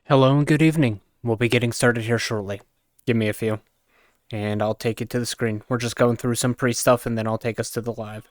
Hello and good evening. We'll be getting started here shortly. Give me a few, and I'll take you to the screen. We're just going through some pre stuff, and then I'll take us to the live.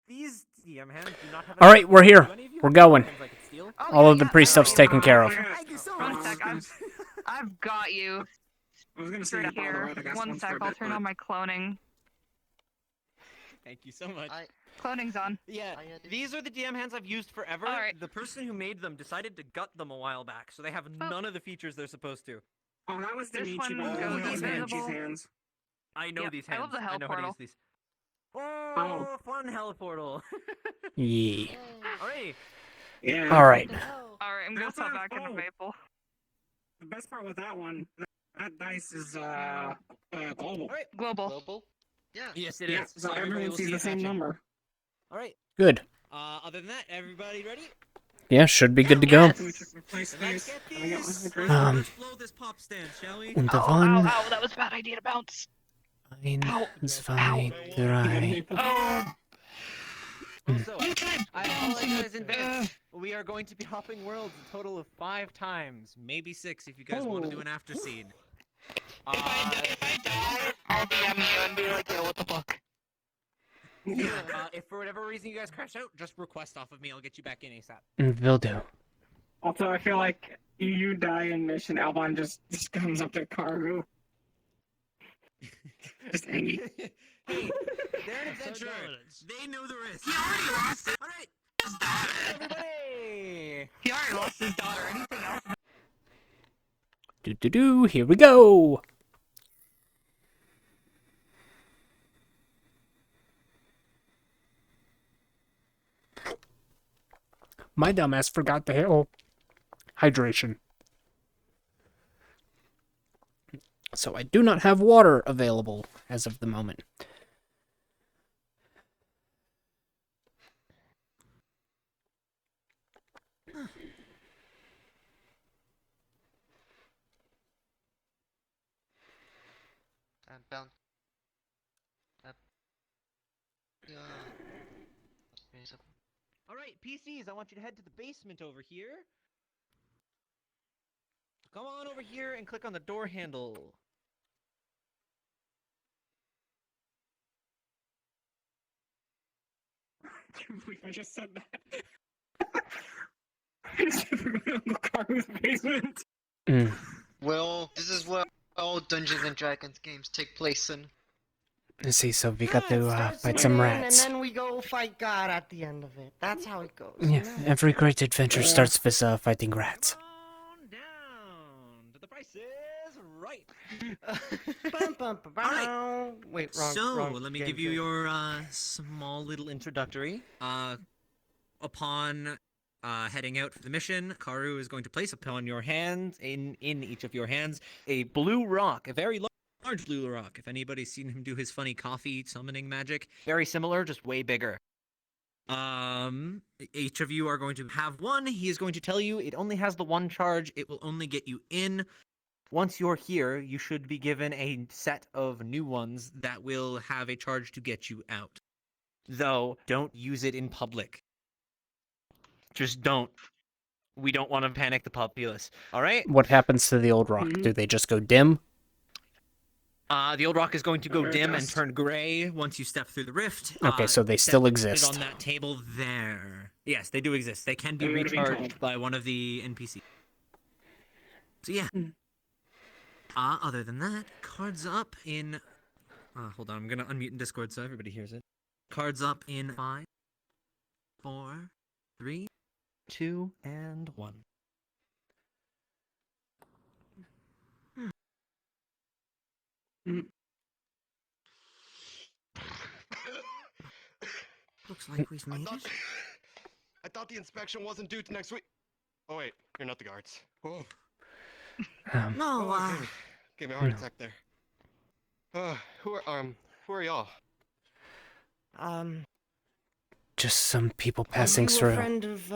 These DM hands do not have. All right, we're here. Do any of you We're have going. tokens I could steal? Oh, All yeah, of the yeah, pre I stuff's got you. taken care of. Thank you so One much. sec, I've got you. I was gonna say Right here. One sec, I'll turn on my cloning. Thank you so much. Cloning's on. Yeah, these are the DM hands I've used forever. Alright. The person who made them decided to gut them a while back, so they have none of the features they're supposed to. Oh, that was the This Michi one one. goes That was invisible. Michi's hands. I know Yep, these I hands. love the hell know how to portal. use these. Oh, fun hell portal. Yeah. Alright. Yeah. All right. Alright, I'm gonna That's pop not- back into oh. Maple. The best part with that one, that dice is global. Alright. Global. Yeah. Yes, it Yeah, is. so everybody everyone will sees see the it same matching. number. Alright. Good. Other than that, everybody ready? Yeah, should be good to go. Can we check my place, Let's please? get Can I get these. my Let's blow this pop stand, shall we? Und Ow, wann ow, that was a bad idea to bounce. ein, zwei, Can drei. Oh, Also, I apologize in advance. We are going to be hopping worlds a total of 5 times, maybe 6 if you guys want to do an after scene. if I die, I'll DM you and be like, yo, what the fuck? If for whatever reason you guys crash out, just request off of me. I'll get you back in ASAP. Will do. Also, I feel like you die in mission, Albon just comes up to Karu. Just hanging. Hey, they're an adventurer. They know the risk. He already lost it. All right, everybody. He already lost his daughter. Anything else? Do. Here we go. My dumbass forgot the hell hydration. So I do not have water available as of the moment. And bound. Yeah. All right, PCs. I want you to head to the basement over here. Come on over here and click on the door handle. I can't believe I just said that. I just said we're going to Uncle Karu's basement. Well, this is where all Dungeons and Dragons games take place in. Let's see, so we got to fight some rats. And then we go fight God at the end of it. That's how it goes. Yeah, every great adventure starts with fighting rats. Down to the Price is Right. Alright. Wait, wrong. Let me game give you show. your small little introductory. Upon heading out for the mission, Karu is going to place upon your hands, in each of your hands, a blue rock, a very large blue rock. If anybody's seen him do his funny coffee summoning magic, very similar, just way bigger. Each of you are going to have one. He is going to tell you it only has the one charge. It will only get you in. Once you're here, you should be given a set of new ones that will have a charge to get you out. Though, don't use it in public. Just don't. We don't want to panic the populace. All right? What happens to the old rock? Do they just go dim? The old rock is going to go dim and turn gray once you step through the rift. Okay, so they still set exist. it on that table there. Yes, they do exist. They can be They would have been recharged called. by one of the NPCs. So yeah. Other than that, cards up in... hold on, I'm going to unmute in Discord so everybody hears it. Cards up in 5, 4, 3, 2, and 1. Looks like we've made it. I thought the inspection wasn't due to next week. Oh wait, you're not the guards. Whoa. No, Gave me a heart attack there. Who are y'all? Just some people Are passing you a through. friend of,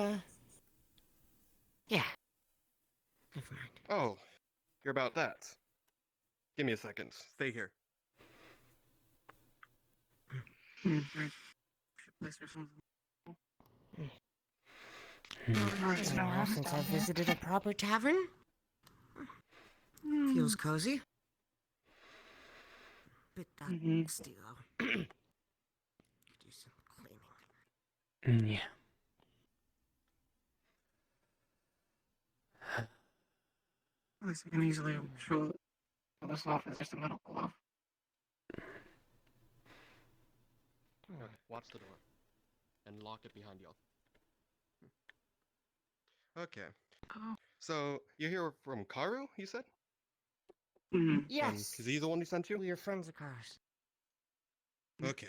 Yeah. Never mind. Oh, you're about that. Give me a second. Stay here. It's been a while since I visited a proper tavern. Feels cozy. Bit Mhm. dusty though. Do some cleaning. Yeah. At least I can easily pull this off as just a metal glove. Okay, watch the door. And lock it behind you. Okay. Oh. So, you hear from Karu, you said? Mm. Yes. Is he the one who sent you? We are friends of ours. Okay.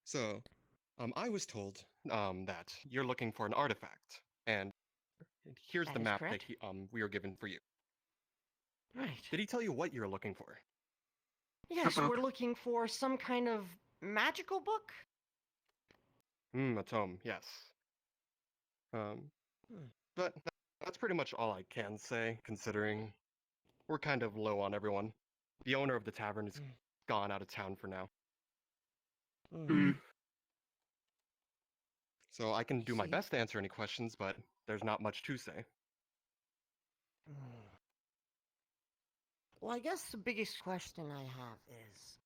So, I was told, that you're looking for an artifact. And here's That the is map correct. that we were given for you. Right. Did he tell you what you're looking for? Yes, book. we're looking for some kind of magical book. A tome, yes. Um, Hmm. but that's pretty much all I can say, considering we're kind of low on everyone. The owner of the tavern is Mm. gone out of town for now. Mm. So I can do my See? best to answer any questions, but there's not much to say. Mm. Well, I guess the biggest question I have is,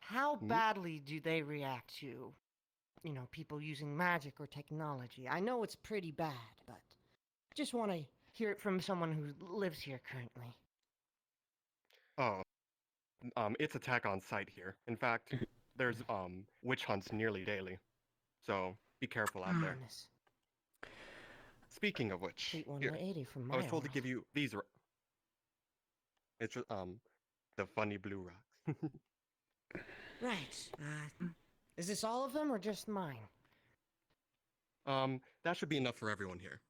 how Hmm? badly do they react to, people using magic or technology? I know it's pretty bad, but just want to hear it from someone who lives here currently. Oh, it's attack on sight here. In fact, there's witch hunts nearly daily. So be careful out there. Goodness. Speaking of which, Complete here, 180 from my I was told to world. give you these. It's the funny blue rocks. Right. Is this all of them or just mine? That should be enough for everyone here.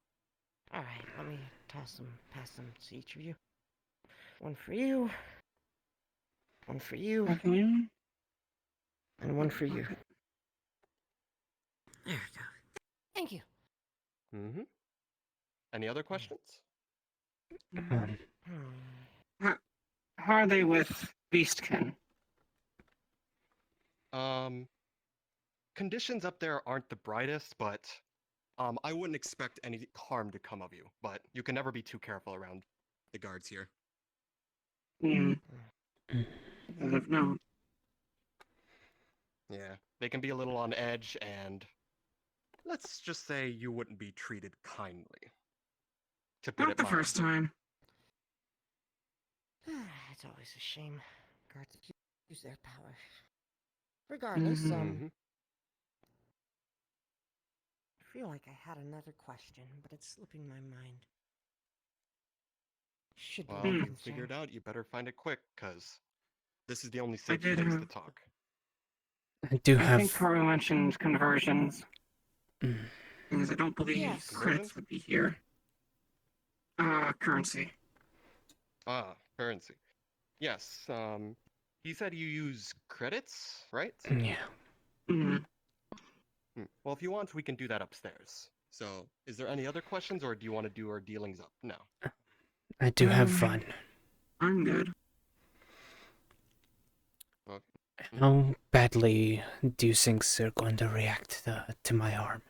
All right, let me pass them to each of you. One for you. One for you. Okay. And one for you. There we go. Thank you. Mm-hmm. Any other questions? Um, Hmm. How are they with Beastkin? Conditions up there aren't the brightest, but I wouldn't expect any harm to come of you. But you can never be too careful around the guards here. Mm. Mm. No. Yeah, they can be a little on edge, and let's just say you wouldn't be treated kindly. To put Not it the first mildly. time. It's always a shame. Guards use their power. Regardless, Mhm. Mm-hmm. I feel like I had another question, but it's slipping my mind. Should be Well, no if you concern. figure it out, you better find it quick, because this is the only I safe did place to have- talk. I do I think have. Karu mentioned conversions, Mm, because I don't believe Yes. credits would be here. Currency. Ah, currency. Yes, he said you use credits, right? yeah. Mm. Well, if you want, we can do that upstairs. So, is there any other questions, or do you want to do our dealings up? No. I do have fun. I'm good. Okay. How badly do you think they're going to react to my arm?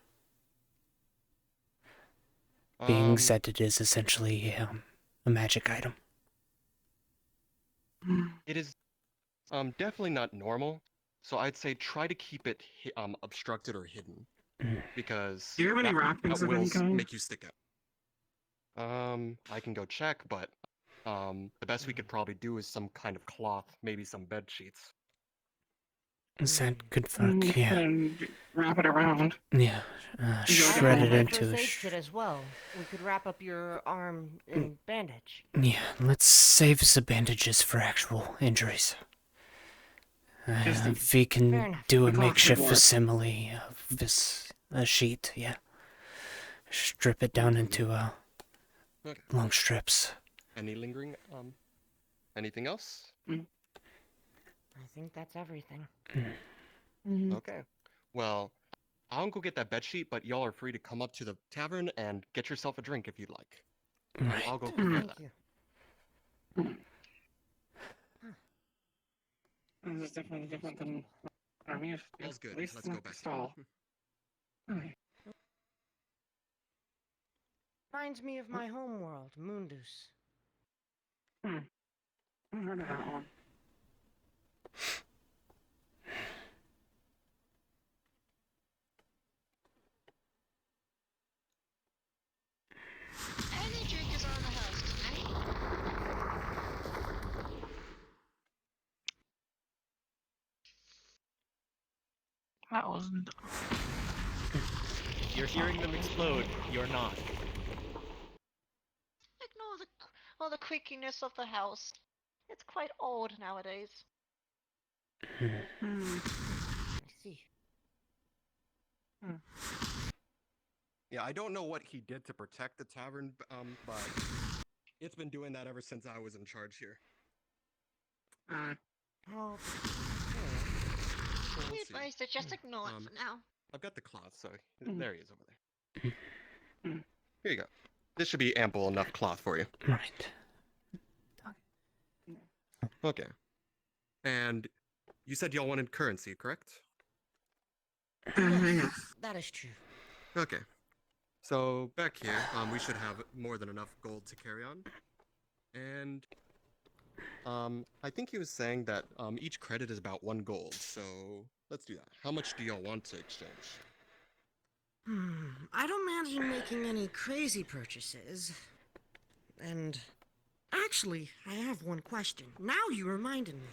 Being that it is essentially a magic item. It is definitely not normal. So I'd say try to keep it obstructed or hidden, Mm. because Do you have any that wrappings of will any kind? make you stick out. I can go check, but the best we could probably do is some kind of cloth, maybe some bed sheets. That could work, yeah. And wrap it around. Yeah, You go shred down it there. into First a aid kit as well. We could wrap up your arm in bandage. Yeah, let's save the bandages for actual injuries. Just If we Fair can enough. do a The cloth makeshift should work. facsimile of this sheet, yeah. Strip it down into Okay. long strips. Any lingering anything else? I think that's everything. Okay. Well, I'll go get that bed sheet, but y'all are free to come up to the tavern and get yourself a drink if you'd like. Right. I'll go prepare Thank that. you. This is definitely different than what I'm used to. All's good. At least Let's it's go not the back. stall. Okay. Reminds me of my home world, Mundus. I haven't heard of that one. 1,000. You're hearing them explode. You're not. Ignore the creakiness of the house. It's quite old nowadays. Hmm. I see. Yeah, I don't know what he did to protect the tavern, but it's been doing that ever since I was in charge here. Oh, So We let's see. advise to just ignore it for now. I've got the cloth, so Mm. there he is over there. Mm. Here you go. This should be ample enough cloth for you. Right. Okay. And you said y'all wanted currency, correct? Yes. that is true. Okay. So back here, we should have more than enough gold to carry on. And I think he was saying that each credit is about 1 gold. So let's do that. How much do y'all want to exchange? I don't imagine making any crazy purchases. And actually, I have one question. Now you reminded me.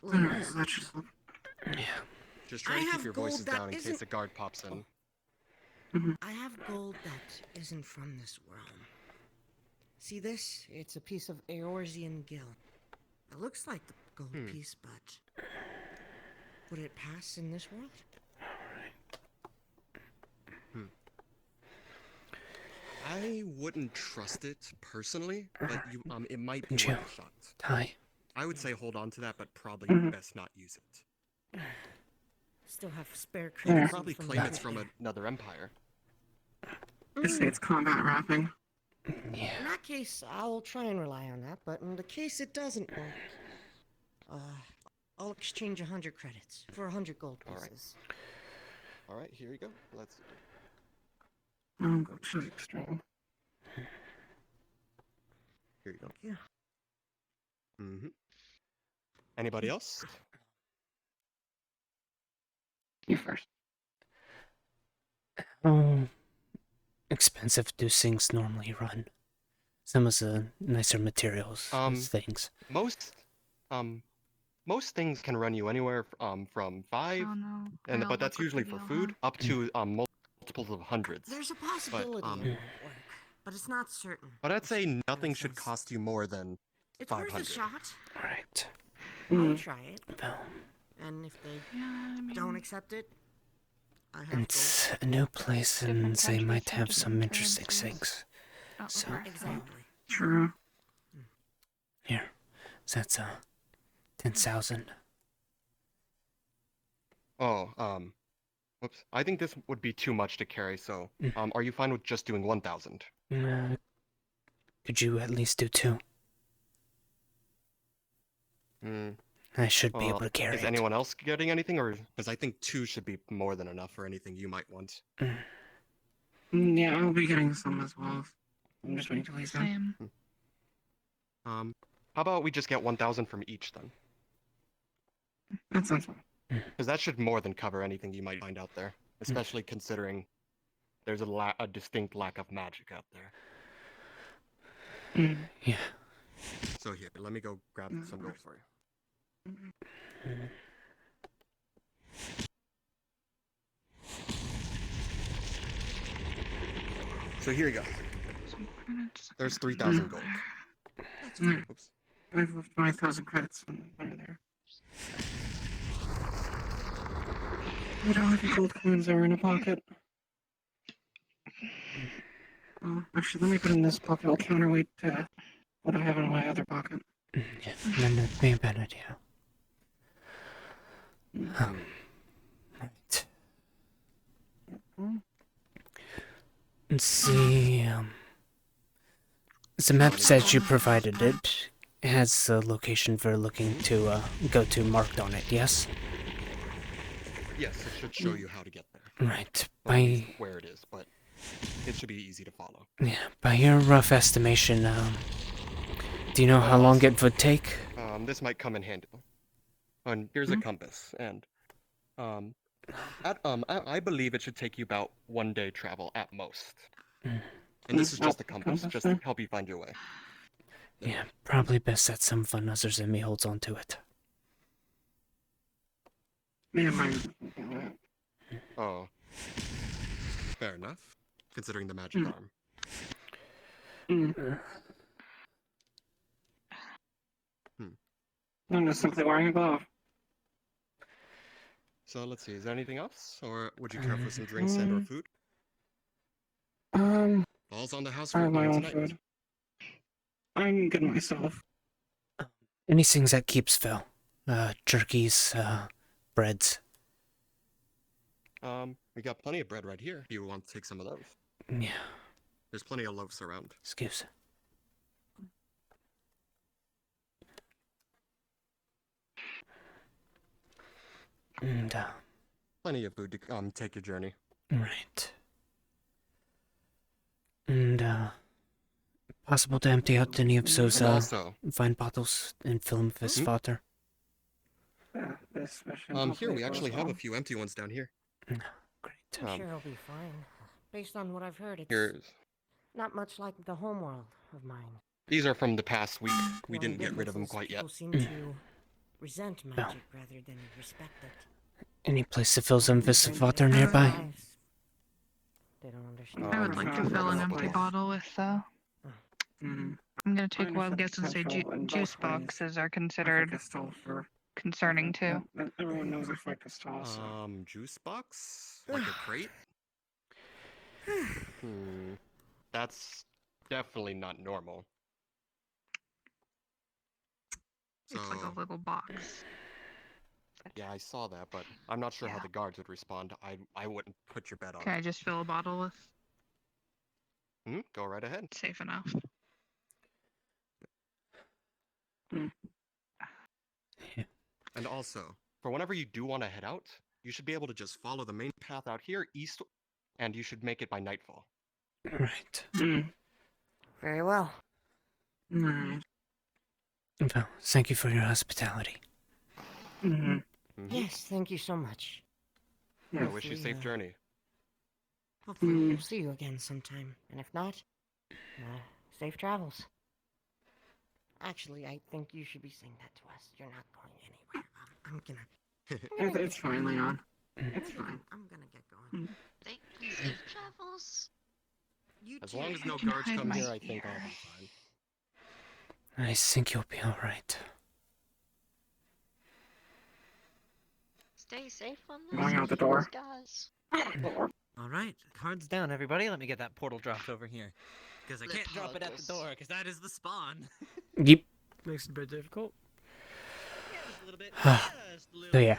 Alright, Ladies, let's just look. Yeah. Just try I to keep have your gold voices that down in case isn't- a guard pops in. I have gold that isn't from this realm. See this? It's a piece of Eorzean gil. It looks like the gold piece, but would it pass in this world? I wouldn't trust it personally, but you it might be Jill. worth a shot. Hi. I would say hold on to that, but probably best not use it. Still have spare You credits. could probably from claim the it's from another empire. Just say it's combat wrapping. Yeah. In that case, I'll try and rely on that, but in the case it doesn't work, I'll exchange 100 credits for 100 gold Alright. pieces. All right, here you go. Let's. I'll go to the extreme. Here you go. Yeah. Mm-hmm. Anybody else? You first. How expensive do things normally run? Some of the nicer materials, things. Most things can run you anywhere from 5, Oh no. and I'll but that's look usually with for you, food, up to multiples of hundreds. There's a possibility um, it won't work, but it's not certain. But I'd say nothing should sense. cost you more than It's worth a 500. shot. Right. I'll try it, Well, and if they Yeah, I mean, don't accept it, I have gold. it's a new place and Different they countries might have have some different interesting currencies. things. not So- worth it. Exactly. True. Here. That's 10,000. Oh, whoops. I think this would be too much to carry. So, are you fine with just doing 1,000? Could you at least do 2? Hmm. I should be able to Is carry it. anyone else getting anything, or because I think 2 should be more than enough for anything you might want. Yeah, I'll be getting some as well. I'm just waiting till he's done. Same. How about we just get 1,000 from each then? That sounds fine. Because that should more than cover anything you might find out there, especially considering there's a distinct lack of magic out there. Yeah. So here, let me go grab some gold for you. So here you go. There's 3,000 gold. Alright, Oops. I have 5,000 credits under there. I don't have any gold coins that are in a pocket. Oh, actually, let me put in this pocket. It'll counterweight what I have in my other pocket. Yeah, that'd be a bad idea. Right. Let's see, the map says you provided it. It has the location for looking to go to marked on it, yes? Yes, it should show you how to get there. Right. Or at least By where it is, but it should be easy to follow. by your rough estimation, do you know how long it would take? This might come in handy. And here's a compass, and I believe it should take you about 1 day travel at most. And this is just a compass, just to help you find your way. Yeah, probably best that some fun others than me holds on to it. Man, mine. Oh. Fair enough. Considering the magic arm. I'm just simply wearing a glove. So let's see, is there anything else? Or would you care for some drinks and or food? All's on the house I for have my dinner own tonight. food. I'm good myself. Anything that keeps Phil. Jerkies, breads. We got plenty of bread right here. Do you want to take some of those? Yeah, There's plenty of loaves around. excuse. And, Plenty of food to take your journey. right. And, possible to empty out any of those, And also, wine bottles and fill them with his water. Yeah, this mission here hopefully we actually goes have well. a few empty ones down here. Great. I'm sure it'll be fine. Based on what I've heard, it's Here's not much like the homeworld of mine. these are from the past week. We The only didn't get rid of them difference is quite yet. People seem to resent magic rather than respect it. Any place to fill some with water nearby? Lives. They don't understand. I would like to fill an empty bottle with, Mhm. I'm gonna take a wild understand guess and say potential in juice both ways. boxes are I considered think I stole for concerning too. Everyone knows I fight to stall, so. Juice box? Like a crate? That's definitely not normal. It's like a little box. Yeah, I saw that, but I'm not sure how Yeah. the guards would respond. I wouldn't put your bet on Can I it. just fill a bottle with? Go right ahead. Safe enough. And also, for whenever you do want to head out, you should be able to just follow the main path out here east, and you should make it by nightfall. Right. Very well. Alright. Well, thank you for your hospitality. Yes, thank you so much. I wish you Hopefully, safe journey. Hopefully we'll see you again sometime. And if not, safe travels. Actually, I think you should be saying that to us. You're not going anywhere. I'm gonna... It's fine, Leon. It's fine. I'm gonna get going. Thank you. Safe travels. You As too. long as no can guards hide come my here, I think I'll ear. be fine. I think you'll be alright. Stay safe on Going out the those door. guys. All right, cards down, everybody. Let me get that portal dropped over here. Because I The can't drop it at the TARDIS. door, because that is the spawn. Yep. Makes it a bit difficult. Yeah, just a little bit. Just a little So yeah.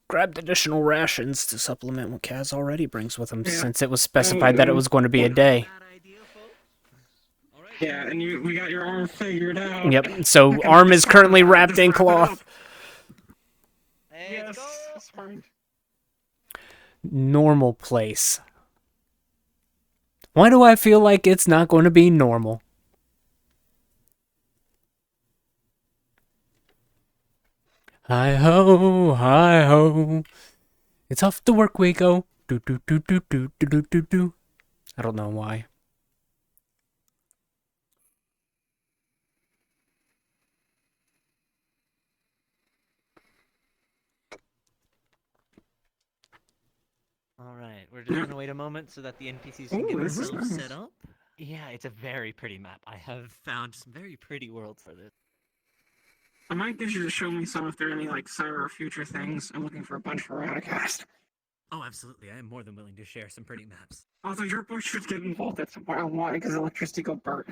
Grabbed additional rations to supplement what Kaz already brings with him, Yeah. since it was specified that it was going to be a day. Bad idea, folks. All right. Yeah, and we got your arm figured out. Yep, so arm is currently wrapped in cloth. Hey, Yes, let's go. that's fine. Normal place. Why do I feel like it's not going to be normal? Hi ho, hi ho. It's off to work we go. Do do do do do do do do do. I don't know why. All right, we're just gonna wait a moment so that the NPCs can get Ooh, this is themselves nice. set up. Yeah, it's a very pretty map. I have found some very pretty worlds for this. I might get you to show me some if there are any like Saur or future things. I'm looking for a bunch for Radicast. Oh, absolutely. I am more than willing to share some pretty maps. Although your boy should get involved at some point. Why? Because electricity go burnt.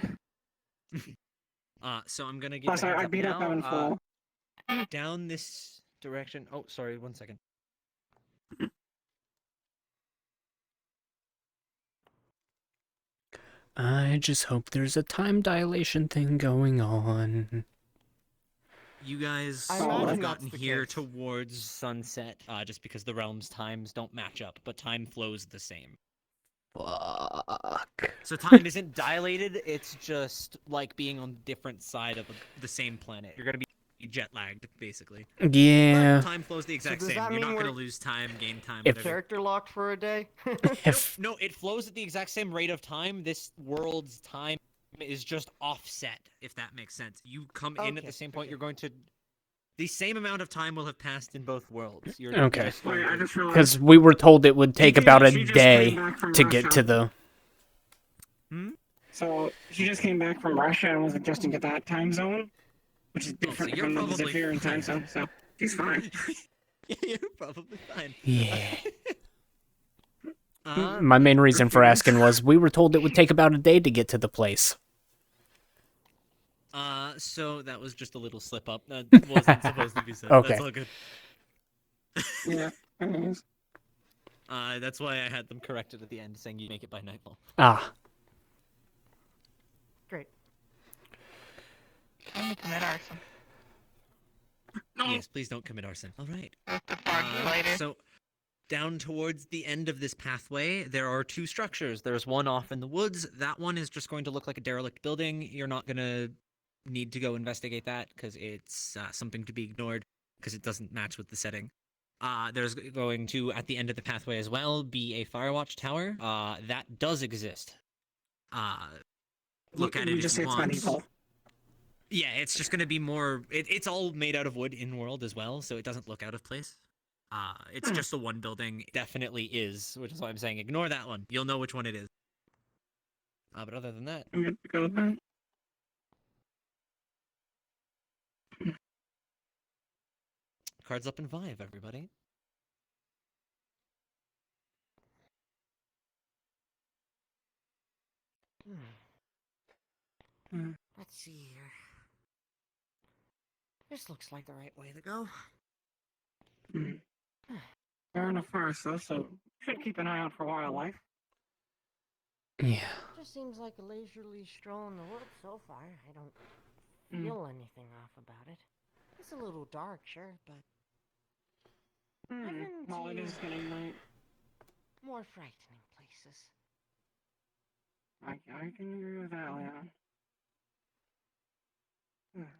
So I'm gonna get Plus, the heads I up beat up now. Evan full. Down this direction. Oh, sorry, 1 second. I just hope there's a time dilation thing going on. You guys I have imagine gotten that's the here case. towards sunset, just because the realm's times don't match up, but time flows the same. Fuck. So time isn't dilated, it's just like being on different side of the same planet. You're gonna be jet lagged, basically. Yeah. But time flows the exact does same. that You're mean not gonna we're- lose time, gain time, If- whatever. Character locked for a day? If No, it flows at the exact same rate of time. This world's time is just offset, if that makes sense. You come in at Okay, the same point okay. you're going to... The same amount of time will have passed in both worlds. You're Okay. just Wait, going I to- just realized. Because we were told it would take about a She just day came back from to get to Russia. the. So she just came back from Russia and was adjusting to that time zone, which is Oh, so different you're from the probably Zephyrian time fine. zone. So she's fine. Yeah, you're probably fine. Yeah. Uh, My main reason for Refuse. asking was we were told it would take about a day to get to the place. so that was just a little slip up. That wasn't supposed to be said. Okay. That's all good. Yeah. Anyways. That's why I had them corrected at the end, saying you make it by nightfall. Ah. Great. Let me commit arson. Yes, please don't commit arson. All right. We'll depart you later. So, down towards the end of this pathway, there are two structures. There's one off in the woods. That one is just going to look like a derelict building. You're not going to need to go investigate that because it's something to be ignored because it doesn't match with the setting. There's going to, at the end of the pathway as well, be a Firewatch tower. That does exist. Look at You it just if say you it's want. medieval. Yeah, it's just going to be more... it's all made out of wood in world as well, so it doesn't look out of place. It's just a one building. It definitely is, which is why I'm saying ignore that one. You'll know which one it is. But other than that, I'm good to go with that. cards up in 5, everybody. Let's see here. This looks like the right way to go. They're in a forest though, so should keep an eye out for wildlife. Yeah. Just seems like a leisurely stroll in the woods so far. I don't feel anything off about it. It's a little dark, sure, but I've been Well, it to is getting night. more frightening places. I can agree with that, Leon.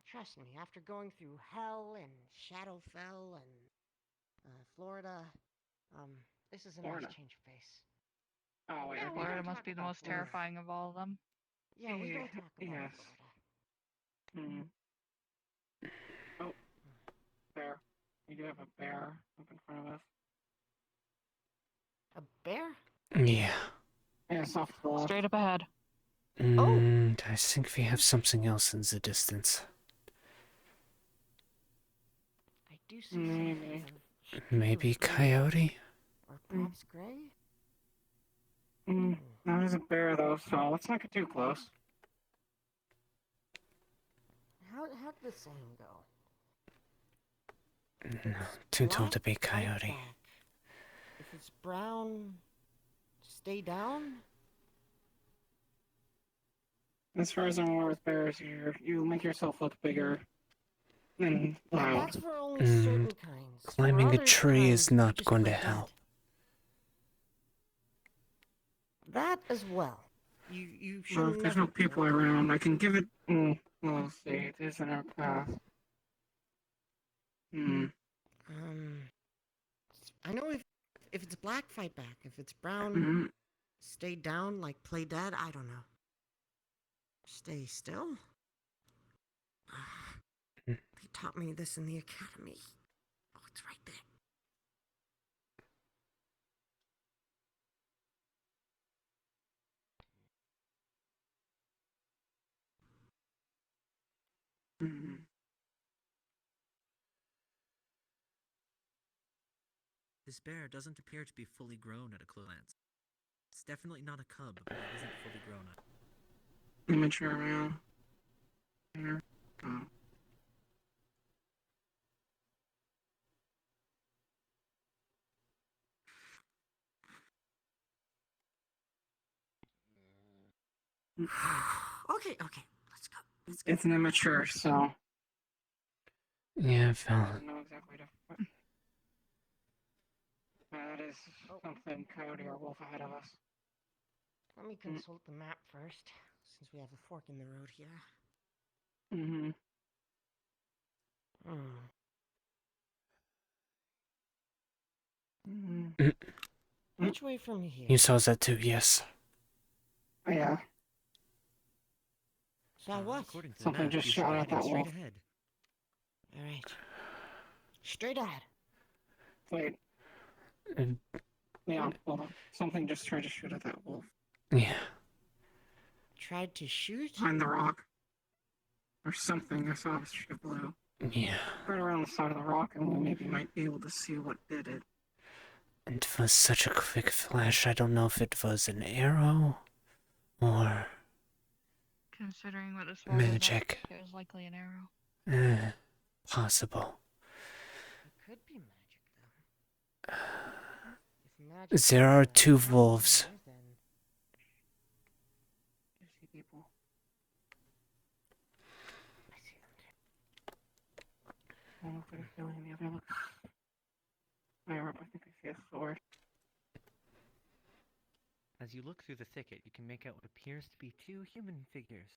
Trust me, after going through hell and Shadowfell and Florida, this is a Florida. nice change of pace. Oh wait, Yeah, I we think Florida don't must talk be the about most Florida. terrifying of all of them. Yeah, we don't talk about Yes. Florida. Oh, bear. We do have a bear up in front of us. A bear? Yeah. Yeah, soft to the left. Straight up ahead. And I think we have something else in the distance. I do see something of Maybe of gray, coyote? or perhaps gray? No, there's a bear though, so let's not get too close. How'd the saying go? No, too tall Black, to be fight coyote. back. If it's brown, stay down? As far as I'm aware with bears, you make yourself look bigger. And wow. That's for only certain kinds. For Climbing a other tree is kinds, you not just going to play dead. help. That as well. You should Well, if there's no people around, I can give it. Well, let's see. It is in our path. I know if it's black, fight back. If it's brown, Mhm. stay down, like play dead. I don't know. Stay still. They taught me this in the academy. Oh, it's right there. This bear doesn't appear to be fully grown at a glance. It's definitely not a cub, but it isn't fully grown up. Immature male. Here. Oh. Okay, let's go. It's an immature, so Yeah, I fella. don't know exactly what. That is something coyote or wolf ahead of us. Let me consult the map first, since we have a fork in the road here. Which way from here? You saw that too, yes. Yeah. Saw what? According to the Something map, just you should shot be at heading that straight wolf. ahead. Alright. Straight ahead. Wait, And, Leon, hold on. Something just tried to shoot at that wolf. yeah. Tried to shoot? Behind the rock. Or something. I saw a streak of blue. Yeah. Right around the side of the rock, and we maybe might be able to see what did it. It was such a quick flash, I don't know if it was an arrow or Considering what the sword was magic. at, it was likely an arrow. Possible. It could be magic, though. If magic There are is, 2 power wolves. here, then I see people. I see them too. I don't know if they're feeling the other look. Higher up, I think I see a sword. As you look through the thicket, you can make out what appears to be 2 human figures.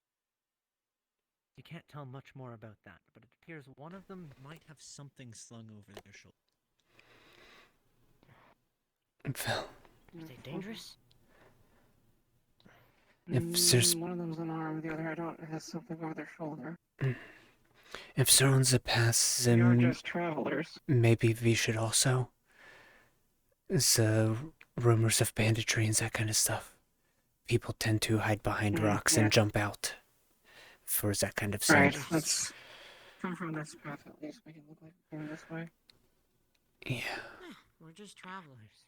You can't tell much more about that, but it appears one of them might have something slung over their shoulder. Well, Are they dangerous? if there's One of them's unarmed, the other I don't has something over their shoulder. if there owns a pass, They are then just travelers. maybe we should also. It's rumors of banditry and that kind of stuff. People tend to hide behind rocks yeah. and jump out for that kind of Right, thing. let's come from this path at least. Make it look like we're going this way. Yeah. We're just travelers.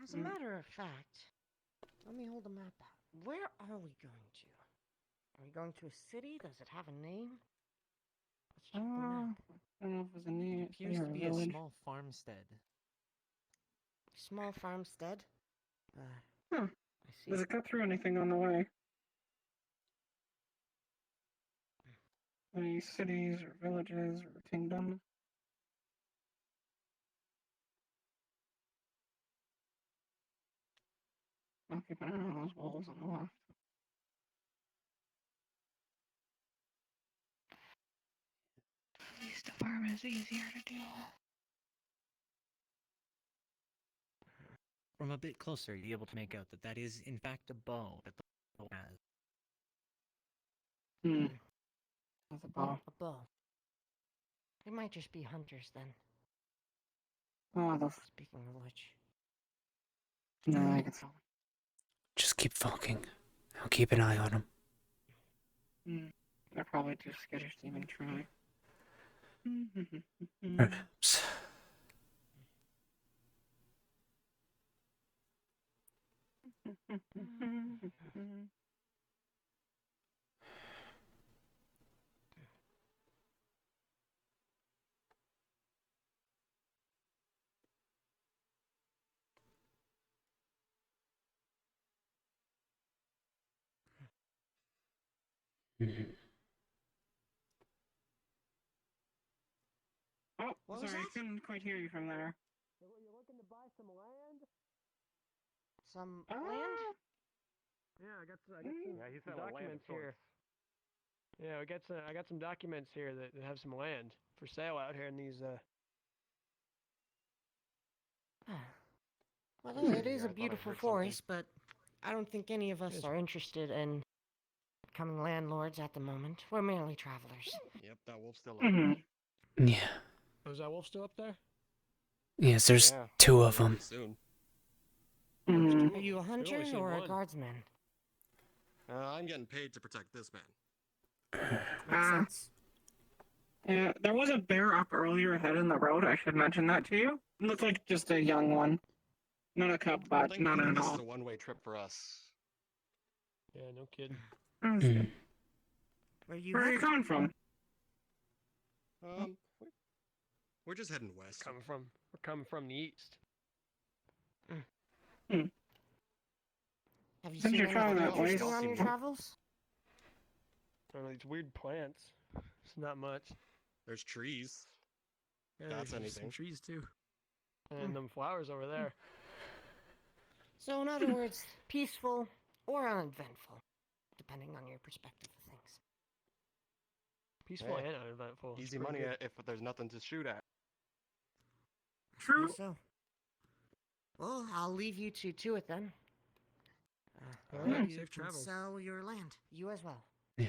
As a matter of fact, let me hold the map out. Where are we going to? Are we going to a city? Does it have a name? Let's check the map. I don't know if it's a name. It appears to be a small farmstead. Small farmstead? Huh. I see. Does it cut through anything on the way? Any cities or villages or kingdoms? I'll keep an eye on those wolves on the left. At least the farm is easier to do. From a bit closer, you'll be able to make out that that is, in fact, a bow that the wolf has. That's a bow. A bow. They might just be hunters then. Oh, those. Speaking of which. No, I can tell. Just keep walking. I'll keep an eye on them. They're probably too skittish to even try. Perhaps. Oh, What was sorry, I that? couldn't quite hear you from there. You're looking to buy some land? Some Ah! land? Yeah, I got some he said documents here. Yeah, I got some documents here that have some land for sale out here in these. Well, it is Yeah, I a thought I beautiful heard something. forest, but I don't think any of us Yes. are interested in becoming landlords at the moment. We're merely travelers. Yep, that wolf's still up. Yeah. Oh, is that wolf still up there? Yes, there's Yeah, 2 of probably them. soon. Are you a We've hunter only seen or a one. guardsman? I'm getting paid to protect this man. Makes sense. Yeah, there was a bear up earlier ahead in the road. I should mention that to you. It looked like just a young one. Not a cub, but not Thankfully, an this is adult. a one-way trip for us. Yeah, no kidding. That's good. Where you Where are you headed? coming from? We're just heading west. We're coming from the east. Have you Since seen you're traveling anything that way, interesting on your I'll see more. travels? I don't know, these weird plants. It's not much. There's trees. Yeah, That's there's some anything. trees too. And them flowers over there. So, in other words, peaceful or uneventful, depending on your perspective of things. Peaceful Hey, and uneventful. It's Easy pretty money good. if there's nothing to shoot at. True. So, well, I'll leave you to it then. Alright, You safe can travels. sell your land. You as well. Yeah.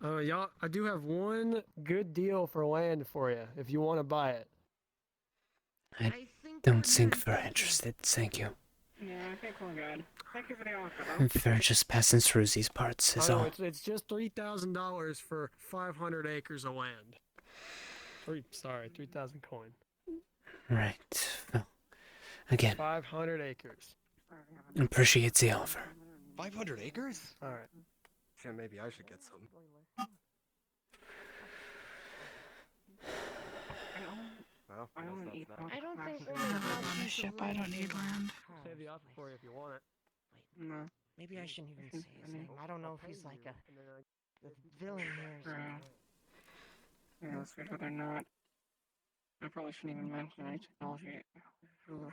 Y'all, I do have one good deal for land for you if you want to buy it. I think don't we're think good, we're thank you. interested, thank you. Yeah, I think we're good. Thank you for the offer, though. We're just passing through these parts, is I know all. it's just $3,000 for 500 acres of land. 3,000 coin. Right. Well, again, 500 acres. appreciate the offer. 500 acres? All right. Shit, maybe I should get some. Well, I own an guess that's epoch. I don't think Actually, we're I much don't want a use of ship, I don't land need in land. Carl's Save the offer place. for you if you want it. No. Maybe I shouldn't even say his Any- name. I don't know if he's like a the villain here or Sure. something. Yeah, let's wait whether or not. I probably shouldn't even mention any technology. Ugh.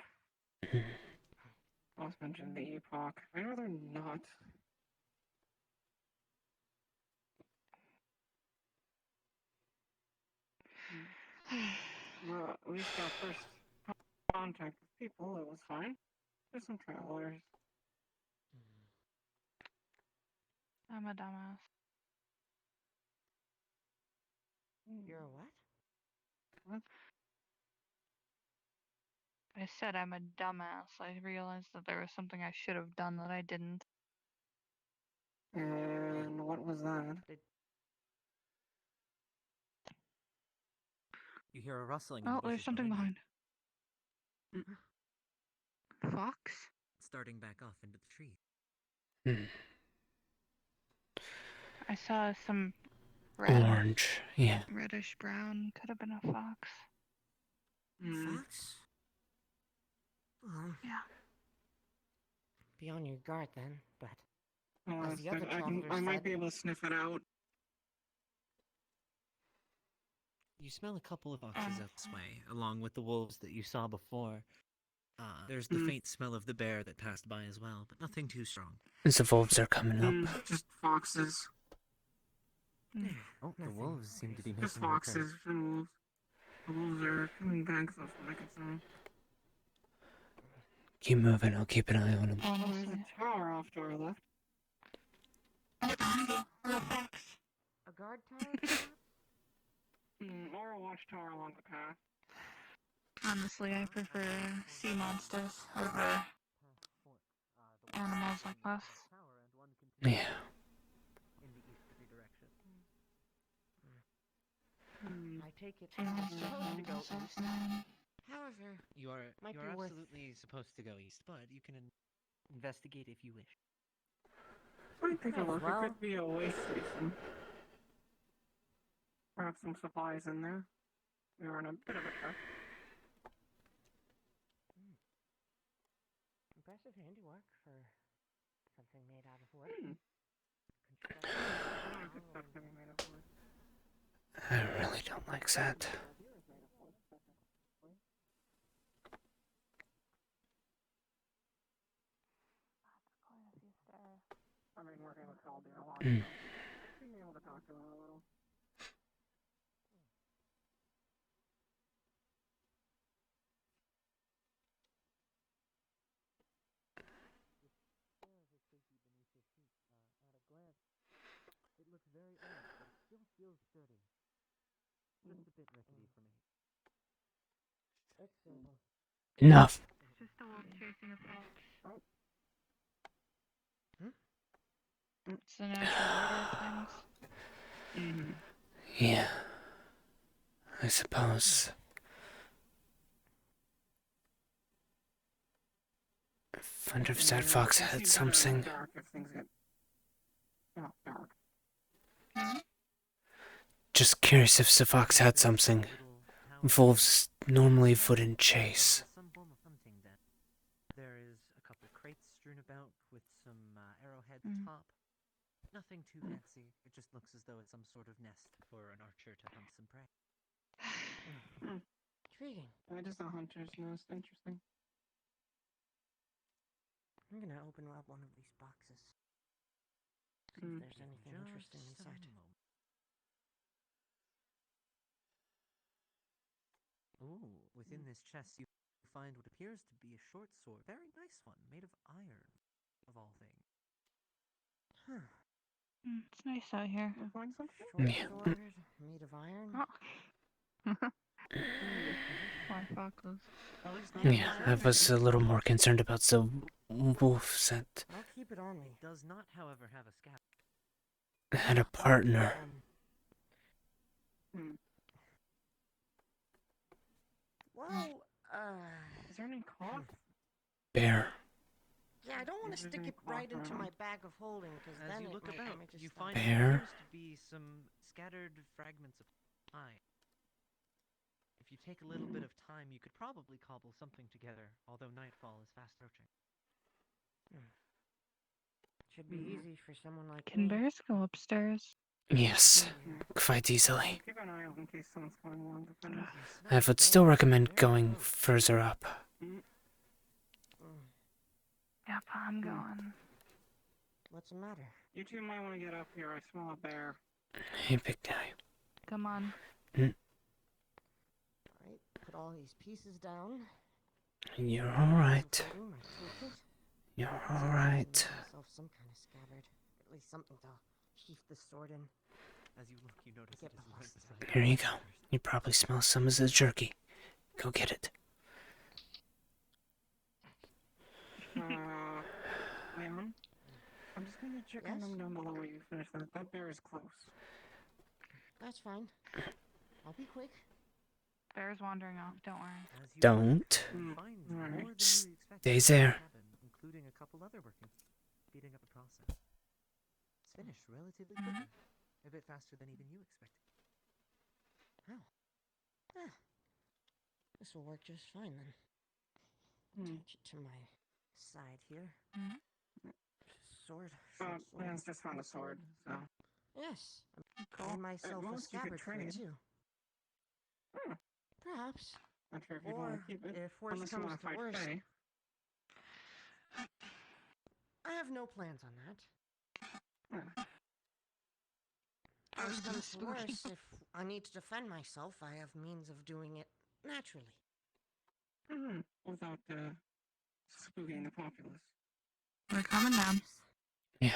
I'll just mention the epoch. I'd rather not. Well, at least our first contact with people, it was fine. There's some travelers. I'm a dumbass. You're a what? What? I said I'm a dumbass. I realized that there was something I should have done that I didn't. And what was that? You hear a rustling in Oh, the bushes there's something behind you, behind. Fox? starting back off into the trees. Hmm. I saw some red, Orange, yeah. reddish brown. Could have been a fox. Fox? Well, Yeah. be on your guard then, but Well, as the other I travelers might said, be able to sniff it out. You smell a couple of foxes out this way, along with the wolves that you saw before. There's the faint smell of the bear that passed by as well, but nothing too strong. The wolves are coming up. Just foxes. Oh, the Nothing wolves seem to be Just making a return. foxes and wolves. The wolves are coming back, that's what I can say. Keep moving, I'll keep an eye on them. There's Honestly. a tower off to our left. a guard tower? Or a watchtower along the path. Honestly, I prefer sea monsters over animals like us. Yeah. In the easterly direction. I take it Sea we're monsters supposed to go are east. fascinating. However, You are Might you be are worth- absolutely supposed to go east, but you can investigate if you wish. Might take a Might as look. well. It could be a way station. Perhaps some supplies in there. We are in a bit of a trek. impressive handiwork for something made out of wood. I could stuff can be made of wood. I really don't like that. I've been working with Caldi a lot, Mm. so being able to talk to him a little. It looks very old, but it still feels sturdy. Just a bit rickety for me. It's simple. Enough. It's just a wolf chasing a fox. It's the natural order of things. Yeah. I suppose. I wonder if that fox It had seems better in the something. dark if things get dark. Just curious if the fox had something. Wolves normally wouldn't chase. Some form of hunting den. There is a couple crates strewn about with some arrowheads atop. Nothing too fancy. It just looks as though it's some sort of nest for an archer to hunt some prey. Intriguing. Just a hunter's nest. Interesting. I'm gonna open up one of these boxes. See if there's anything interesting Just a inside. moment. Ooh, Within this chest, you find what appears to be a short sword. Very nice one, made of iron, of all things. It's nice out here. You find something? Short Yeah. sword made of iron. Oh. More foxes. At least not Yeah, I in was a little more concerned about the wolf scent. I'll keep it on me. It does not, however, have a scabbard. I had a partner. Well, Is there any cough? Bear. yeah, I don't want to Is there stick any it right cloth into around? my bag of holding, because As then you it look might about, damage you the find stomach. Bear. there appears to be some scattered fragments of pine. If you take a little bit of time, you could probably cobble something together, although nightfall is fast approaching. Should be easy for someone like Can me. bears go upstairs? Yes, quite easily. Keep an eye out in case someone's going along the fence. I would still recommend going further up. Yep, I'm going. What's the matter? You two might want to get up here. I smell a bear. Hey, big guy. Come on. Alright, put all these pieces down. You're alright. I take it. You're See if I can alright. make myself some kind of scabbard. At least something to sheath the sword in. As you look, you notice Get it is the linked horses to out. the Here you go. You probably smell some of the jerky. Go get it. Leon? I'm just going to check on Yes? them down below while you finish that. That bear is close. That's fine. I'll be quick. Bear's wandering off, don't worry. As you Don't. you find Alright. more than you expected Stays in the there. cabin, including a couple other workers, speeding up the process. It's finished relatively quickly, a bit faster than even you expected. Oh. This will work just fine then. Attach it to my side here. Sword. Short sword. Leon's just found a sword, so. Yes. I Cool. made myself a most you could scabbard for it trade. too. Perhaps. Not sure if you'd want Or to keep it. if worse Unless you comes want to to fight worse, Faye. I have no plans on that. I was Worse comes just to worse, looking. if I need to defend myself, I have means of doing it naturally. Without spooking the populace. We're coming down. Yeah.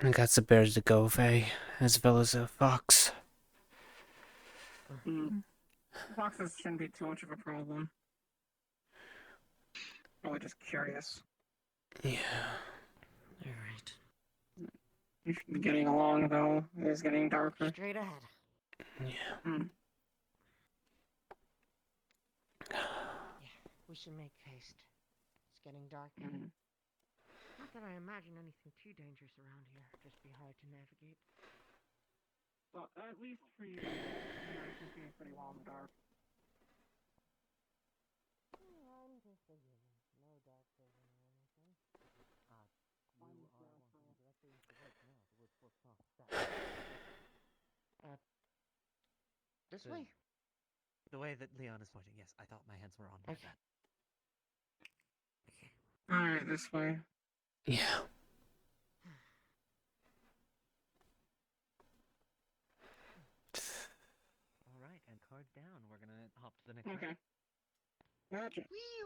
I got some bears to go, Faye, as well as a fox. Foxes shouldn't be too much of a problem. Probably just curious. Yeah. Alright. You should be getting along, though. It is getting darker. Straight ahead. Yeah. We should make haste. It's getting dark. Not that I imagine anything too dangerous around here. Just be hard to navigate. Well, at least for you, I can see pretty well in the dark. I'm just a human. No dark vision or anything. This way? The way that Leon is pointing, yes, I thought my hands were on my Okay. Alright, this way. Yeah. Alright, and cards down. We're gonna hop to the next round. Okay. Gotcha. Yeah!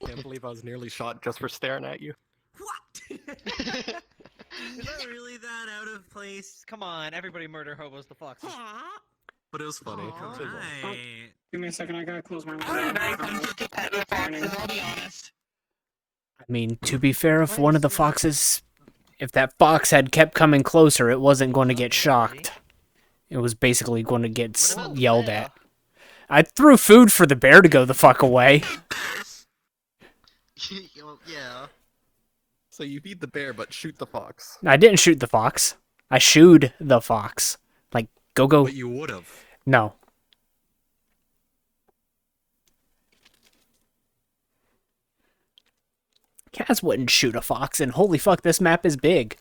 Can't believe I was nearly shot just for staring at you. What? Is that really that out of place? Come on, everybody murder hobos the foxes. But it was funny. Aw. It was all- Right. Give me a second, I gotta close my I'll be honest. I mean, to be fair, if one of the foxes... If that fox had kept coming closer, it wasn't going to get shocked. It was basically going to get yelled at. I threw food for the bear to go the fuck away. Yeah. So you feed the bear, but shoot the fox. I didn't shoot the fox. I shooed the fox. Like, go. But you would have. No. Kaz wouldn't shoot a fox, and holy fuck, this map is big.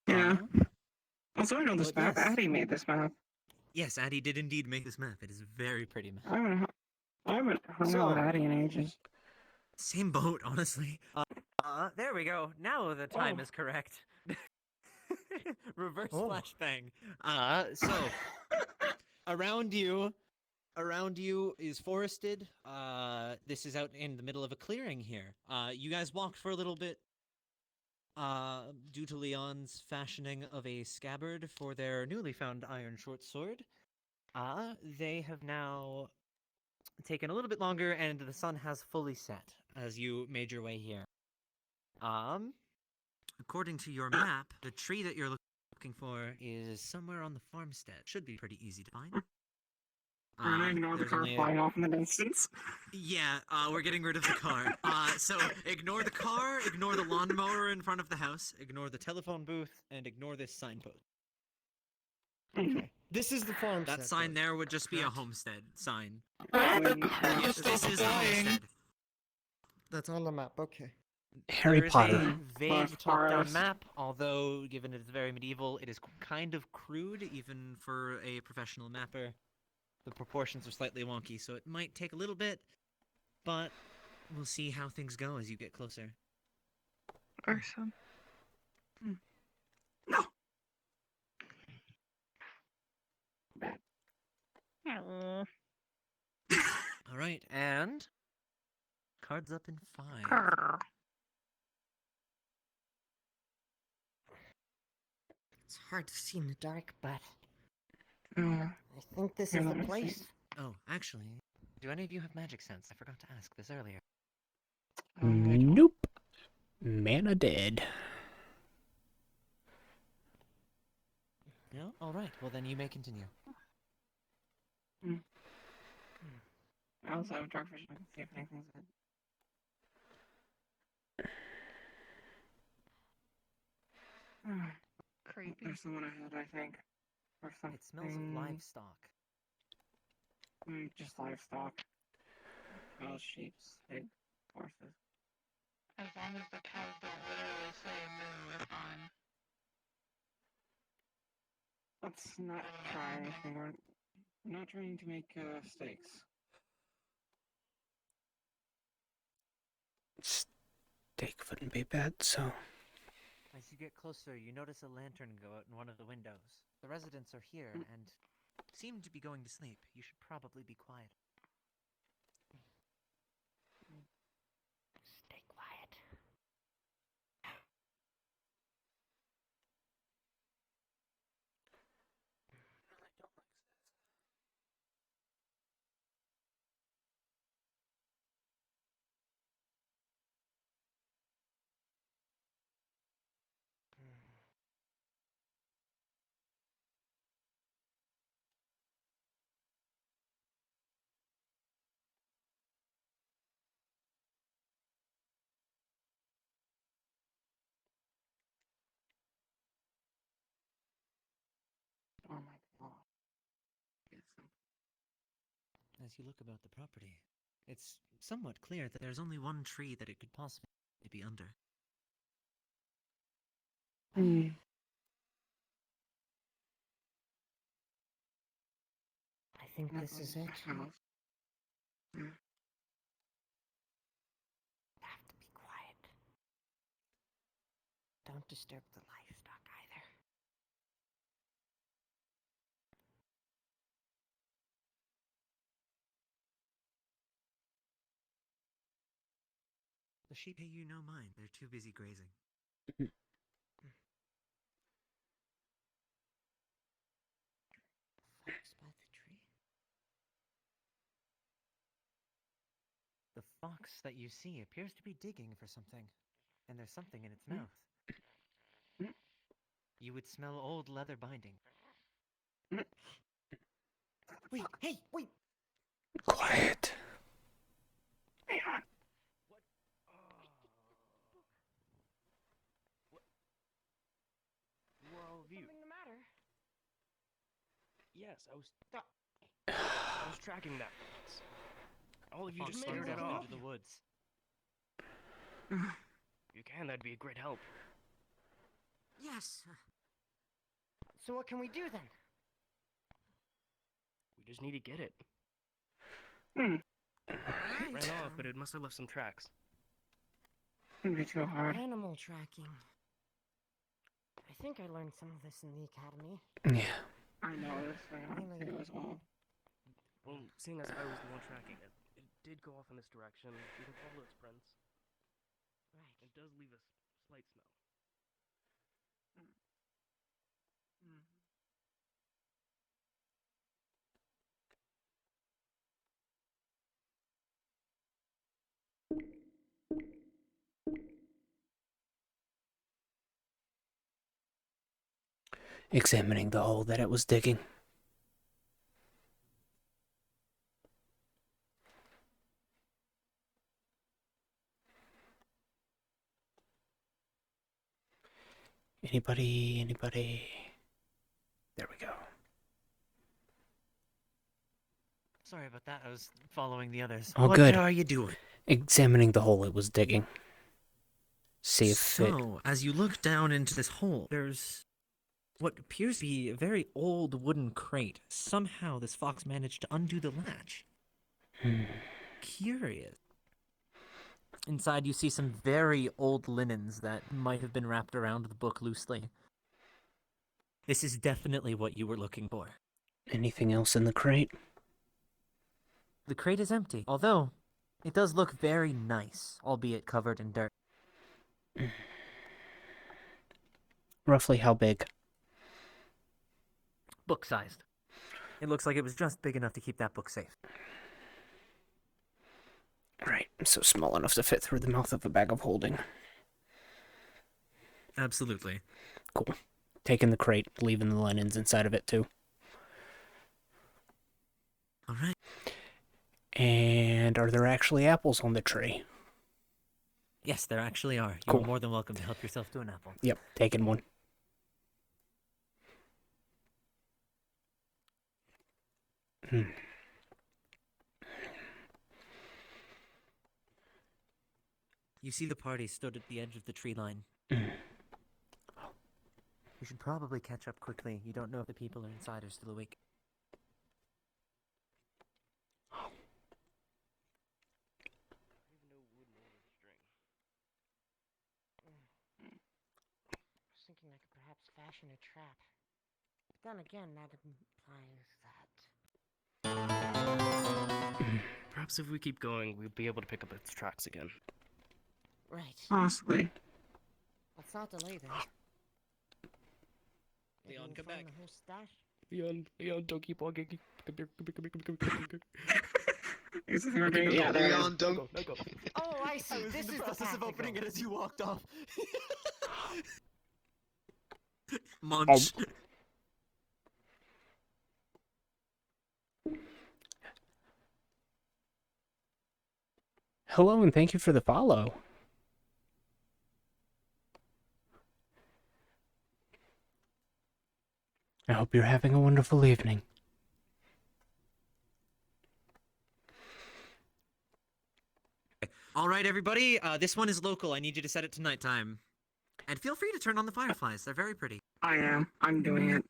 Yeah. Also, I know this But map. yes. Addy made this map. Yes, Addy did indeed make this map. It is a very pretty map. I haven't hung out with Addy in ages. Same boat, honestly. There we go. Now the time is correct. Reverse flashbang. So around you is forested. This is out in the middle of a clearing here. You guys walked for a little bit. Due to Leon's fashioning of a scabbard for their newly found iron short sword, they have now taken a little bit longer, and the sun has fully set as you made your way here. According to your map, the tree that you're looking for is somewhere on the farmstead. Should be pretty easy to find. And I ignore the car flying off in the distance. Yeah, we're getting rid of the car. So ignore the car, ignore the lawnmower in front of the house, ignore the telephone booth, and ignore this signpost. Okay. This is the farm. That sign there would just be a homestead sign. Yes, this is a homestead. That's on the map. Okay. Harry There is Potter. a vague Forest. top-down map, although given it's very medieval, it is kind of crude, even for a professional mapper. The proportions are slightly wonky, so it might take a little bit, but we'll see how things go as you get closer. Awesome. No. All right, and cards up in 5. It's hard to see in the dark, but Yeah. I think this Here, is let the me see. place. Oh, actually, do any of you have magic sense? I forgot to ask this earlier. Nope. Mana dead. No? All right, well then you may continue. I also have a dark vision. I can see if anything's in. Creepy. There's someone ahead, I think. Or something. It smells of livestock. Just livestock. Cows, sheep, pigs, horses. As long as the cows don't literally say a moo, we're fine. Let's not try anything. We're not trying to make steaks. Steak wouldn't be bad, so. As you get closer, you notice a lantern go out in one of the windows. The residents are here and seem to be going to sleep. You should probably be quiet. Stay quiet. Oh my god. As you look about the property, it's somewhat clear that there's only one tree that it could possibly be under. I think this is it. Have to be quiet. Don't disturb the livestock either. The sheep pay you no mind. They're too busy grazing. Fox by the tree. The fox that you see appears to be digging for something, and there's something in its mouth. You would smell old leather binding. Wait, hey, wait! Quiet. Well, view. Something the matter? Yes, I was tracking that. All of you Fox just runs scared it off off. into the woods. If you can, that'd be a great help. Yes, So what can we do then? We just need to get it. Hmm. Right. Ran off, but it must have left some tracks. Shouldn't be too hard. Animal tracking. I think I learned some of this in the academy. Yeah. I know this thing too as well. Well, seeing as I was the one tracking it, it did go off in this direction. We can follow its prints. Right. It does leave a slight smell. Examining the hole that it was digging. Anybody? There we go. Sorry about that. I was following the others. Oh, what good. are you doing? Examining the hole it was digging. See if it... So, as you look down into this hole, there's what appears to be a very old wooden crate. Somehow this fox managed to undo the latch. Curious. Inside you see some very old linens that might have been wrapped around the book loosely. This is definitely what you were looking for. Anything else in the crate? The crate is empty, although it does look very nice, albeit covered in dirt. Roughly how big? Book-sized. It looks like it was just big enough to keep that book safe. Right, so small enough to fit through the mouth of a bag of holding. Absolutely. Cool. Taking the crate, leaving the linens inside of it too. All right. And are there actually apples on the tree? Yes, there actually are. Cool. You're more than welcome to help yourself to an apple. Yep, taking one. You see the party stood at the edge of the tree line. Mm. We should probably catch up quickly. You don't know if the people inside are still awake. I was thinking I could perhaps fashion a trap. But then again, that implies that... Perhaps if we keep going, we'll be able to pick up its tracks again. Right. Possibly. Let's not delay then. Leon, Maybe come we'll find back. the whole stash. Leon, don't keep walking. Come here. Yeah, there Leon, is. don't. No go. Oh, I see. This is the path to go. it as you walked off. Oh. Munch. Hello and thank you for the follow. I hope you're having a wonderful evening. All right, everybody. This one is local. I need you to set it to nighttime. And feel free to turn on the fireflies. They're very pretty. I am. I'm doing it.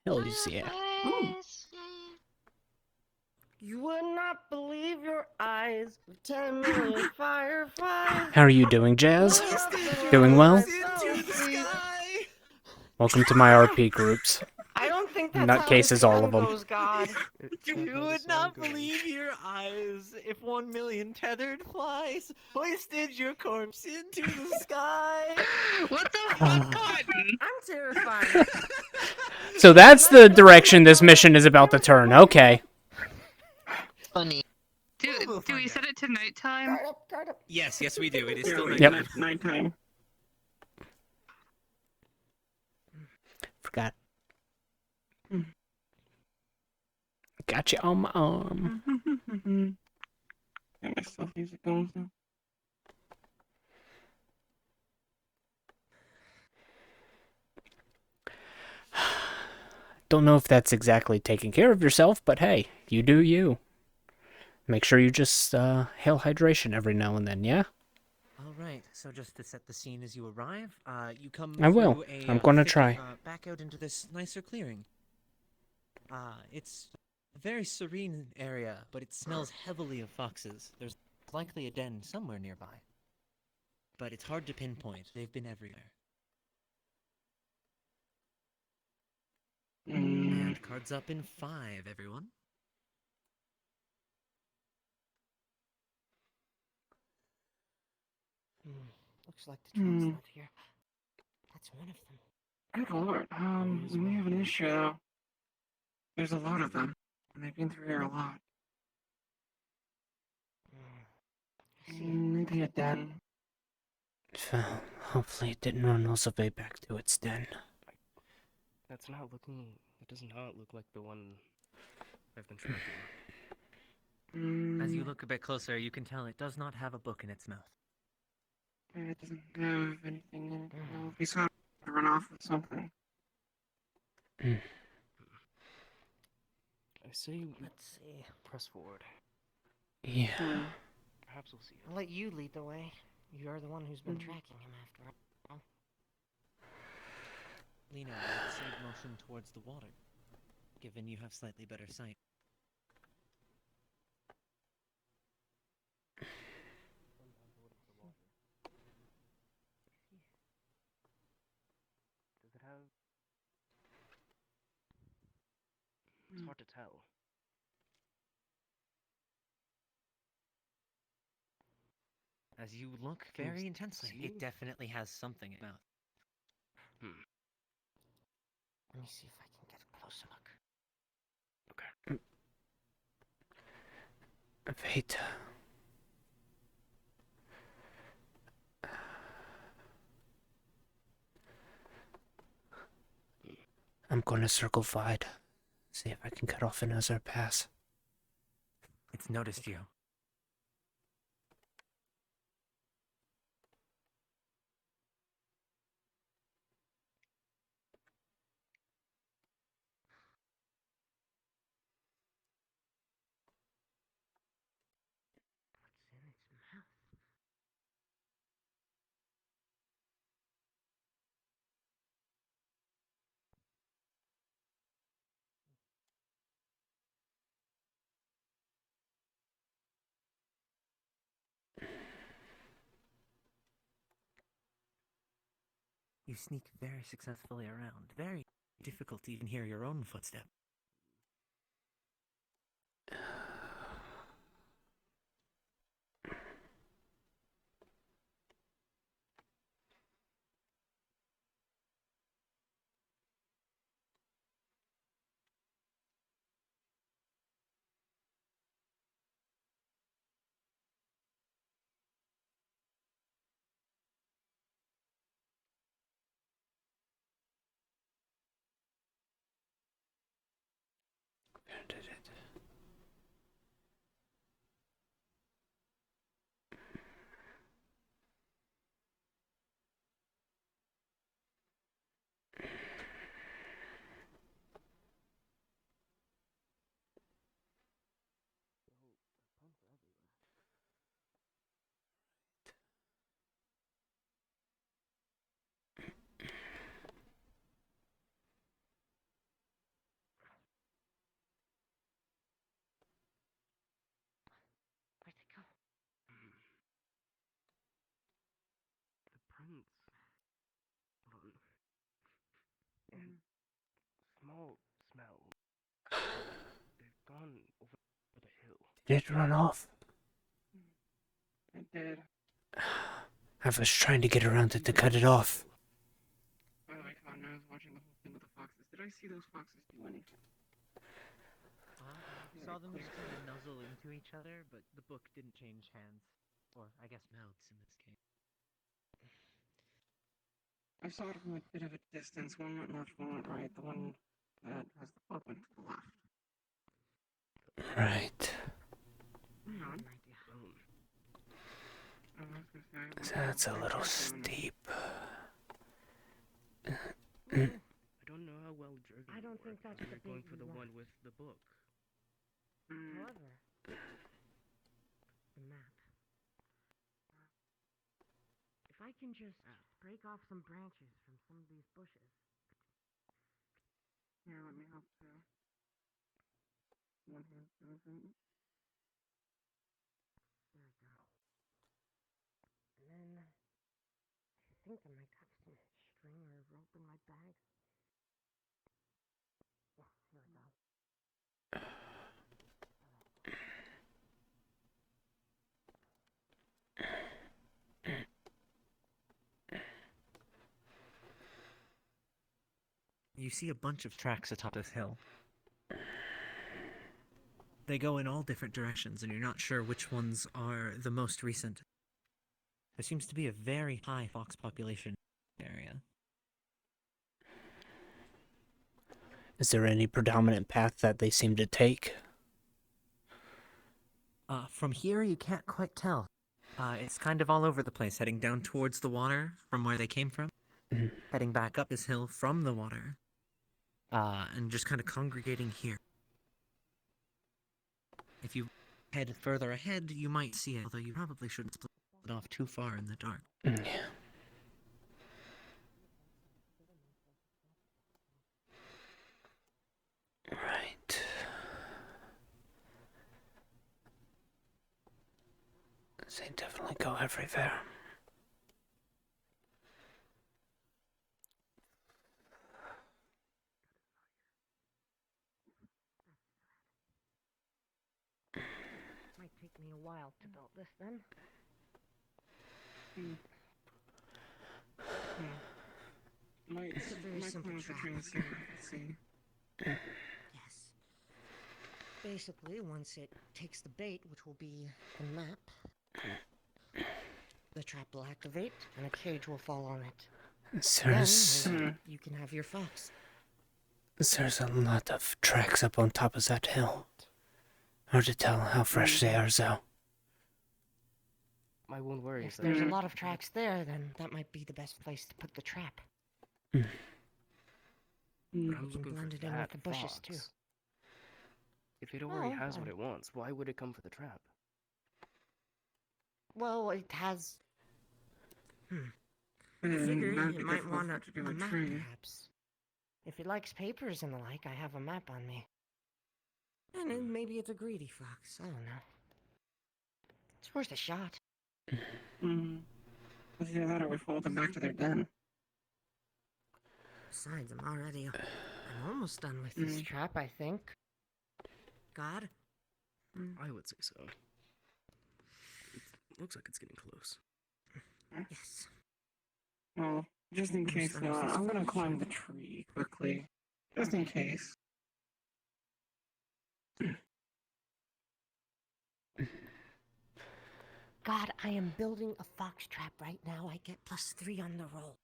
Hell yeah. Fireflies, yay. You would not believe your eyes with 10 million fireflies. How are you doing, Jazz? Doing well? Welcome to my RP groups. I don't think that's Nutcases, how all this of them. goes, God. You would not believe your eyes if 1 million tethered flies hoisted your corpse into the sky. What the fuck, Cotton? I'm terrified. So that's the direction this mission is about to turn. Okay. Funny. Do we set it to nighttime? Guard up. Yes, we do. It is Yeah, still wait, nighttime. nighttime. Forgot. Got you on my arm. Yeah, my stuff music goes now. Don't know if that's exactly taking care of yourself, but hey, you do you. Make sure you just hail hydration every now and then, yeah? All right. So just to set the scene as you arrive, you come I will. through a I'm gonna thicket, try. back out into this nicer clearing. It's a very serene area, but it smells heavily of foxes. There's likely a den somewhere nearby, but it's hard to pinpoint. They've been everywhere. And cards up in 5, everyone. Looks like the track's not here. That's one of them. Good lord. We may have an issue though. There's a lot of them. And they've been through here a lot. Maybe a den. Well, hopefully it didn't run all the way back to its den. That's not looking. It does not look like the one I've been tracking. As you look a bit closer, you can tell it does not have a book in its mouth. It doesn't have anything in it. No, he's got to run off with something. I say we Let's see. press forward. Yeah. Perhaps we'll see it. I'll let you lead the way. You're the one who's been tracking him after all. Lena will save motion towards the water, given you have slightly better sight. Does it have? It's hard to tell. As you look very intensely, it definitely has something in its mouth. Let me see if I can get a closer look. Wait. I'm gonna circle wide. See if I can cut off another pass. It's noticed you. What's in its mouth? You sneak very successfully around. Very difficult to even hear your own footstep. Where did it? Where'd they go? The prints. Hold on. And small smell. They've gone over the hill. Did it run off? It did. I was trying to get around it to cut it off. By the way, Cotton, I was watching the whole thing with the foxes. Did I see those foxes do anything? I saw them just kind of nuzzle into each other, but the book didn't change hands. Or, I guess, mouths in this case. I saw it from a bit of a distance. One went left, one went right. The one that has the book went to the left. Right. Hang on. I was gonna say, I went That's a right little first and then- steep. I don't know how well Jurgen I don't think that's We're the going big for the left. one with the book. However, the map. I can just break off some branches from some of these bushes. Here, let me help too. One hand, everything. There we go. And then I think I might have some string or rope in my bag. Yeah, here we go. You see a bunch of tracks atop this hill. They go in all different directions, and you're not sure which ones are the most recent. There seems to be a very high fox population area. Is there any predominant path that they seem to take? From here, you can't quite tell. It's kind of all over the place, heading down towards the water from where they came from, heading back up this hill from the water, and just kind of congregating here. If you head further ahead, you might see it, although you probably shouldn't split it off too far in the dark. Yeah. Right. They definitely go everywhere. Might take me a while to build this then. It's a very simple trap. See. Yes. Basically, once it takes the bait, which will be the map, the trap will activate and a cage will fall on it. Then you can have your fox. There's a lot of tracks up on top of that hill. Hard to tell how fresh they are, though. I won't worry. If there's a lot of tracks there, then that might be the best place to put the trap. But You I'm can looking blend for it in that with the bushes fox. too. If it already Oh, has what it wants, why would it come for the trap? Well, it has. I figure That'd be you might difficult want for it to do a a map, tree. perhaps. If it likes papers and the like, I have a map on me. And then maybe it's a greedy fox. I don't know. It's worth a shot. Let's do that or we fold them back to their den. Besides, I'm almost done with this trap, I think. God? I would say so. It looks like it's getting close. Yes. Well, just in case, done with this I'm gonna climb the tree quickly. Just in case. God, I am building a fox trap right now. I get +3 on the roll.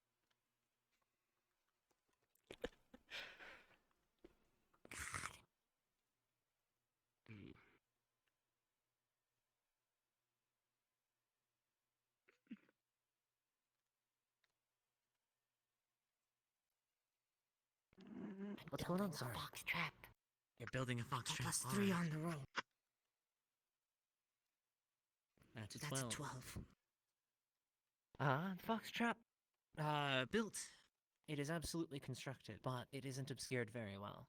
What's going on, Sorry? Fox trap. You're building a fox trap. +3 on the roll. That's a That's 12. a 12. The fox trap. Built. It is absolutely constructed, but it isn't obscured very well.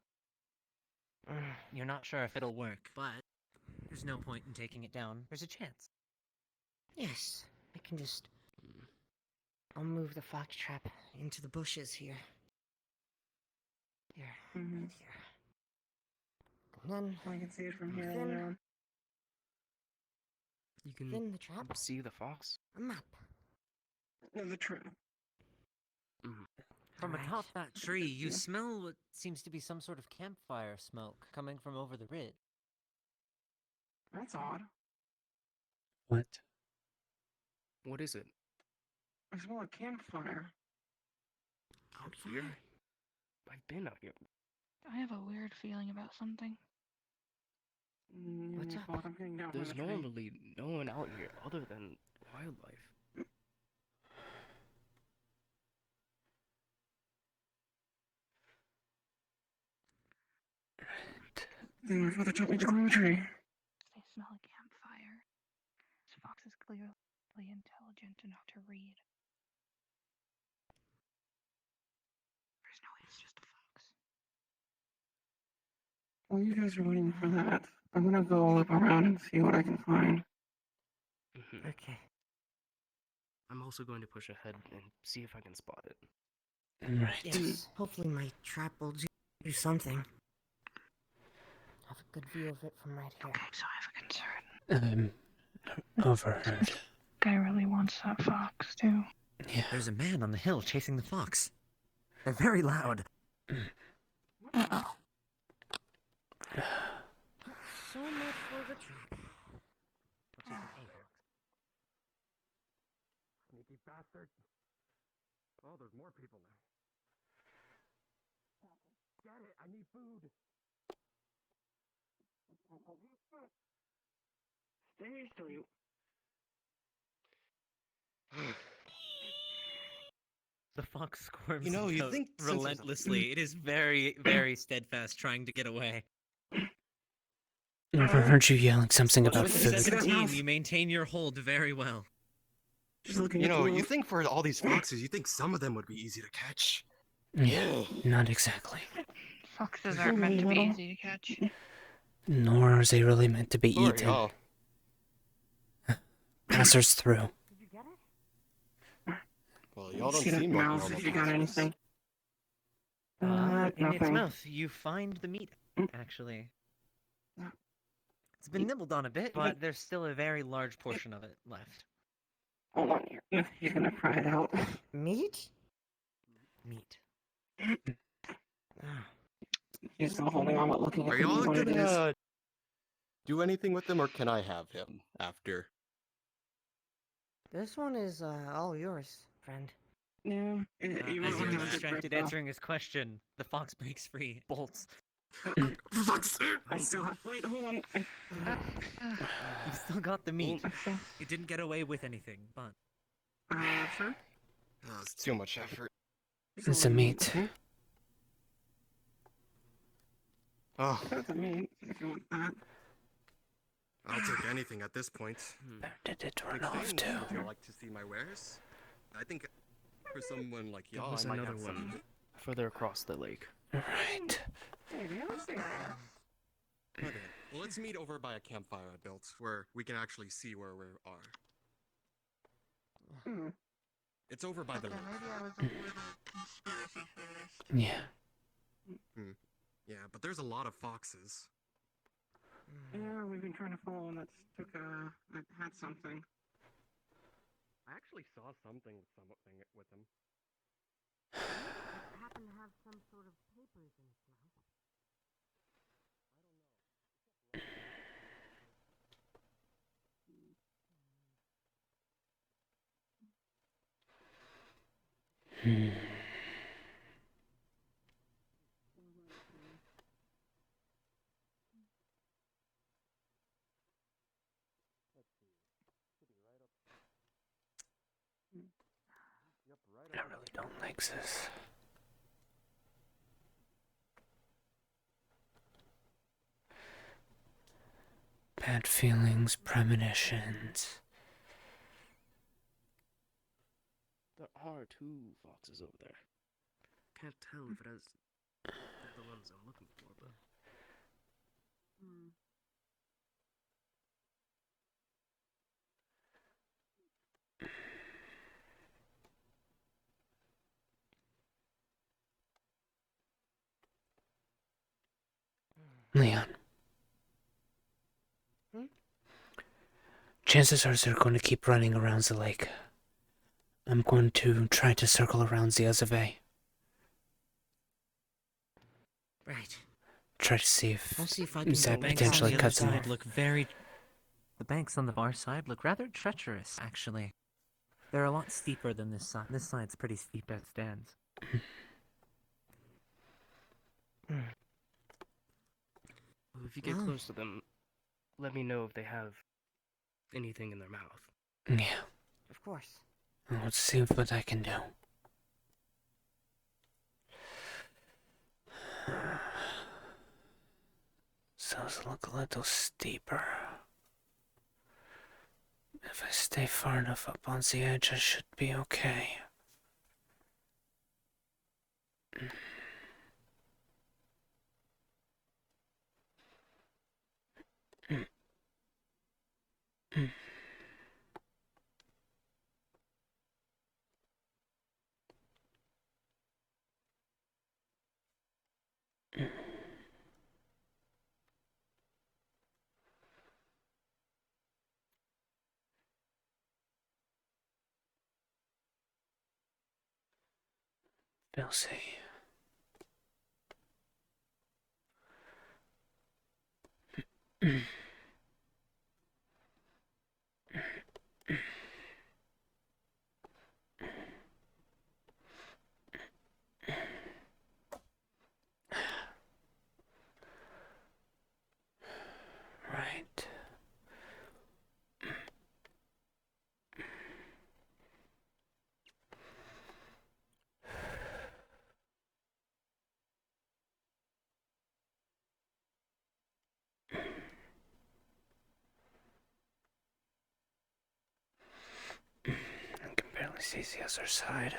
You're not sure if it'll work, but there's no point in taking it down. There's a chance. Yes, I can just. I'll move the fox trap into the bushes here. Here. Here. And then. I can see it from here. Thin. You can Thin the trap. see the fox? A map. No, the trap. From Alright. atop that tree, you smell what seems to be some sort of campfire smoke coming from over the ridge. That's odd. What? What is it? I smell a campfire. Out here? I've been out here. I have a weird feeling about something. What's up? I'm getting down from There's the tree. normally no one out here other than wildlife. Then my father told me to climb the tree. They smell a campfire. This fox is clearly intelligent enough to read While you guys are waiting for that, I'm gonna go look around and see what I can find. Mhm. Okay. I'm also going to push ahead and see if I can spot it. Right. Yes, hopefully my trap will do something. Have a good view of it from right here. So I have a concern. Overheard. Guy really wants that fox, too. Yeah. There's a man on the hill chasing the fox. They're very loud. Uh-oh. So much for the trap. What's your fox? Sneaky bastard. Oh, there's more people now. Get it, I need food. Stay asleep. The fox squirms You know, you about think since there's a- relentlessly. It is very, very steadfast, trying to get away. Overheard you yelling something about With a food. 17, you maintain your hold very well. Just looking You at know, the you roof. think for all these foxes, you think some of them would be easy to catch. Yeah, not exactly. Foxes aren't meant to be easy to catch. Nor is they really meant to be Sorry, eaten. y'all. Passers through. Did you get it? Well, y'all don't See that seem like mouse normal if you got foxes. anything. In its Nothing. mouth, you find the meat, actually. It's been nibbled on a bit, but there's still a very large portion of it left. Hold on here. He's gonna pry it out. Meat? Meat. He's still holding on but looking at Are the y'all meat, what it is. gonna do anything with them, or can I have him after? This one is all yours, friend. Yeah. You might As want you're to have a good distracted break, though. answering his question, the fox breaks free, bolts. I still have. Wait, hold on. You've still got the meat. It didn't get away with anything, but Sure. Oh, it's too much effort. It's a meat. Oh, That's a meat, if you want that. I'll take anything at this point. Where did it run Big off thing, to? would y'all like to see my wares? I think for someone like There y'all, was I might another have one some. further across the lake. Right. Okay, well, let's meet over by a campfire I built, where we can actually see where we are. Hmm. It's over by the lake. Maybe I was a little conspiracy theorist. Yeah. Yeah, but there's a lot of foxes. Yeah, we've been trying to follow one that that had something. I actually saw something with them. It happened to have some sort of papers in its mouth. Hmm. I really don't like this. Bad feelings, premonitions. There are two foxes over there. Can't tell if it has they're the ones I'm looking for, but Leon. Chances are they're going to keep running around the lake. I'm going to try to circle around the other way. right. Try to see if I'll see if I can that go potentially on the cuts other them side off. look very. The banks on the far side look rather treacherous, actually. They're a lot steeper than this side. This side's pretty steep as it stands. well, if you get close to them, let me know if they have anything in their mouth. Yeah, Of course. let's see what I can do. Those look a little steeper. If I stay far enough up on the edge, I should be okay. We'll see. Right. I can barely see the other side.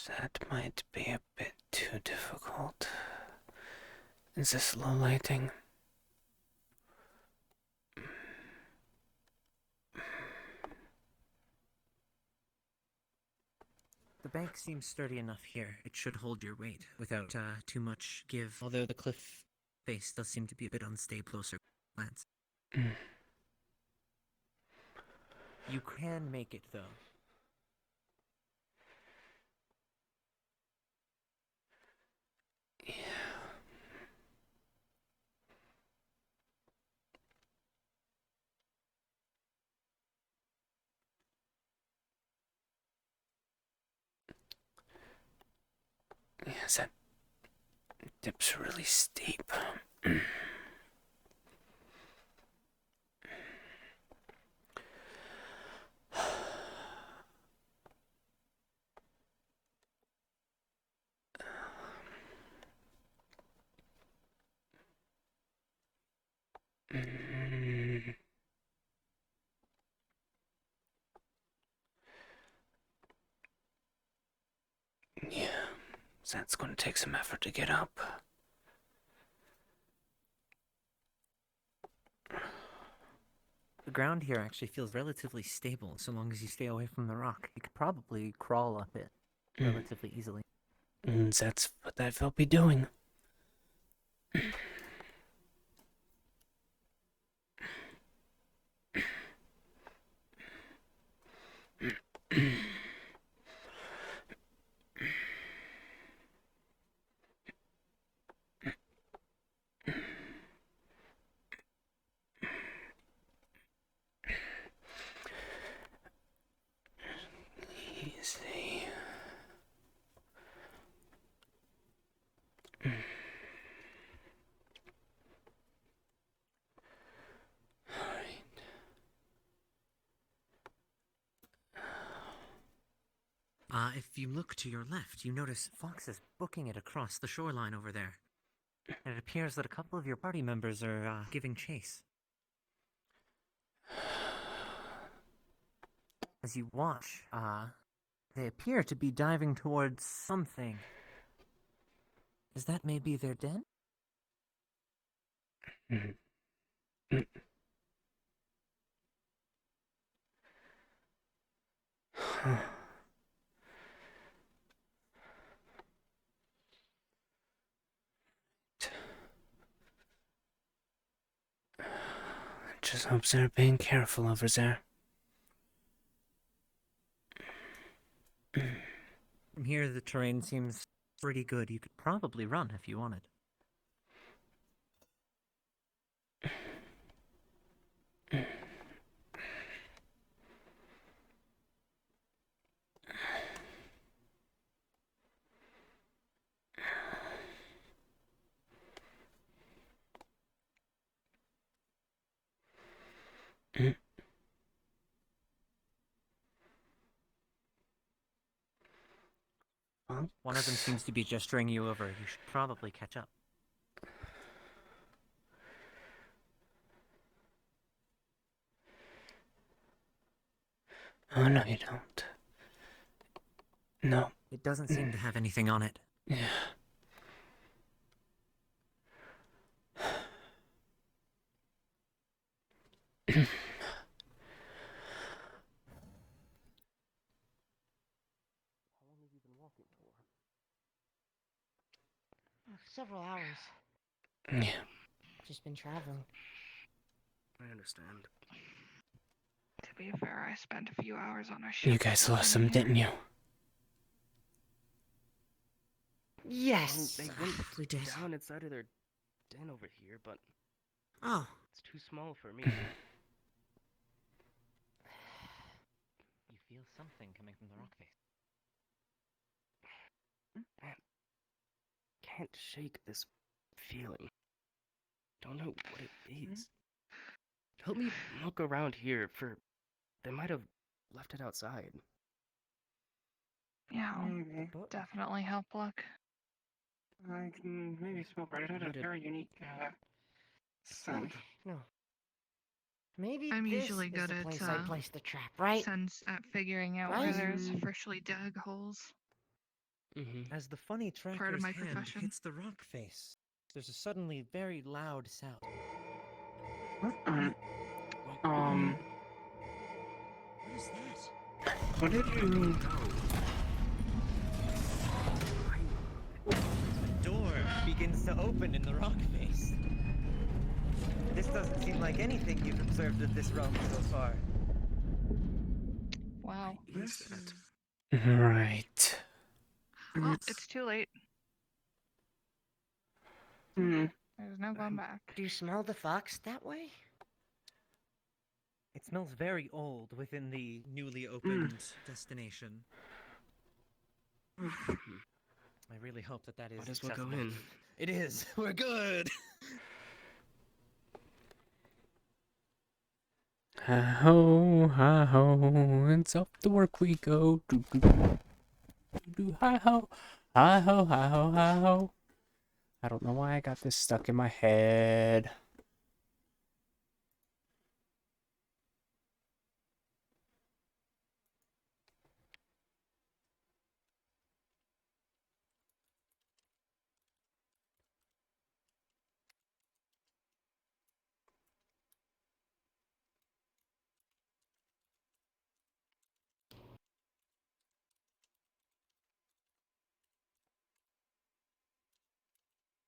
That might be a bit too difficult. Is this low lighting? The bank seems sturdy enough here. It should hold your weight without too much give, although the cliff face does seem to be a bit unstable closer glance. You can make it, though. Yeah. Yes, that dip's really steep. Yeah, that's going to take some effort to get up. The ground here actually feels relatively stable so long as you stay away from the rock. You could probably crawl up it relatively easily. That's what that felt be doing. Easy. If you look to your left, you notice Fox is booking it across the shoreline over there. And it appears that a couple of your party members are giving chase. As you watch, they appear to be diving towards something. Is that maybe their den? Just hope they're being careful over there. here, the terrain seems pretty good. You could probably run if you wanted. One of them seems to be gesturing you over. You should probably catch up. Oh, no, you don't. No. It doesn't seem to have anything on it. Yeah. Several hours. Yeah. Just been traveling. I understand. To be fair, I spent a few hours on a ship. You guys lost him, didn't you? Yes, They went we did. down inside of their den over here, but Oh, it's too small for me. You feel something coming from the rock face. Man, can't shake this feeling. Don't know what it is. Help me look around here for... They might have left it outside. Yeah, I'll Maybe. definitely help look. I can maybe smell right. It had a Would it- very unique scent. no. Maybe I'm this usually is good the at, place I placed the trap, right? Sense at figuring out Right? where there's freshly dug holes. Mm-hmm. As the funny Part of tracker's my hand profession. hits the rock face, there's a suddenly very loud sound. What is that? What did you? The door begins to open in the rock face. This doesn't seem like anything you've observed of this realm so far. Wow. Right. Well, it's too late. Hmm. There's no going back. Do you smell the fox that way? It smells very old within the newly opened destination. I really hope that is Might as well go accessible. in. It is. We're good. Hi-ho, hi-ho, it's off to work we go. Do hi-ho, hi-ho, hi-ho, hi-ho. I don't know why I got this stuck in my head.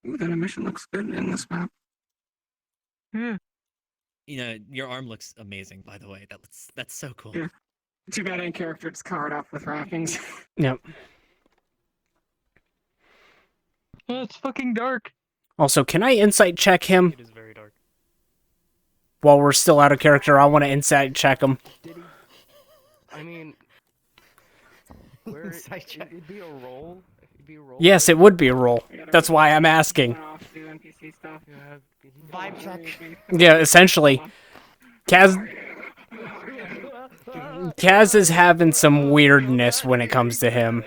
Ooh, that animation looks good in this map. You know, your arm looks amazing, by the way. That's so cool. Yeah. Too bad in character it's covered up with wrappings. Yep. Oh, it's fucking dark. Also, can I insight check him It is very dark. while we're still out of character? I want to insight check him. Did he? I mean, where Inside check. it'd be a roll. It'd be a roll. Yes, it would be a roll. That's why I'm asking. Went off to do NPC stuff. Yeah, Vibe check. Yeah, essentially. Kaz is having some weirdness when it comes to him.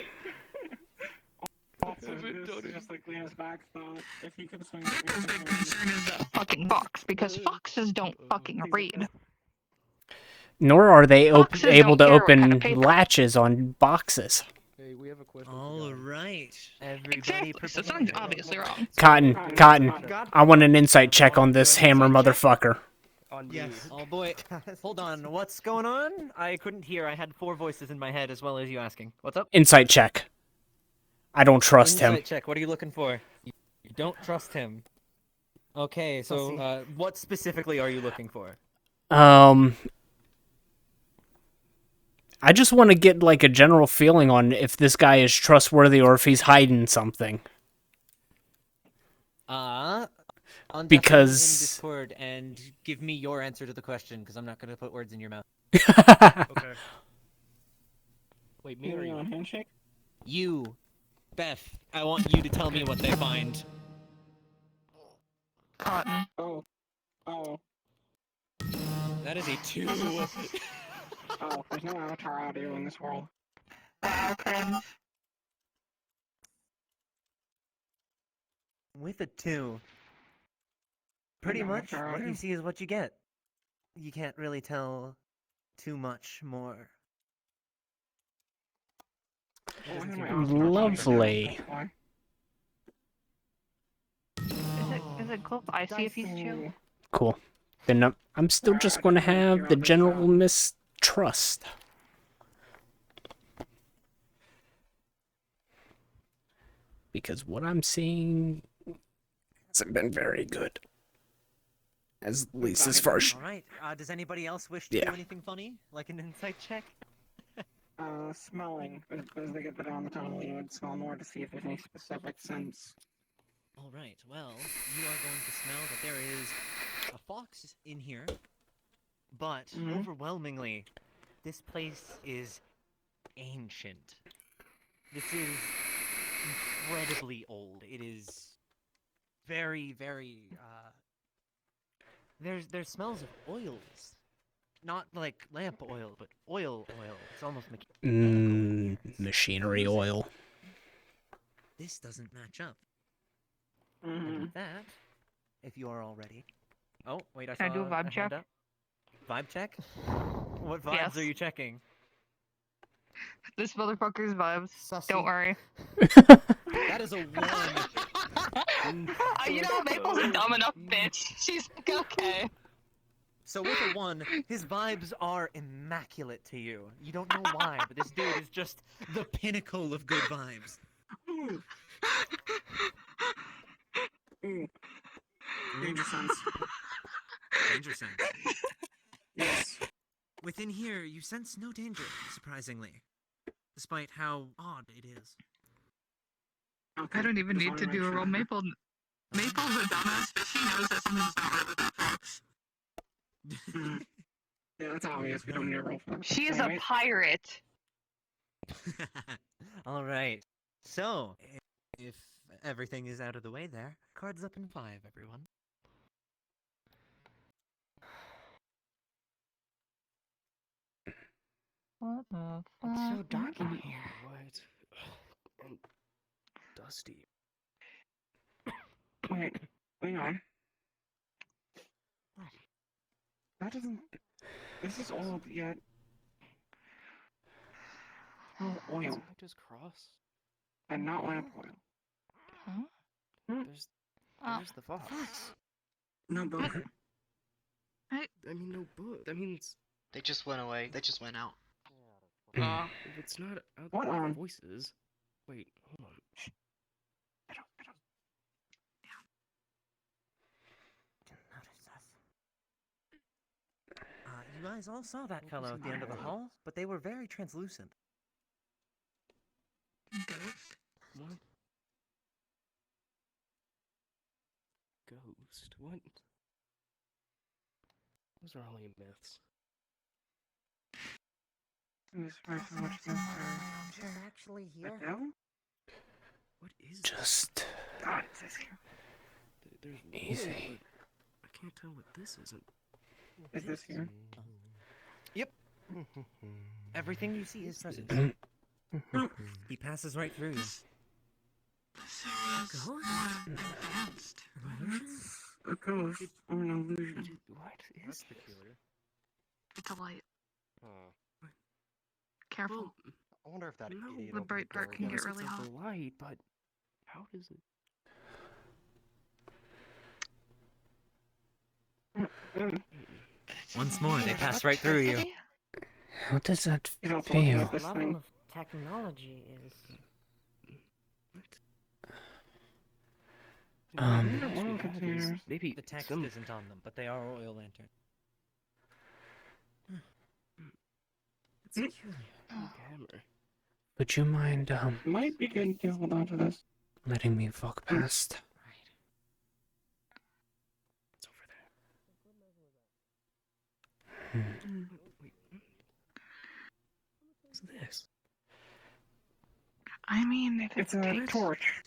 Also, this is just like Lena's back thought. If he could swing His big concern is that fucking fox, because foxes don't fucking read. Nor are they Foxes able to don't care what kind of open paper. latches on boxes. Hey, we have a question. All right. Everybody Exactly, so something's obviously wrong. Cotton, I want an insight check on this hammer motherfucker. On me. Yes. Oh boy. Hold on. What's going on? I couldn't hear. I had 4 voices in my head as well as you asking. What's up? Insight check. I don't trust him. Insight check. What are you looking for? You don't trust him. Okay, so what specifically are you looking for? I just want to get like a general feeling on if this guy is trustworthy or if he's hiding something. Undefin in Because Discord and give me your answer to the question, because I'm not going to put words in your mouth. Okay. Wait, me or You you? on handshake? You, Beth, I want you to tell me what they find. Cotton. Oh. Oh. That is a 2. Oh, there's no avatar audio in this world. With a 2. Pretty No much, avatar what you audio. see is what you get. You can't really tell too much more. Oh, I doesn't had seem my to avatar be audio Lovely. down, that's why. Is it close? I see if he's chill. Oh. cool. Then I'm still just going to have the general mistrust. Because what I'm seeing hasn't been very good. At least as far as... Alright, does anybody else wish to do anything funny? Like an insight check? Smelling. As they get the on the tunnel, you would smell more to see if there's any specific scents. Alright, well, you are going to smell that there is a fox in here, but overwhelmingly, this place is ancient. This is incredibly old. It is very, very, there's smells of oils. Not like lamp oil, but oil. It's almost mechanical in here. machinery oil. This doesn't match up. Mm-hmm. And with that, if you are all ready. Oh, wait, I Can I saw do a vibe hand check? up. Vibe check? What vibes Yes. are you checking? This motherfucker's vibes. Don't worry. That is a 1. You know, Maple's a dumb enough bitch. She's like, okay. So with a 1, his vibes are immaculate to you. You don't know why, but this dude is just the pinnacle of good vibes. Ooh. Danger sense. Danger sense. Yes. Within here, you sense no danger, surprisingly. Despite how odd it is. Okay. I don't even Just need wanna to make do a sure. roll. Maple's a dumbass, but she knows that something's not right with that fox. Yeah, that's obvious. We don't need a roll for it. She is Anyways. a pirate. Alright. So, if everything is out of the way there, cards up in 5, everyone. What the fuck? It's so dark in here. What? And dusty. Wait, hang on. That doesn't... This is old yet. Oh, oil. Isn't that just cross? And not lamp oil. Huh? There's Oh. the fox. No book. I mean, no book. That means They just went away. They just went out. if it's not out What on? voices. Wait, hold on. I don't... You guys all saw that fellow at the end of the hall, but they were very translucent. What? Ghost? What? Those are only myths. This person which things are... Is it actually here? The devil? What is Just God, it says here. There's easy. wood, but I can't tell what this isn't. Is this here? Yep. Everything you see is present. He passes right through you. A ghost or an illusion. What That's is this? peculiar. It's a light. Huh. Careful. Well, I wonder if that no, idiot the opened bright door part can again. get really it's hot. a light, but how does it? Once more, they pass right through you. how does that He's also looking feel? at The this level thing. of technology is... Oil containers. Maybe The text some isn't on them, but they are oil lantern. Hammer. Would you mind Might be good to hold on to this. letting me walk past? It's over there. Hmm. Wait. What's this? I mean, if It's it a takes, torch.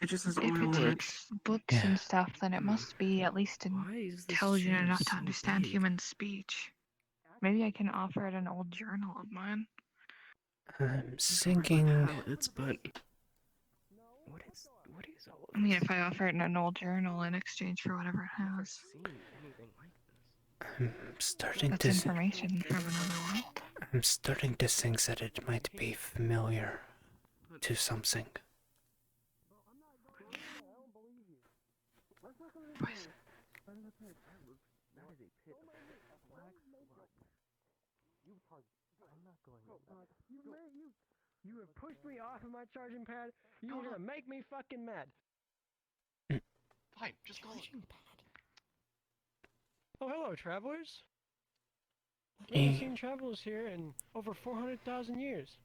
It just has if oil it in it. takes books Yeah. and stuff, then it must be at least Why is this intelligent chair enough to so understand big? human speech. Maybe I can offer it an old journal of mine. I'm thinking. Pallets, but what is all of I mean, this? if I offer it an old journal in exchange for whatever it I've never has. seen anything like this. I'm starting That's to. information from another world. I'm starting to think that it might be familiar to something. What is it? That is a pit of black blood. I'm not going in. You have pushed me off of my charging pad. You were gonna make me fucking mad. Fine, just go. Oh, hello, travelers. We haven't Eh. seen travelers here in over 400,000 years.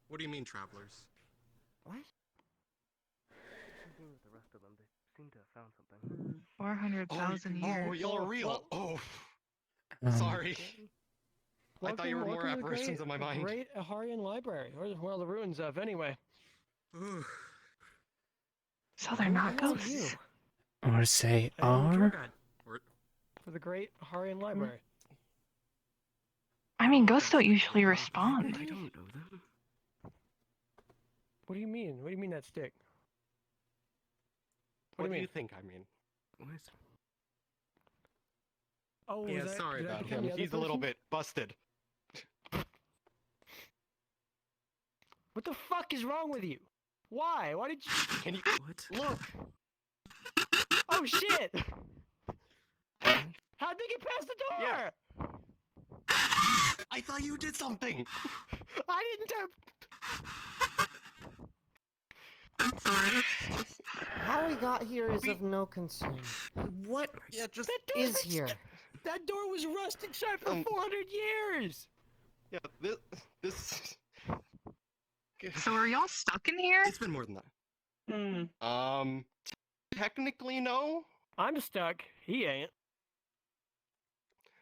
What do you mean, travelers? What? Speaking with the rest of them, they seem to have found something. 400,000 years. Oh, you're real. well- Oh, Um, sorry. I thought you were more welcome to the apparitions in my mind. Great Aharian Library, or well, the ruins of, anyway. Ooh. So they're not Who are you? ghosts. or say I am a tour are. guide Or- for the Great Aharian Library. I mean, ghosts don't usually I respond. don't know them. What do you mean? What do you mean that stick? What do do you you mean? think I mean? What? Oh, Yeah, was that, sorry did that about become him. the other He's a little person? bit busted. What the fuck is wrong with you? Why? Why did you... Can you What? look? Oh, shit! How'd they get past the door? Yeah. I thought you did something. I didn't do... I'm sorry. How we got here is of no concern. What Yeah, just That door is here? That door was rusted shut for 400 years! yeah. This. So are y'all stuck in here? It's been more than that. Hmm. Technically no. I'm stuck. He ain't.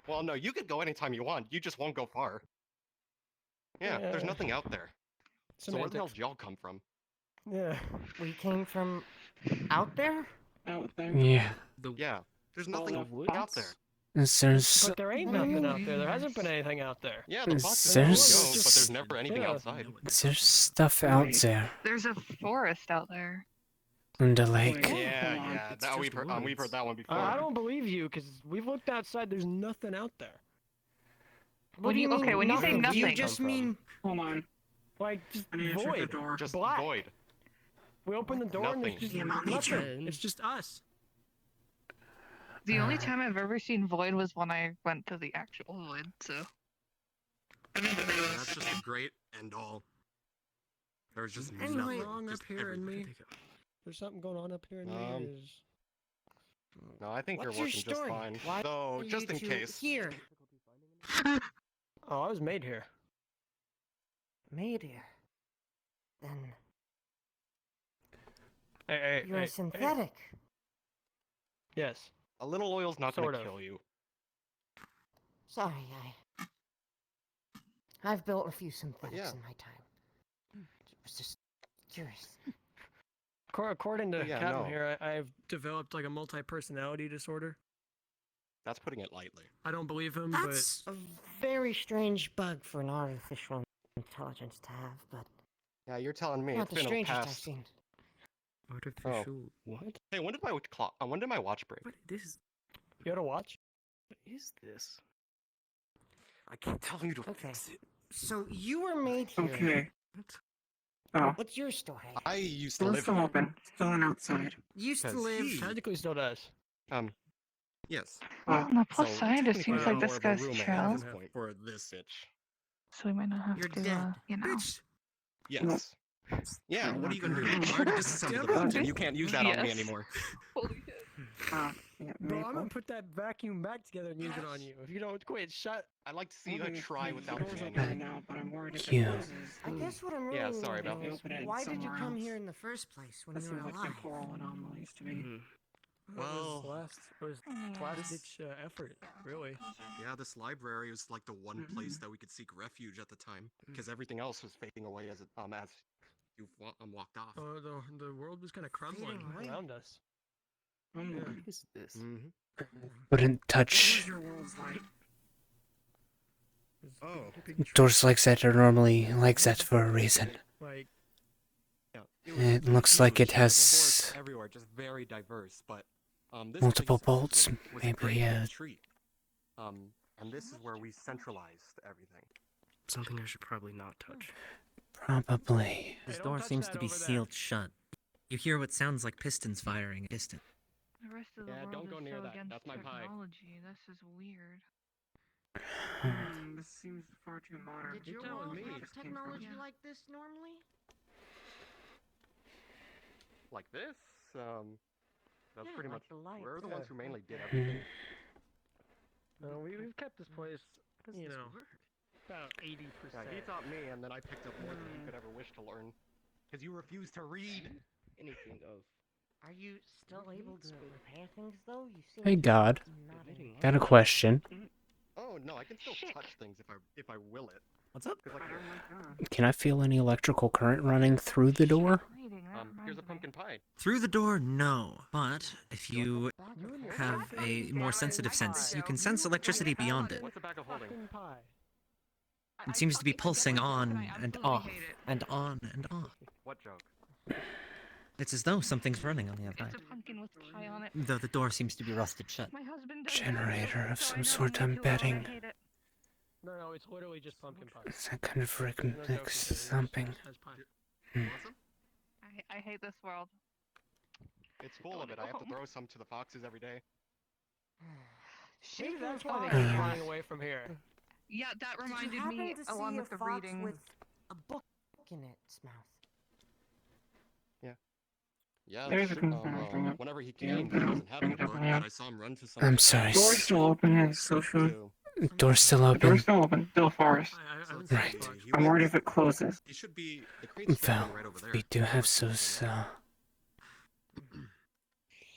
Well, no, you could go anytime you want. You just won't go far. Yeah, there's Yeah. nothing out there. So where the hell Semantics. did y'all come from? Yeah. We came from out there? Out there. Yeah. Yeah, there's nothing the out there. There's. But there ain't nothing out there. There hasn't been anything out there. Yeah, the boxes There's- go, but there's never anything Yeah. outside. There's stuff out there There's a forest out there. in the lake. Wait. Yeah, Come on, yeah, it's that we've just heard, we've heard woods. that one before. I don't believe you, because we've looked outside. There's nothing out there. What do you mean? Okay, when you say Do you nothing- just Come from? mean Hold on. Like, just I need to check the void. door. Just black. void. We open the door and Nothing. it's just The amount nothing. nature. It's just us. The only time I've ever seen void was when I went to the actual void, so. That's just a great end all. There's just Anyway, nothing. wrong just up here in everything. me. There's something going on up here in Um, me. Is... No, I think What's you're your working story? just fine. Why Though, are just you in two case. Here. Oh, I was made here. Made here. Then Hey, you're a synthetic. Yes. A little oil's not Sort gonna of. kill you. Sorry, I've built a few synthetics yeah. in my time. It was just curious. According to Yeah, Captain no. here, I've developed like a multi-personality disorder. That's putting it lightly. I don't believe him, That's a very strange bug for an artificial intelligence to have, but Yeah, you're telling me not it's the been a strangest I've past. seen. Artificial what? Hey, when did my watch break? What? This is. but you had a watch? What is this? I can't tell you to Okay. fix it. So you were made here. Okay. What? Oh. What's your story? I used to Door's live still here. open. Still on outside. Used to Because live. Technically still does. Yes. Well, on the plus So, side, it technically, seems I'm like more this of a guy's roommate chill. at this point for this itch. So we might not have You're to, dead. you know. Bitch. Yes. Yeah, what are you gonna do? I already disassembled the Damn it. bunch and you can't use that on me Yes. anymore. Holy shit. Uh, Yeah, Bro, I'm gonna maple. put that vacuum back together and use it on you. If you don't quit, shut. I'd like to see Well, you try without the the door's open manual. right now, but I'm worried if it You. closes. I guess what I'm really Yeah, sorry about wondering this. is Open it why did you somewhere come else. here in the first place when That you were seems like alive? temporal anomalies to me. It Well, was last ditch effort, really. yeah, this library was like the one place that we could seek refuge at the time, because everything else was fading away as you walked off. The world was kind of crumbling Fading away. around us. Oh, Yeah. What is this? Wouldn't what touch was your world's like? Oh, doors like that are normally like that for a reason. Like, yeah. It looks like it huge. There was has forests everywhere, just very diverse. But this multiple place bolts, was a maybe great a retreat. And this is where we centralized everything. Something I should probably not touch. probably. This Hey, don't door touch seems that to be over there. sealed shut. You hear what sounds like pistons firing at a distance. The rest of the Yeah, world don't go is near so that. against That's my pie. technology. This is weird. This seems far too modern. Did You're your telling world me. have Just came from- technology Yeah. like this normally? Like this, that's Yeah, pretty like much. the lights. We're the ones who mainly did Hmm. everything. no, we've kept this place, How does you this know, work? about 80%. Yeah, he taught me, and then I picked up more than you could ever wish to learn. Because you refuse to read. Anything of Are you still able to repair things though? You seem Hey to God, not admitting got a question. Oh no, I can still Shit. touch things if I will it. What's up? 'Cause, like, Oh my god. Can I feel any electrical current running through the door? Lighting, that here's a reminds me. pumpkin pie. Through the door, no. But if you back You of and your have fucking a goddamn more pie. sensitive sense, you can You sense electricity fucking beyond it. What's the bag of holding? fucking pie. It seems to be pulsing on I and absolutely off hate it. and on and off. What joke? It's as though something's running on the outside. It's a pumpkin with pie on it. Though the door seems to be rusted shut. My husband does Generator that, of so I some know sort, him I'm way too well, and betting. I hate it. No, it's literally just pumpkin pie. Is that kind of Rick No joke, mix it's something? has pie. Hmm. You want some? I hate this world. It's full of it. I have to throw some to the foxes every day. Maybe that's why Shaking they keep fire. running away from here. Yeah, that Did reminded you happen me, to along see with a the fox reading. with a book in its mouth? Yeah, There's a shit, confirmation. whenever he Yeah, came, he wasn't having a bring it up book, now. but I saw him run to some. I'm sorry. Door's still open, and so should. To, Door's still The open. door's still open. Still forest. I so haven't let's seen Right. a fox. see, I'm worried if it closes. He should be. The crate's should Well, be right over there. we do have Unless he's those,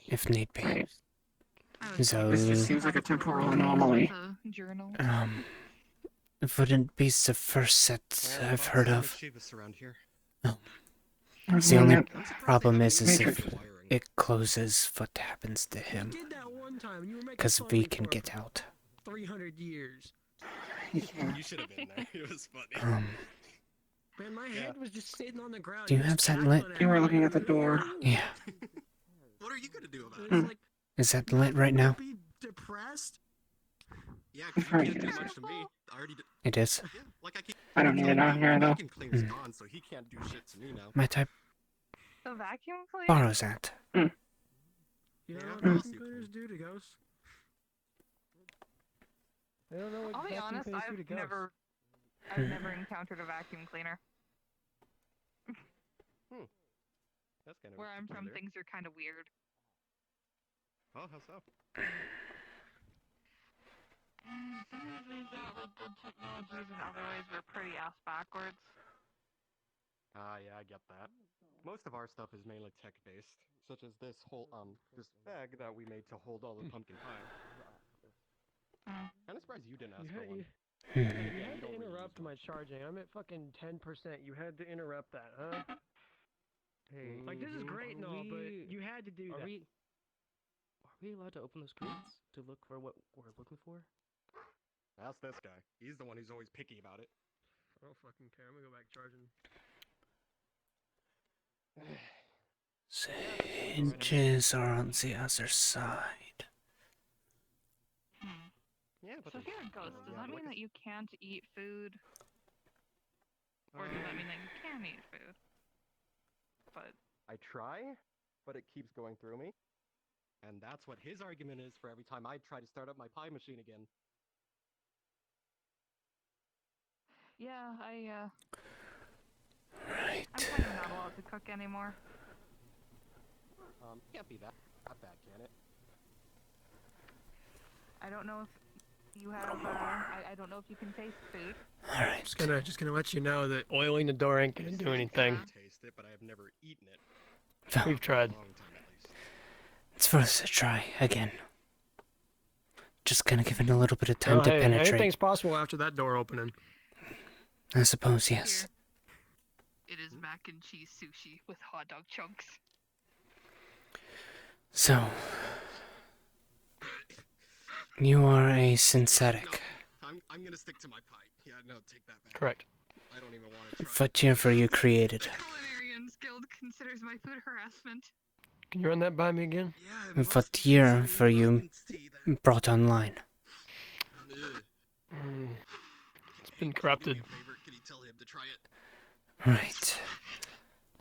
if need be. Right. So, This just seems like a temporal anomaly. The journal. it wouldn't be the first set I've heard of. Mischievous around here. The only Unit. problem is Matrix. if it closes, what happens to him? You did that one time. You were making Because fun of we me can for get out. 300 years. You should have been there. It was funny. Man, my head was just sitting on the ground. Do you was have that cackling lit? at You were me. looking at the door. Yeah. What are you gonna do about It it? was like, Is that lit right now? be depressed? Yeah, 'cause you can't do much to me. I already did. It is. Yeah, like I keep. I don't need it on here, though. Vacuum cleaner's gone, so he can't do shit to me now. My type The vacuum cleaner? borrows that. You know Yeah, what what else vacuum do you cleaners do to ghosts? They don't know what I'll be vacuum honest, cleaners do to I've ghosts. never encountered a vacuum cleaner. That's kind of. Where I'm from, things are kind of weird. Oh, how so? Some of these good technologies in other ways were pretty ass backwards. Yeah, I get that. Most of our stuff is mainly tech-based, such as this this bag that we made to hold all the pumpkin pie. Kind of surprised you didn't ask You for had, one. you, Hmm. you had to interrupt my charging. I'm at fucking 10%. You had to interrupt that, huh? Hey, Like, this is great and all, but we- you had to do are that. we allowed to open those crates to look for what we're looking for? Ask this guy. He's the one who's always picky about it. I don't fucking care. I'm gonna go back charging. Hinges are on the other side. Yeah, but So if you're a ghost, does that mean that you can't eat food? Or does that mean that you can eat food? But I try, but it keeps going through me. And that's what his argument is for every time I try to start up my pie machine again. yeah, I'm Right. kind of not allowed to cook anymore. Can't be that bad, can it? I don't know if you have. I don't know if you can taste food. All right. Just gonna let you know that oiling the door ain't gonna do anything. Taste it, but I have never eaten it. Well, We've tried. A long time at least. it's worth a try again. Just gonna give it a little bit of time Well, to hey, penetrate. anything's possible after that door opening. I suppose, yes. It is mac and cheese sushi with hot dog chunks. So, you are a synthetic. I'm gonna stick to my pie. Yeah, no, take that back. Correct. I don't even want to try. What tier for you created? Culinarians Guild considers my food harassment. Can you run that by me again? Yeah, What year for you brought online? It's been corrupted. Can you tell him to try it? Right.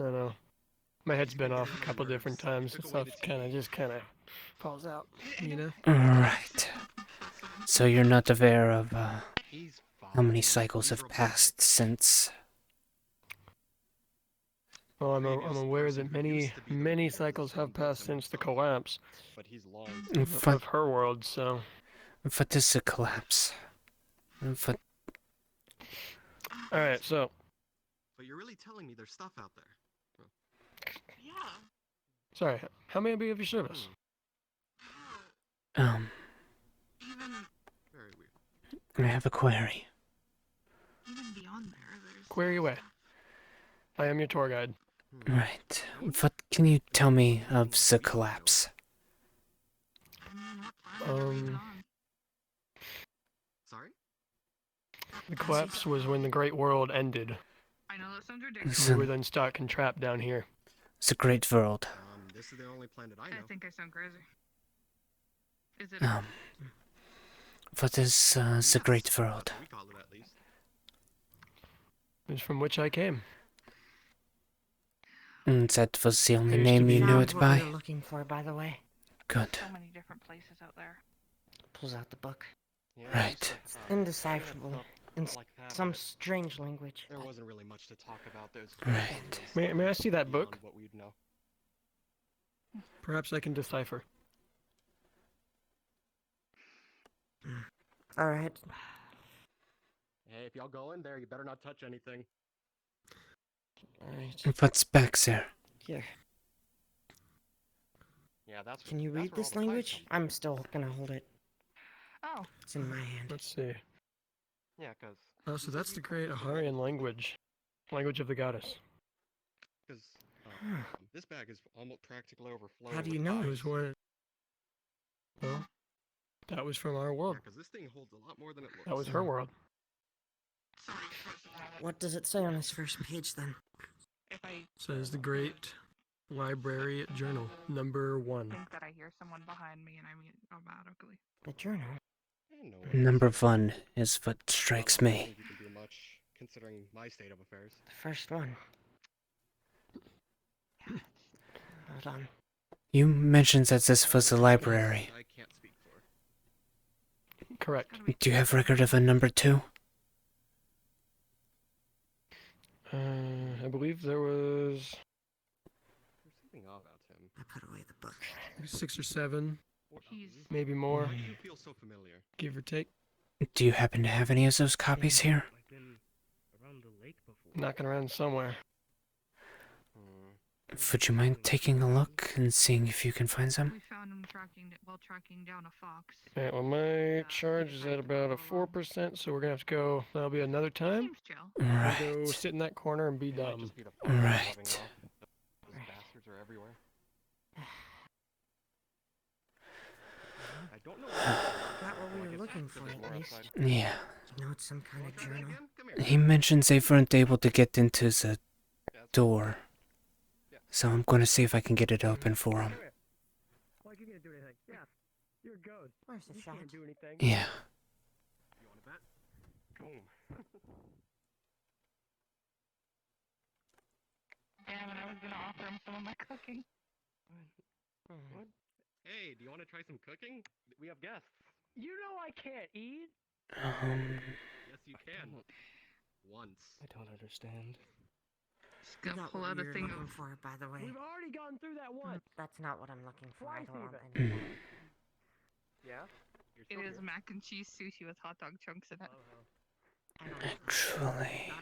I don't know. My head's been off a couple different times, and stuff kind of falls out, you know? Right. So you're not aware of He's how many fine. cycles He's have passed since... Well, I'm aware that many cycles have passed since the collapse But he's long. of her world, so... What is the collapse? What... Alright, so... But you're really telling me there's stuff out there. Yeah. Sorry, how may I be of your service? Even Very weird. I have a query. beyond there, there's. Query away. I am your tour guide. Right. What can you tell me of the collapse? Sorry? The collapse was when the Great World ended. I know that sounds ridiculous. We were then stuck and trapped down here. The Great World. This is the only planet I know. I think I sound crazy. Is it? What is the Great World? We call it at least. It's from which I came. That was the only Used to name be you knew it Found what by? we were looking for, by the way. Good. So many different places out there. Pulls out the book. Right. It's indecipherable in Like that, some but strange language. there wasn't really much to talk about. There's Right. May I see that book? beyond what we'd know. Perhaps I can decipher. Alright. Hey, if y'all go in there, you better not touch anything. Alright. What's back there? Here. Yeah, that's. Can you that's read where all this the pie's language? from. I'm still gonna hold it. Oh. It's in my hand. Let's see. Yeah, cause. Oh, so that's the great Aharian language. Language of the goddess. Because Huh. this bag is almost practically overflowing. How do with you know? It pies. was one... Well, that was from our Yeah, world. because this thing holds a lot more than it looks. That was her world. What does it say on this first page then? If I Says the Great Library Journal, number 1. think that I hear someone behind me and I mean automatically. The journal. I know it. Number 1 is what strikes I don't me. think you can do much, considering my state of affairs. The first one. Hold on. You mentioned that this was a library. I can't speak for. Correct. Do you have record of a number 2? I believe there was There's something odd about him. I put away the book. 6 or 7, He's maybe more, Why do you feel so familiar? give or take. Do you happen to have any of those copies here? I've been around the lake before. Knocking around somewhere. Would you mind taking a look and seeing if you can find some? we found him tracking down a fox. Alright, well my charge is at about a 4%, so we're gonna have to go. That'll be another time. Seems chill. We'll Right. go sit in that corner and be It might dumb. just be the fire rubbing Right. off. Those bastards are everywhere. I don't know. Got what we were looking for at least. Yeah. You know it's some kind of journal. Come here. He mentions they weren't able to get into the door. So I'm going to see if I can get it open for him. Like you can't do anything. Yeah, you're a ghost. Where's the shot? do anything. Yeah. You want to bet? Boom. Damn it, I was gonna offer him some of my cooking. Hmm. Hey, do you want to try some cooking? We have guests. You know I can't eat. Yes, you can. Once. I don't understand. Just We gonna got pull what out we a were thing looking of. for, by the way. We've already gone through that once. That's not what I'm looking for. I Twice don't want even. any of that. Yeah? It is mac and cheese sushi with hot dog chunks in it. Actually,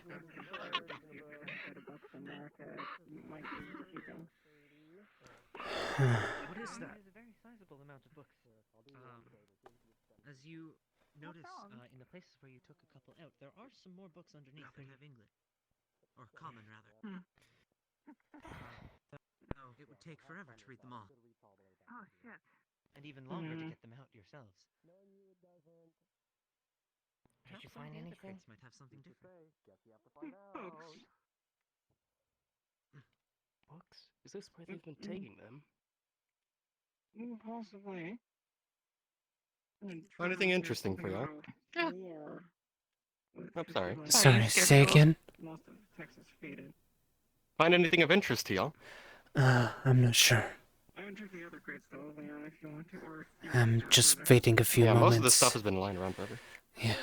What is that? It is a very sizable amount of books. As you notice, in the places where you took a couple out, there are some more books underneath that have English. Or common, rather. No, it would take forever to read them all. Oh shit. And even longer to get them out yourselves. Did you Perhaps some of find the other anything? crates might have something different. Books? Is this where they've been taking them? Possibly. Anything interesting for y'all? I'm sorry. sorry, say again? Most of Texas faded. Find anything of interest to y'all? I'm not sure. I haven't checked the other crates though, Leon, if you want to, or if you I'm want to just further. waiting a few Yeah, moments. most of the stuff has been lying around forever. Yeah.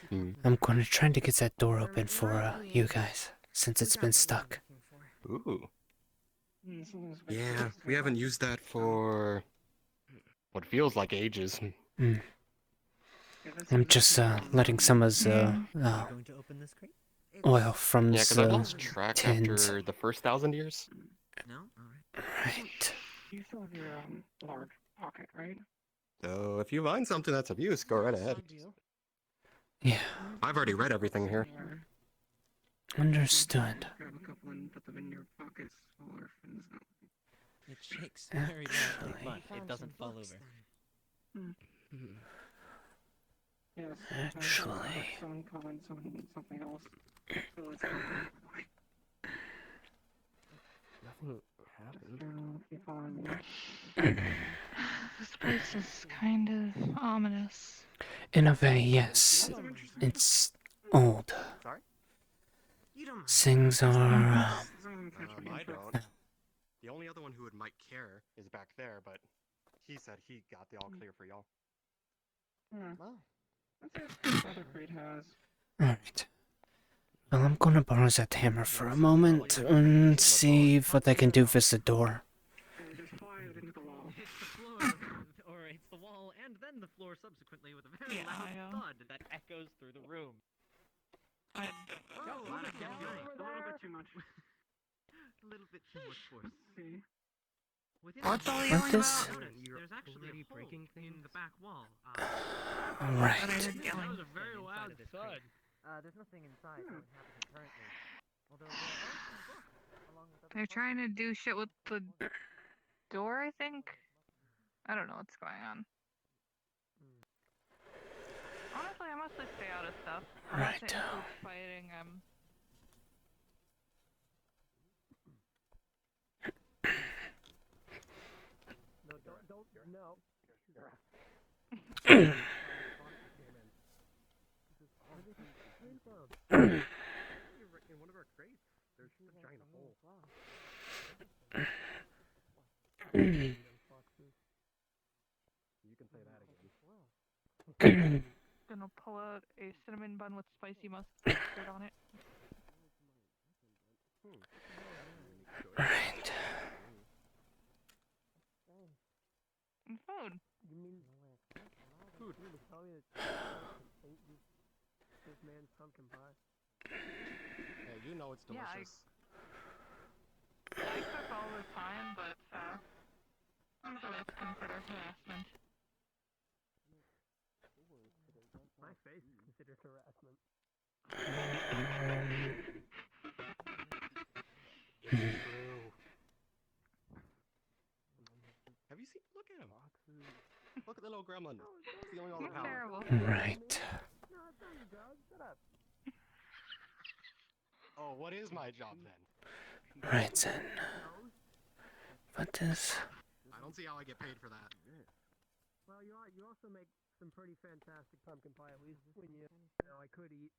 Hmm. I'm gonna try to get that door open for you guys, since it's been stuck. Ooh. Something's Yeah, we haven't used that for what feels like ages. I'm just letting some of the Are you going to open this crate? oil from Yeah, because I the lost track tins. after the first 1,000 years. No? Alright. Right. You still have your large pocket, right? So if you find something that's of use, go right ahead. Yeah, I've already read everything here. understood. Grab a couple and put them in your pockets while orphans out. It shakes very loudly, Actually. but it doesn't fall over. Yes. Actually. Someone calling something else. So it's Nothing happened. if you find me. This place is kind of ominous. In a way, yes. It's old. Sorry? Things are. I don't. The only other one who might care is back there, but he said he got the all clear for y'all. Well, that's it. Other crate has. Alright. Well, I'm gonna borrow that hammer for a moment and see what I can do with the door. Just fire it into the wall. It's the floor, or it's the wall, and then the floor subsequently with a very loud thud that echoes through the room. A little bit too much. A little bit too much force. See? What's all What yelling this? about? There's actually a hole in the back wall. Right. That was a very loud thud. There's nothing inside that happens currently. Although there are some books along with other They're trying to do shit with the door, I think. I don't know what's going on. Honestly, I mostly stay out of stuff. Unless it includes fighting, In one of our crates, there's just a giant hole. You can say that again. Gonna pull out a cinnamon bun with spicy mustard on it. Right. And food. Food. This man's pumpkin pie. Hey, you know it's Yeah, delicious. I cook all the time, but I'm sure that's considered harassment. My face is considered harassment. Have you seen? Look at him. Look at the little gremlin. Stealing all the He's power. terrible. Right. Oh, what is my job then? Right then. What is. I don't see how I get paid for that. Well, you also make some pretty fantastic pumpkin pie, at least when you know, I could eat.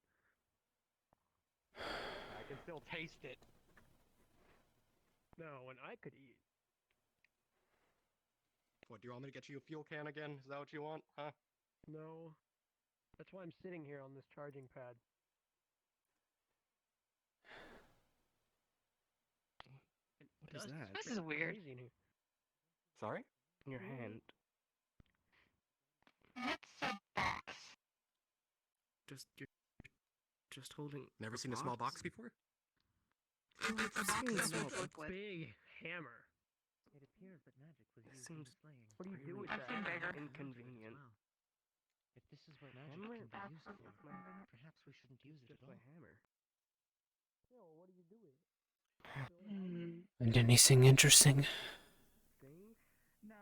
I can still taste it. No, when I could eat. What, do you want me to get you a fuel can again? Is that what you want, huh? No. That's why I'm sitting here on this charging pad. What is that? This is weird. Crazy in here. Sorry? In your hand. It's a box. You're just holding. Never seen a small box before? The box Seems is so liquid. Big hammer. It appears that magic was This used seems- in displaying. What do you do with I've seen that? bigger. Inconvenient. If this is what magic Hammer? can be That's used what for, I'm thinking. perhaps we shouldn't use it Just at my all. hammer. And anything interesting? No.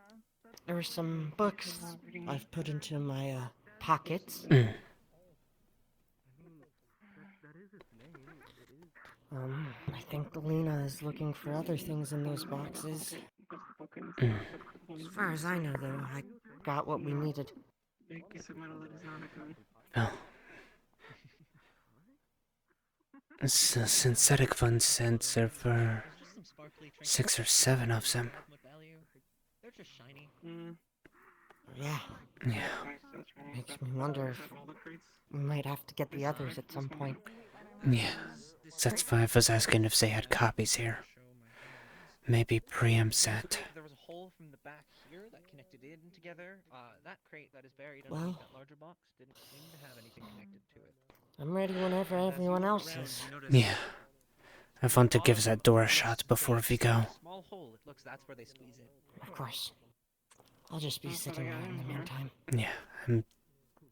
That's There are some books I've put into my pockets. Mm. I mean, that is its name. It is. I think Lena is looking for other things in those boxes. As far as I know, though, I got what we needed. Big piece of metal that is not a gun. Oh. It's a synthetic fun sensor for There's just some sparkly 6 or 7 of them. have much value. They're just shiny. Yeah, Yeah. makes me wonder if we might have to get the others at some point. Yeah. That's why I was asking if they had copies here. Maybe preempts that. There was a hole from the back here that connected in together. That crate that is buried Well- underneath that larger box didn't seem to have anything connected to it. I'm ready whenever And as you everyone look else around, is. you notice Yeah. I want to the give bottom that door a of this shot before we space, go. there's a small hole. It looks that's where they squeeze in. Of course. I'll just be sitting there in the meantime. Yeah, I'm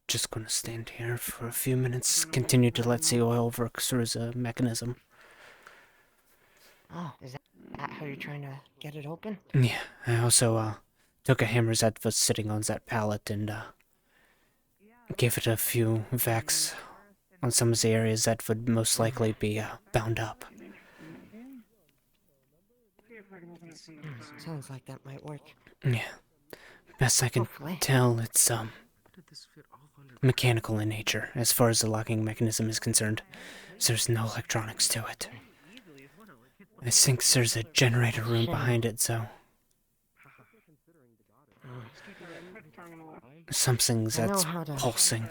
just gonna stand here for a few minutes, continue to let the oil work through the mechanism. Oh, is that how you're trying to get it open? Yeah, I also took a hammer that was sitting on that pallet and gave it a few whacks on some of the areas that would most likely be bound up. Sounds like that might work. Yeah, best I can Hopefully. tell, it's How did this fit all under? mechanical in nature as far as the locking mechanism is concerned. There's no electronics to it. I think there's a generator room behind it, so something I know that's how to- pulsing.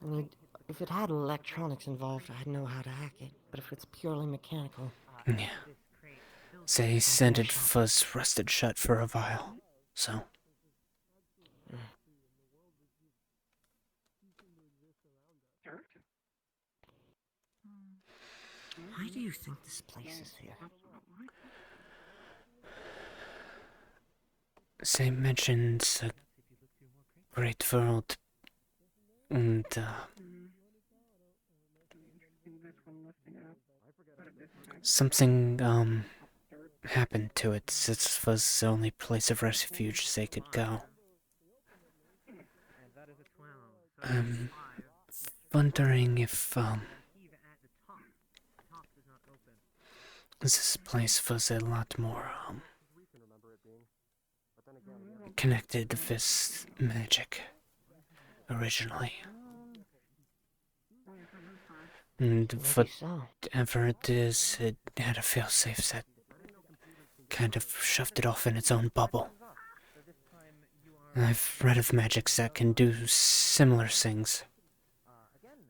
I mean, if it had electronics involved, I'd know how to hack it. But if it's purely mechanical, Yeah. They said it was rusted shut for a while, so. why do you think this place is here? They mentioned the great world and something happened to it. This was the only place of refuge they could go. And that is a 12. So I'm wondering if heave at the top. The top does not open. this place was a lot more connected with magic originally. And Maybe so. whatever it is, it had a failsafe that kind of shoved it off in its own bubble. I've read of magics that can do similar things,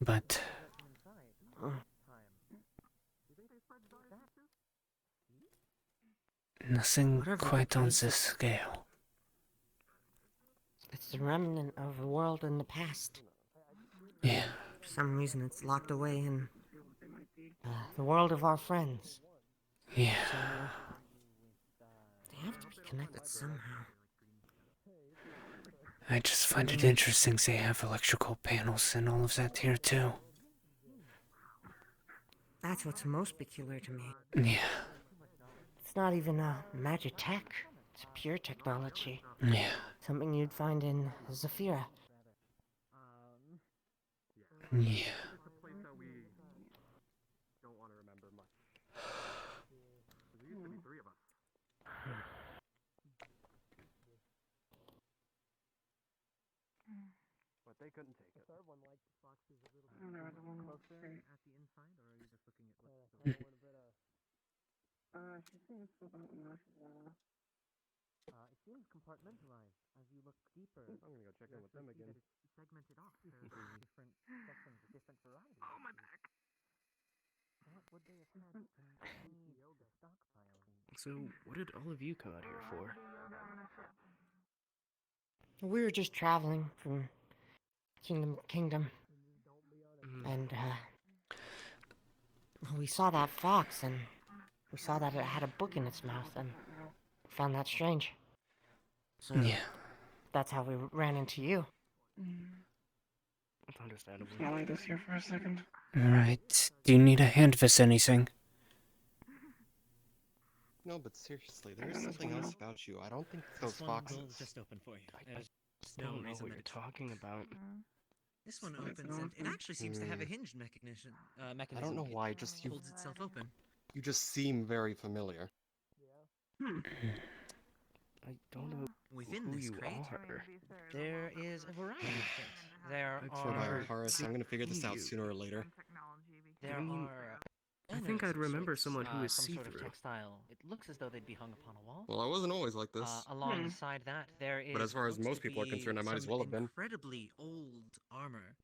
but nothing Whatever the quite on case this is- scale. It's the remnant of a world in the past. Yeah, For some reason, it's locked away in the world of our friends. yeah. They have to be connected somehow. I just find it interesting they have electrical panels and all of that here too. That's what's most peculiar to me. Yeah, It's not even magitech. It's pure technology. yeah, Something you'd find in Zafira. yeah. It's a place that we don't want to remember much. There used to be 3 of us. But they couldn't take it. I don't know, the one Closer right. at the inside, or are you just looking at what's She seems to about know she's it seems compartmentalized as you look deeper. I'm gonna go check in with them again. It's segmented off. There are different sections, different varieties. Oh, my back. What would they have had any stockpiles? So, what did all of you come out here for? We were just traveling from kingdom to kingdom, and we saw that fox, and we saw that it had a book in its mouth, and found that strange. So Yeah. that's how we ran into you. It's understandable. Can I lay this here for a second? Alright. Do you need a hand with anything? No, but seriously, there is got this something one else now. about you. I don't think those This one will foxes. just open for you. I There's don't no know reason what that you're it's talking about. This one So it's opens, and it open. actually seems to have a hinged mechanism. I don't know It why. Just you. holds itself open. You just seem very familiar. I don't know Within who this you crate, are. there is a variety of things. There I've Sure, are. Horace, I'm gonna figure this out you. sooner or later. There I mean, are. I think banners I'd of remember sorts, someone who is some sort of see-through. textile. It looks as though they'd be hung upon a wall. Well, I wasn't always like this. Alongside that, there is. But as far what as looks most to people are be concerned, I might as some well have been. incredibly old armor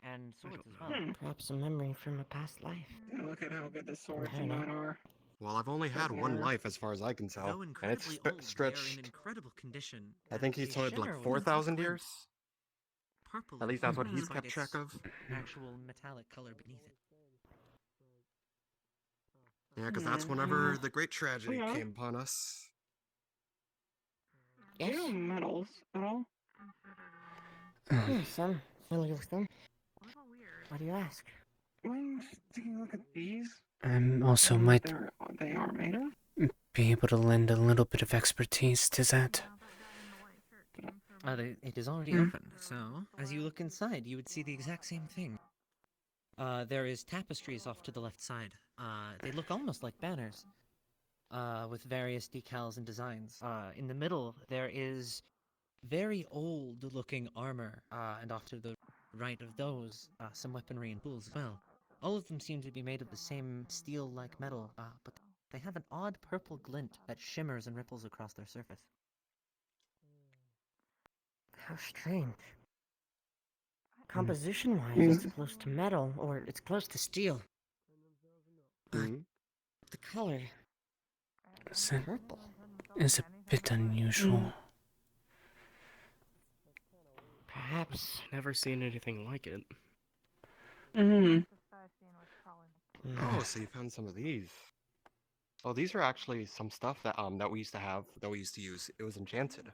and swords as well. Perhaps a memory from a past life. Yeah, look at how good the swords I and know. mine are. Well, I've only had Doesn't one matter. life as far as I can tell, Though and it's incredibly old, they are in stretched. incredible condition. I think and he's they told like shimmer with 4,000 glint. years. Purple. At least that's what he's despite kept track its of. Actual metallic color beneath it. Yeah, because that's whenever the great tragedy came upon us. Do you know metals at all? Some familiar with them. Why do you ask? When taking a look at these, I'm also and might what they are made of. be able to lend a little bit of expertise to that. It is already open, so as you look inside, you would see the exact same thing. There is tapestries off to the left side. They look almost like banners, with various decals and designs. In the middle, there is very old-looking armor, and off to the right of those, some weaponry and tools as well. All of them seem to be made of the same steel-like metal, but they have an odd purple glint that shimmers and ripples across their surface. How strange. Composition-wise, it's close to metal, or it's close to steel. But the color, That purple. is a bit unusual. Perhaps. Never seen anything like it. Oh, so you found some of these. Oh, these are actually some stuff that that we used to have, that we used to use. It was enchanted.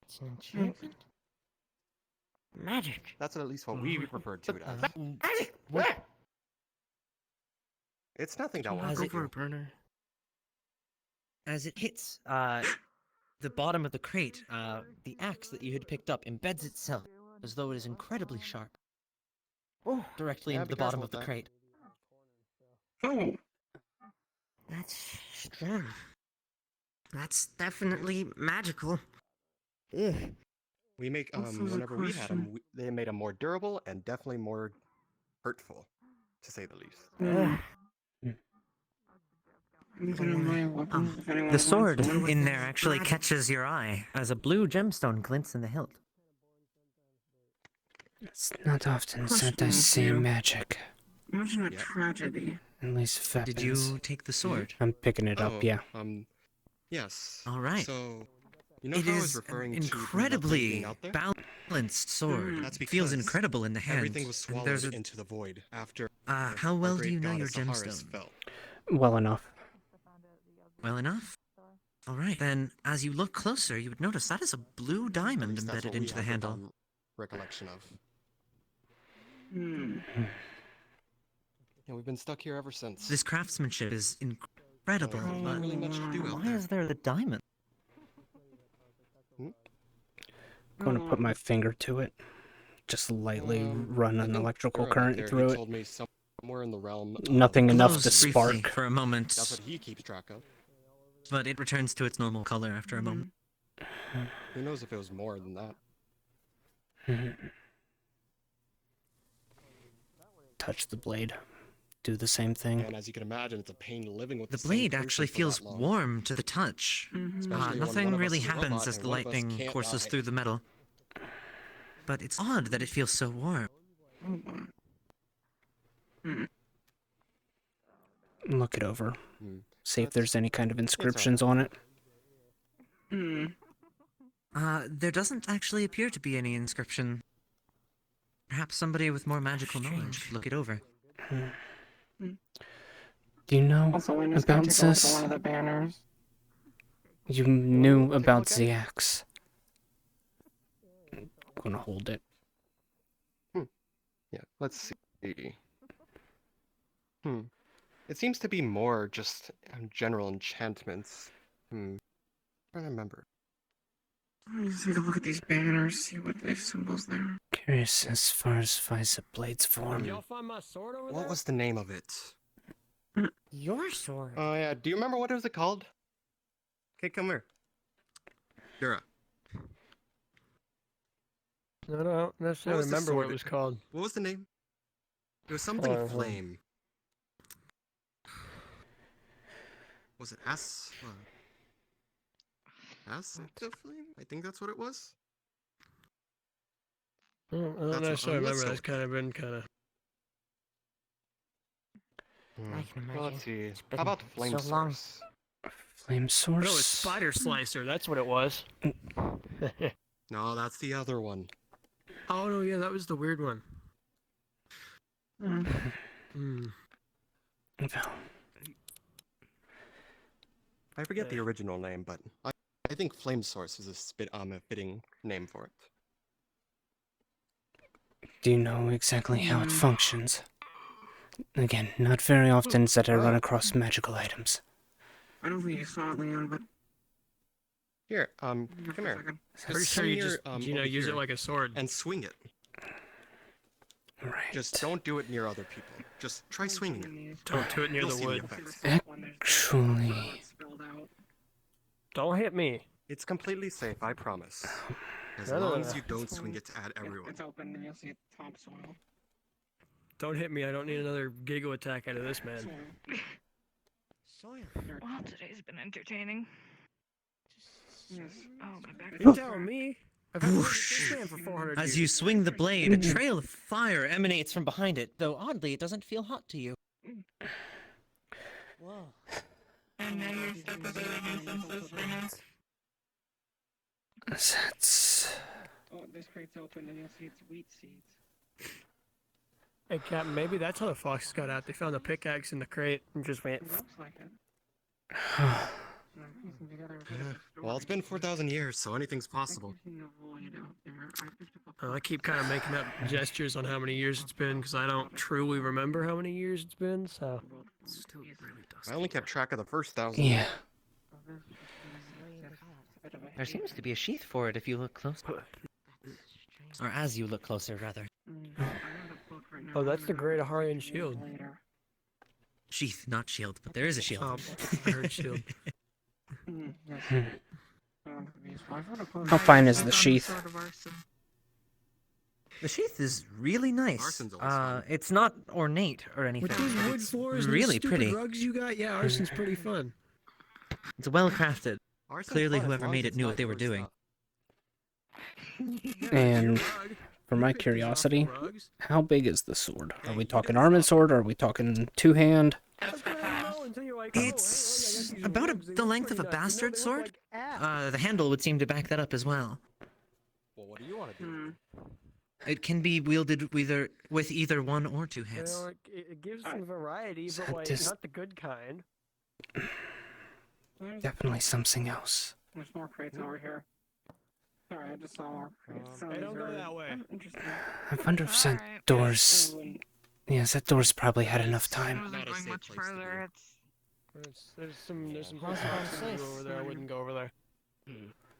It's an enchantment. Magic. That's at least what we referred to it as. Magic. What? It's nothing that Can will you As go hurt it- for you. a burner? As it hits the bottom of the crate, the axe that you had picked up embeds itself as though it is incredibly sharp. Oh, Directly Yeah, into be the bottom careful of the with that. crate. Oh, that's strong. That's definitely magical. Ugh. We make Also, there's a whenever we had them, question. they made them more durable and definitely more hurtful, to say the least. Ugh. these are my weapons. If anyone The wants sword one. in there actually catches your eye as a blue gemstone glints in the hilt. It's not often said I Question see for you. magic. Imagine a Yeah. tragedy. At least if Did happens. you take the sword? I'm picking it up, yeah. Yes. All right. So, you know It how I was is an referring to nothing incredibly being out there? balanced sword. That's It feels because incredible in the hand. Everything was and swallowed there's a, into the void after how our well do great you know your goddess Saharis gemstone? fell. Well enough. Well enough. All right. Then, as you look closer, you would notice that is a blue At diamond least that's embedded what we into the have handle. recollection of. Hmm. Yeah, we've been stuck here ever since. This craftsmanship is incredible, There's not but really much to do out why there. is there the diamond? Going to put my finger to it. Just lightly run I an think electrical Ura back current there, through he it. told me somewhere in the realm. Nothing enough to Glows briefly spark. for a moment, That's what he keeps track of. but it returns to its normal color after a moment. Who knows if it was more than that? Touch the blade. Do the same thing. And as you can imagine, it's a pain living with The same blade person actually for feels that long. warm to the touch. Especially when Nothing one of us really is a happens robot as and the one of us lightning can't courses die. through the metal. But it's odd that it feels so warm. Look it over. See if That's- there's any kind of alright. inscriptions on it. There doesn't actually appear to be any inscription. Perhaps somebody with more magical knowledge should look it over. Do you know Also, I'm just gonna about take a look at this? one of the banners. You knew Take a about look at the it? axe. I'm gonna hold it. Yeah, let's see. It seems to be more just general enchantments. Trying to remember. Let me just take a look at these banners, see what the symbols there. Curious as far as Visa Blade's form. Did y'all find my sword over there? What was the name of it? Your sword. Oh yeah, do you remember what it was called? Okay, come here. Dura. I don't necessarily was the remember what sword? it was called. What was the name? It was something Hold on. flame. Was it S? S the flame? I think that's what it was. I don't That's what- necessarily let's remember. go That's with kind of been kind of. I can imagine. Well, let's see. It's been How about flame so long. source? Flame source? No, it's Spider Slicer. That's what it was. No, that's the other one. Oh no, yeah, that was the weird one. I forget the original name, but I think flame source is a fitting name for it. Do you know exactly how it functions? Again, not very often that I run across magical items. I don't think you saw it, Leon, but Here, come here. Pretty sure come you near, just, over use it here like a sword. and swing it. Right. Just don't do it near other people. Just try swinging it. Don't do it near You'll the see wood. effects. Actually, Don't hit me. It's completely safe, I promise. As No, no, long no. as you don't swing it at everyone. it's open and you'll see topsoil. Don't hit me. I don't need another Giga attack out of this man. Soil. Well, today's been entertaining. Yes. Oh, my back. You're telling me? I've had this man for 400 As years. you swing the blade, a trail of fire emanates from behind it, though oddly it doesn't feel hot to you. Whoa. And now you're stuck with it. that's... Oh, this crate's open and you'll see it's wheat seeds. Hey, Captain, maybe that's how the foxes got out. They found a pickaxe in the crate and just went. It looks like it. And I'm piecing together a bit of a Well, it's story. been 4,000 years, so anything's possible. There's a void out there. I picked up a I keep kind of making up gestures on how many years it's been because I don't truly remember how many years it's been. So. Still really dusty. I only kept track of the first 1,000. Yeah. There seems to be a sheath for it if you look close. Or as you look closer, rather. Oh, that's the Great Aharian Shield. Sheath, not shield, but there is a shield. Oh, I heard shield. How fine is the sheath? The sheath is really nice. Arson's always fun. It's not ornate or anything. With those but wood it's floors and really those stupid pretty. rugs you got, yeah, arson's pretty fun. It's well crafted. Arson's Clearly, fun as whoever long made as it it's knew not what they were your doing. stuff. And for my curiosity, how big is the sword? Are we talking armored sword or are we talking two-hand? It's about the length of a bastard sword. The handle would seem to back that up as well. Well, what do you want to do? It can be wielded with either one or two hands. It gives some variety, So but like this- not the good kind. Definitely something else. There's more crates over here. Sorry, I just saw more crates. Some of Hey, these don't go are that way. Interesting. I wonder if that Alright. door's... Yes, that door's probably had enough I time. wasn't Not a going safe much place to further. be. It's There's some How's it boxes unsafe? over there. I wouldn't go over there.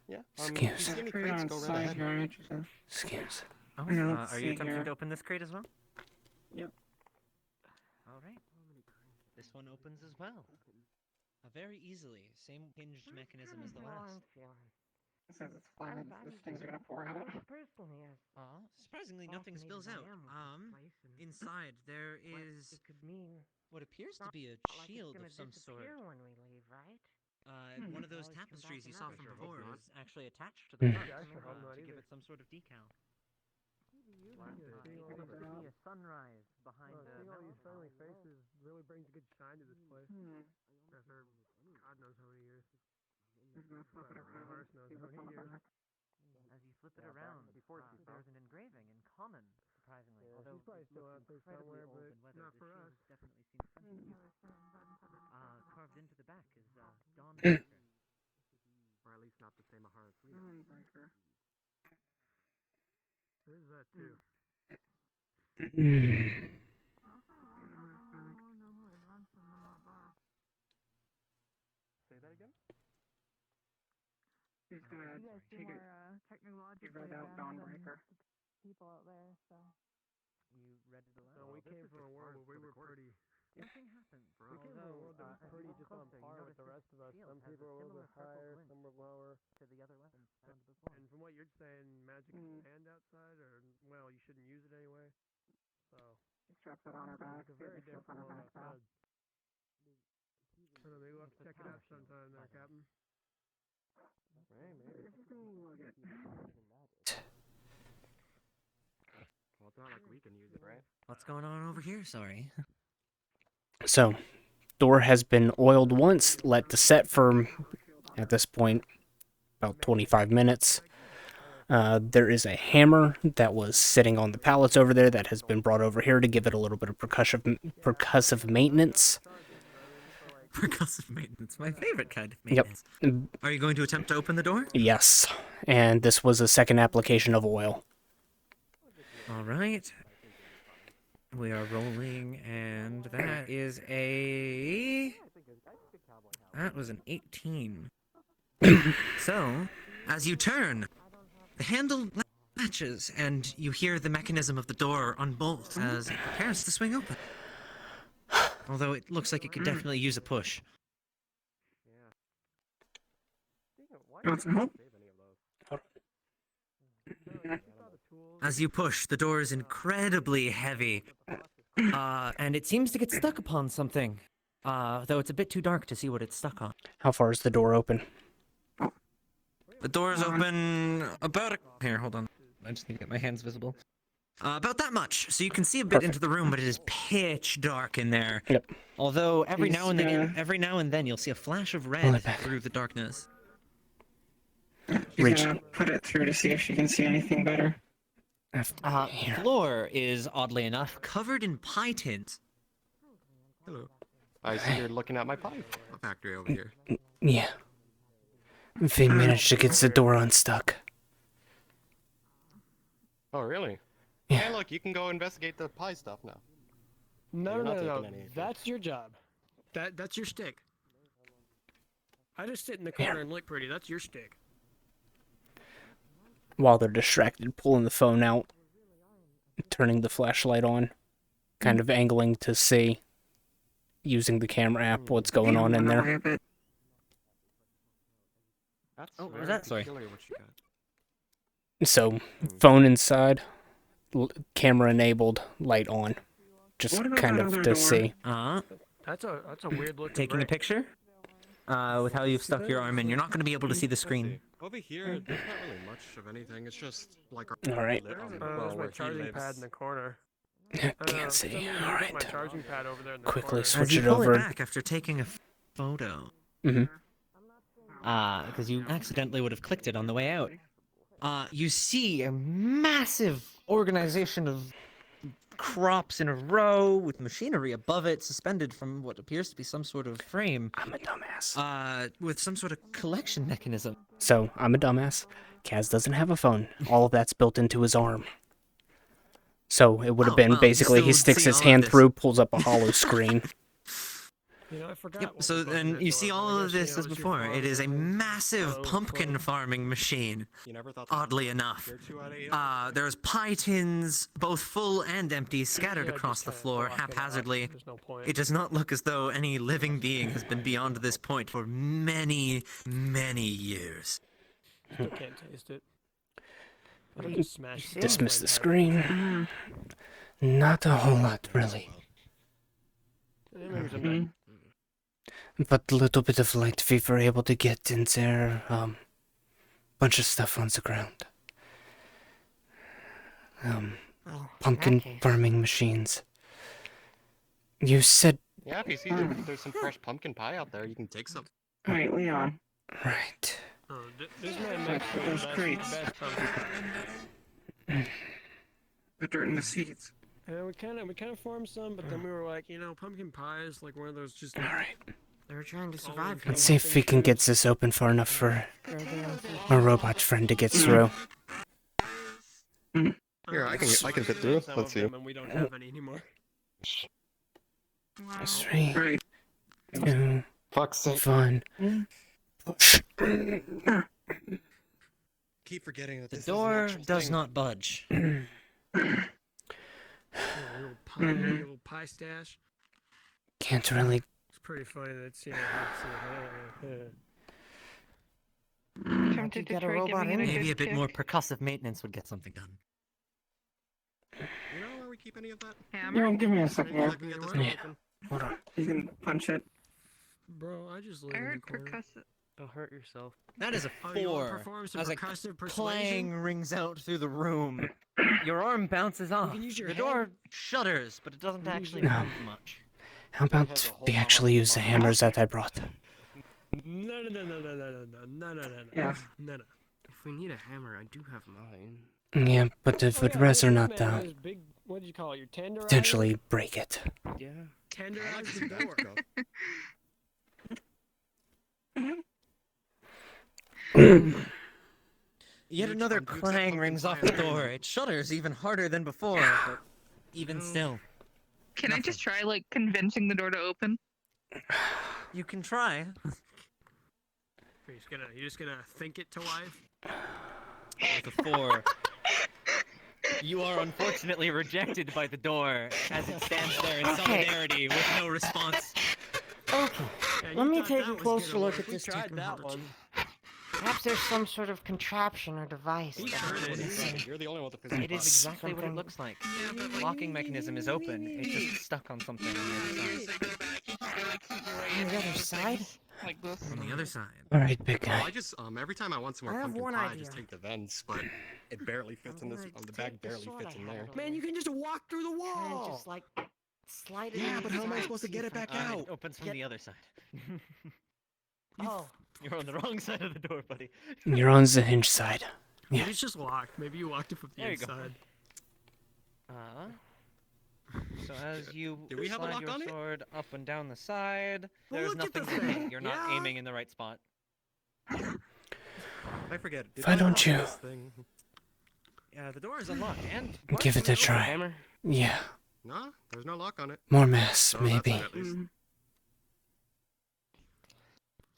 Yeah. Excuse. If you There's see a any crate crates, on go right site ahead. here. I'm interested. Excuse. Oh, Yeah, let's are see you attempting here. to open this crate as well? Yep. All right. This one opens as well. Very easily. Same hinged mechanism as the last. It says it's fine. These things are gonna pour out. Surprisingly, nothing spills out. Inside there is what appears to be a shield of some sort. One of those tapestries you saw from before is actually attached to the front to give it some sort of decal. A sunrise behind the friendly faces really brings a good shine to this place. After God knows how many years. I'm gonna flip it around. Horse knows See how what's on many the years. back. As you flip it around, there's an engraving in common, surprisingly. Yeah, Although she's probably it still looks out there incredibly somewhere, old but and weathered, not the for shield us. has definitely seen plenty of use. Carved into the back is Dawnbreaker. Or at least not the same Ahara Queen. Dawnbreaker. There's that too. Say that again? He's gonna You guys seem take it. more technologically He read out advanced than Dawnbreaker. people out there, so. You read it aloud. No, we came from a world where we were pretty. Nothing happened. We came from a world that was as you pretty look just on closer, you par with notice the this rest of us. shield Some has people a were a little similar bit purple higher, glint some were lower. to the other weapons found before. And from what you're saying, magic is banned outside, or well, you shouldn't use it anyway. So He straps it on her back. it's a See if very they strap different on her world back now. outside. I don't know, maybe we'll have to check it out sometime there, Captain. Hey, maybe. Look at Well, it's not like we can use it, right? What's going on over here? Sorry. So, door has been oiled once, let to set for, at this point, about 25 minutes. There is a hammer that was sitting on the pallets over there that has been brought over here to give it a little bit of percussive maintenance. Percussive maintenance, my favorite kind of Yep. maintenance. Are you going to attempt to open the door? Yes, and this was a second application of oil. All right. We are rolling, and that is a... That was an 18. So, as you turn, the handle latches, and you hear the mechanism of the door unbolt as it prepares to swing open. Although it looks like it could definitely use a push. You want some help? As you push, the door is incredibly heavy. And it seems to get stuck upon something. Though it's a bit too dark to see what it's stuck on. How far is the door open? The door is open about here, hold on. I just need to get my hands visible. About that much. So you can see a bit into the room, but it is pitch dark in there. Yep. Although every now and then you'll see a flash of red through the darkness. She's gonna put it through to see if she can see anything better. The floor is, oddly enough, covered in pie tins. Hello. I see you're looking at my pie factory over here. Yeah. They managed to get the door unstuck. Oh, really? Yeah. Hey, look, you can go investigate the pie stuff now. No, You're no, not no, no. taking any. That's your job. That's your stick. I just sit in the corner and look pretty. That's your stick. While they're distracted, pulling the phone out, turning the flashlight on, kind of angling to see, using the camera app, what's going on in there. That's Oh, what was very that? Sorry. peculiar what you got. So, phone inside, camera enabled, light on, just What about kind that of other to door? see. That's a weird looking. Taking a picture? With how you've stuck your arm in, you're not going to be able to see the Let's screen. see. Over here, there's not really much of anything. It's just like All right. lit on, There's well, my where he charging lives. pad in the corner. I don't know, Can't for some see. reason, All I put right. my charging pad over there in the Quickly corner. switch As you it pull over. it back after taking a photo. Mhm. Because you accidentally would have clicked it on the way out. You see a massive organization of crops in a row with machinery above it, suspended from what appears to be some sort of frame. I'm a dumbass. With some sort of collection mechanism. So, I'm a dumbass. Kaz doesn't have a phone. All of that's built into his arm. So, it would have been well, you basically he still sticks see his all of hand this. through, pulls up a hollow screen. You know, I forgot. Yep, what so was behind then that you door, see but all I of guess, this you know, as it's your before. farm, It is a and then massive close, pumpkin close. farming machine. You never thought that Oddly enough. You're 2 out of 8. There's pie tins, both full and empty, scattered Yeah, across just the kinda floor block it out. haphazardly. There's no point. It does not look as though any living being has been beyond this point for many, many years. Still can't taste it. I just smashed it. Dismiss the screen. Not a whole lot, really. Yeah, maybe someday. But a little bit of light we were able to get in there. Bunch of stuff on the ground. Pumpkin farming machines. You said... Yeah, if you see there's some fresh pumpkin pie out there, you can take some. Wait, Leon. Right. Oh, this man makes for Those the crates. best pumpkin pie. The dirt in the seeds. We kind of formed some, but then we were like, pumpkin pie is like one of those just. All right. They were trying to survive. Let's see if we can get this open far enough for our robot friend to get through. Here, I can fit through. Some Let's of see. them, and we don't have any anymore. 3, Right. 2, Fuck's sake. 1. Push. Keep forgetting that The this is an door actual does thing. not budge. Little pie stash. Can't really. It's pretty funny that it's Tempted to get a try robot giving it in. Maybe a bit kick. more percussive maintenance would get something done. You know where we keep any of that? Hammer. Yeah, give me a second here. I can get this Yeah. one Yeah. open. Hold on. You can punch it. Bro, I just live I in the heard corner. percussive. Don't hurt yourself. That is a Oh, you wanna 4. perform some As a percussive clang persuasion? rings out through the room. Your arm bounces off. can use your The head. door shudders, but it doesn't You can use actually your head. move much. How about we actually use the hammers that I brought? No. Yeah. No. If we need a hammer, I do have mine. Yeah, but if Oh, it yeah, res or this not, man has big, what do you call it? Your tenderizer? potentially break it. Yeah. I like Tenderize to the see that door. go. Yet You another accept clang pumpkin rings pie off the on the door. menu. It shudders even harder than before, but even still. Can I just try like convincing the door to open? You can try. You're just gonna think it to life? With a 4. You are unfortunately rejected by the door as it stands there in solidarity with no response. Okay, Yeah, let you me thought take that a was closer gonna look work. at We this tried that technology. one. Perhaps there's some sort of contraption or device. He that sure holds did. it in. You're the only one with the physical It is box. exactly what it Something- looks like. The locking mechanism is open. It's just stuck on something on the other side. On the other side? Like this. On the other side. All right, big Well, guy. I just every time I want some more I have pumpkin one pie, I just idea. take the vents, but it barely fits in this. gonna The take bag the barely sword fits I in have there. over Man, you can just walk through the And wall. just like slide it Yeah, in but how am I inside, supposed to see get if it I back can- out? It opens from Get- the other side. Oh, You're on the wrong side of the door, buddy. You're on the hinge side. Yeah. Maybe it's just locked. Maybe you locked it from the There you go. inside. So as you Do we have a slide lock your on it? sword up and down the side, Well, there's look at the nothing to do. thing. You're not Yeah. aiming in the right spot. I forget. Did Why we don't lock you- this thing? Yeah, the door is unlocked and Give it a partially try. Hammer? Yeah, No, there's no lock on it. more mass, So that's maybe. it, at least.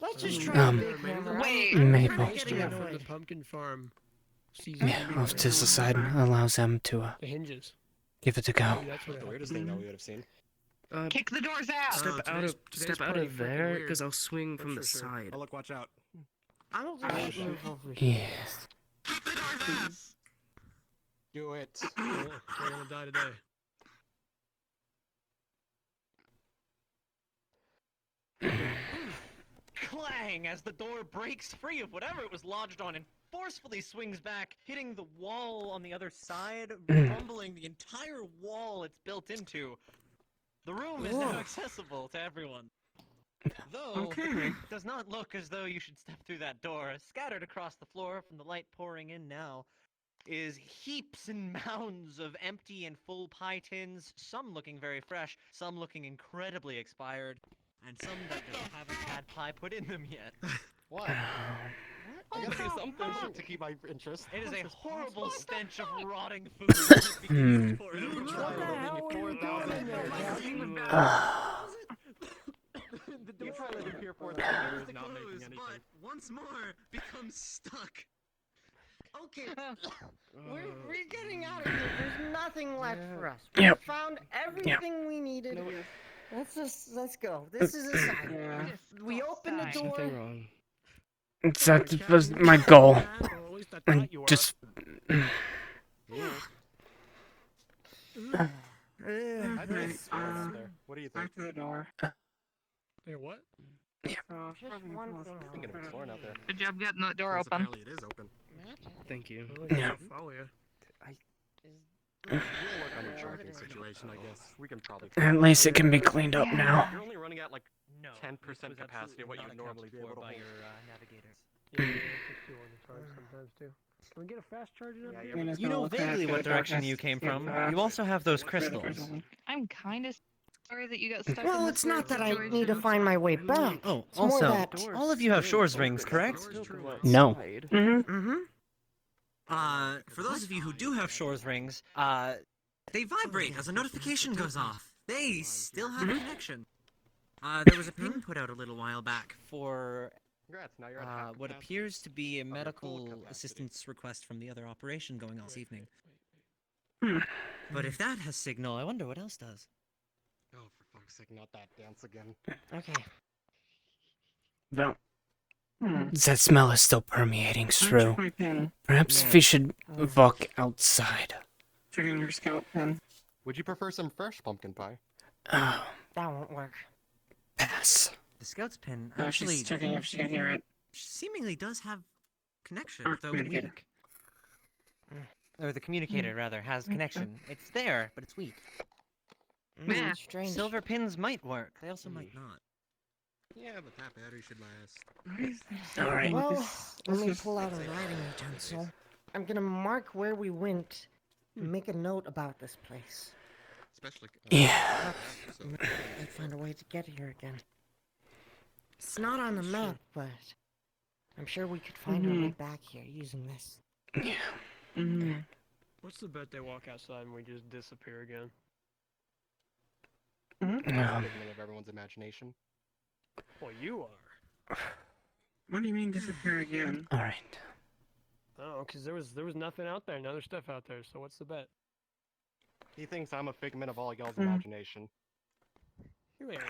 let's just Mm. try a Um, big hammer. Wait. I'm Maybe. kinda Poster getting from the annoyed. pumpkin farm. Season Yeah, two. off to the side allows them to The hinges. give it a go. Maybe that's That's what the it weirdest thing that we would have seen. Kick the door's out. Step today's Step out pretty of freaking there, weird. because I'll swing from Sure, the sure. side. Oh look, watch out. I'll just move over here. Yes. Do it. We're gonna die today. clang as the door breaks free of whatever it was lodged on and forcefully swings back, hitting the wall on the other side, rumbling the entire wall it's built into. The room is now accessible to everyone. Though, Okay. it does not look as though you should step through that door. Scattered across the floor from the light pouring in now is heaps and mounds of empty and full pie tins, some looking very fresh, some looking incredibly expired, and some that just haven't had pie put in them yet. What? I gotta do something to keep my interest. It is a horrible stench of rotting food that begins to pour over the What the room. hell were you doing in there, You try to appear for the Close, not making anything. but once more becomes stuck. Okay, we're getting out of here. There's nothing left for us. Yep. We found everything we needed. Let's go. This is a sign. Yeah. We open the There's door. Something wrong. That was my goal. Well, at least I And thought you were. just I think it's out there. What do you think? Back to the door. Hey, what? Just one thing. I'm thinking of exploring out there. Good job getting that door Since open. apparently it is open. Thank you. Yeah. Follow you. We'll work on your charging situation, I guess. We can probably. at least it can be cleaned up now. You're only running at like No, 10% this was capacity of what absolutely you'd not normally be accounted able to for by hold. your navigator. Yeah, it takes too long to charge sometimes too. Can we get a fast charging up I here? mean, it's You gonna know look bad vaguely for what the direction darkness you came to see from. that. You also have those For the crystals. crystals. I'm kind of sorry that you got stuck in Well, this it's weird not that I situation. need to find my way back. Oh, It's more also, that... all of you have Shore's rings, correct? No. Mm-hmm. For those of you who do have Shore's rings, they vibrate as a notification goes off. They still have a connection. There was a ping put out a little while back for Congrats, now you're at half what capacity appears to be a of your full medical capacity. assistance request from the other operation going on this evening. Hmm. But if that has signal, I wonder what else does. Oh, for fuck's sake, not that dance again. Okay. Well, Hmm. that smell is still permeating through. Check my pen. Perhaps we should walk outside. Checking your scout pen. Would you prefer some fresh pumpkin pie? Oh, That won't work. pass. The scout's pin She's actually checking if she can hear it. seemingly does have connection, Or though communicator. weak. Or the communicator, rather, has connection. It's there, but it's weak. Yeah. Strange. Silver pins might work. They also might not. Yeah, but that battery should last. All right. Well, let me pull out a writing utensil. I'm gonna mark where we went and make a note about this place. Especially. Yeah. So, I'd find a way to get here again. It's not on the map, but I'm sure we could find our way back here using this. Yeah. Mm-hmm. What's the bet they walk outside and we just disappear again? figment of everyone's imagination. Well, you are. What do you mean disappear again? All right. Oh, because there was nothing out there, no other stuff out there. So what's the bet? He thinks I'm a figment of all y'all's imagination. You ain't.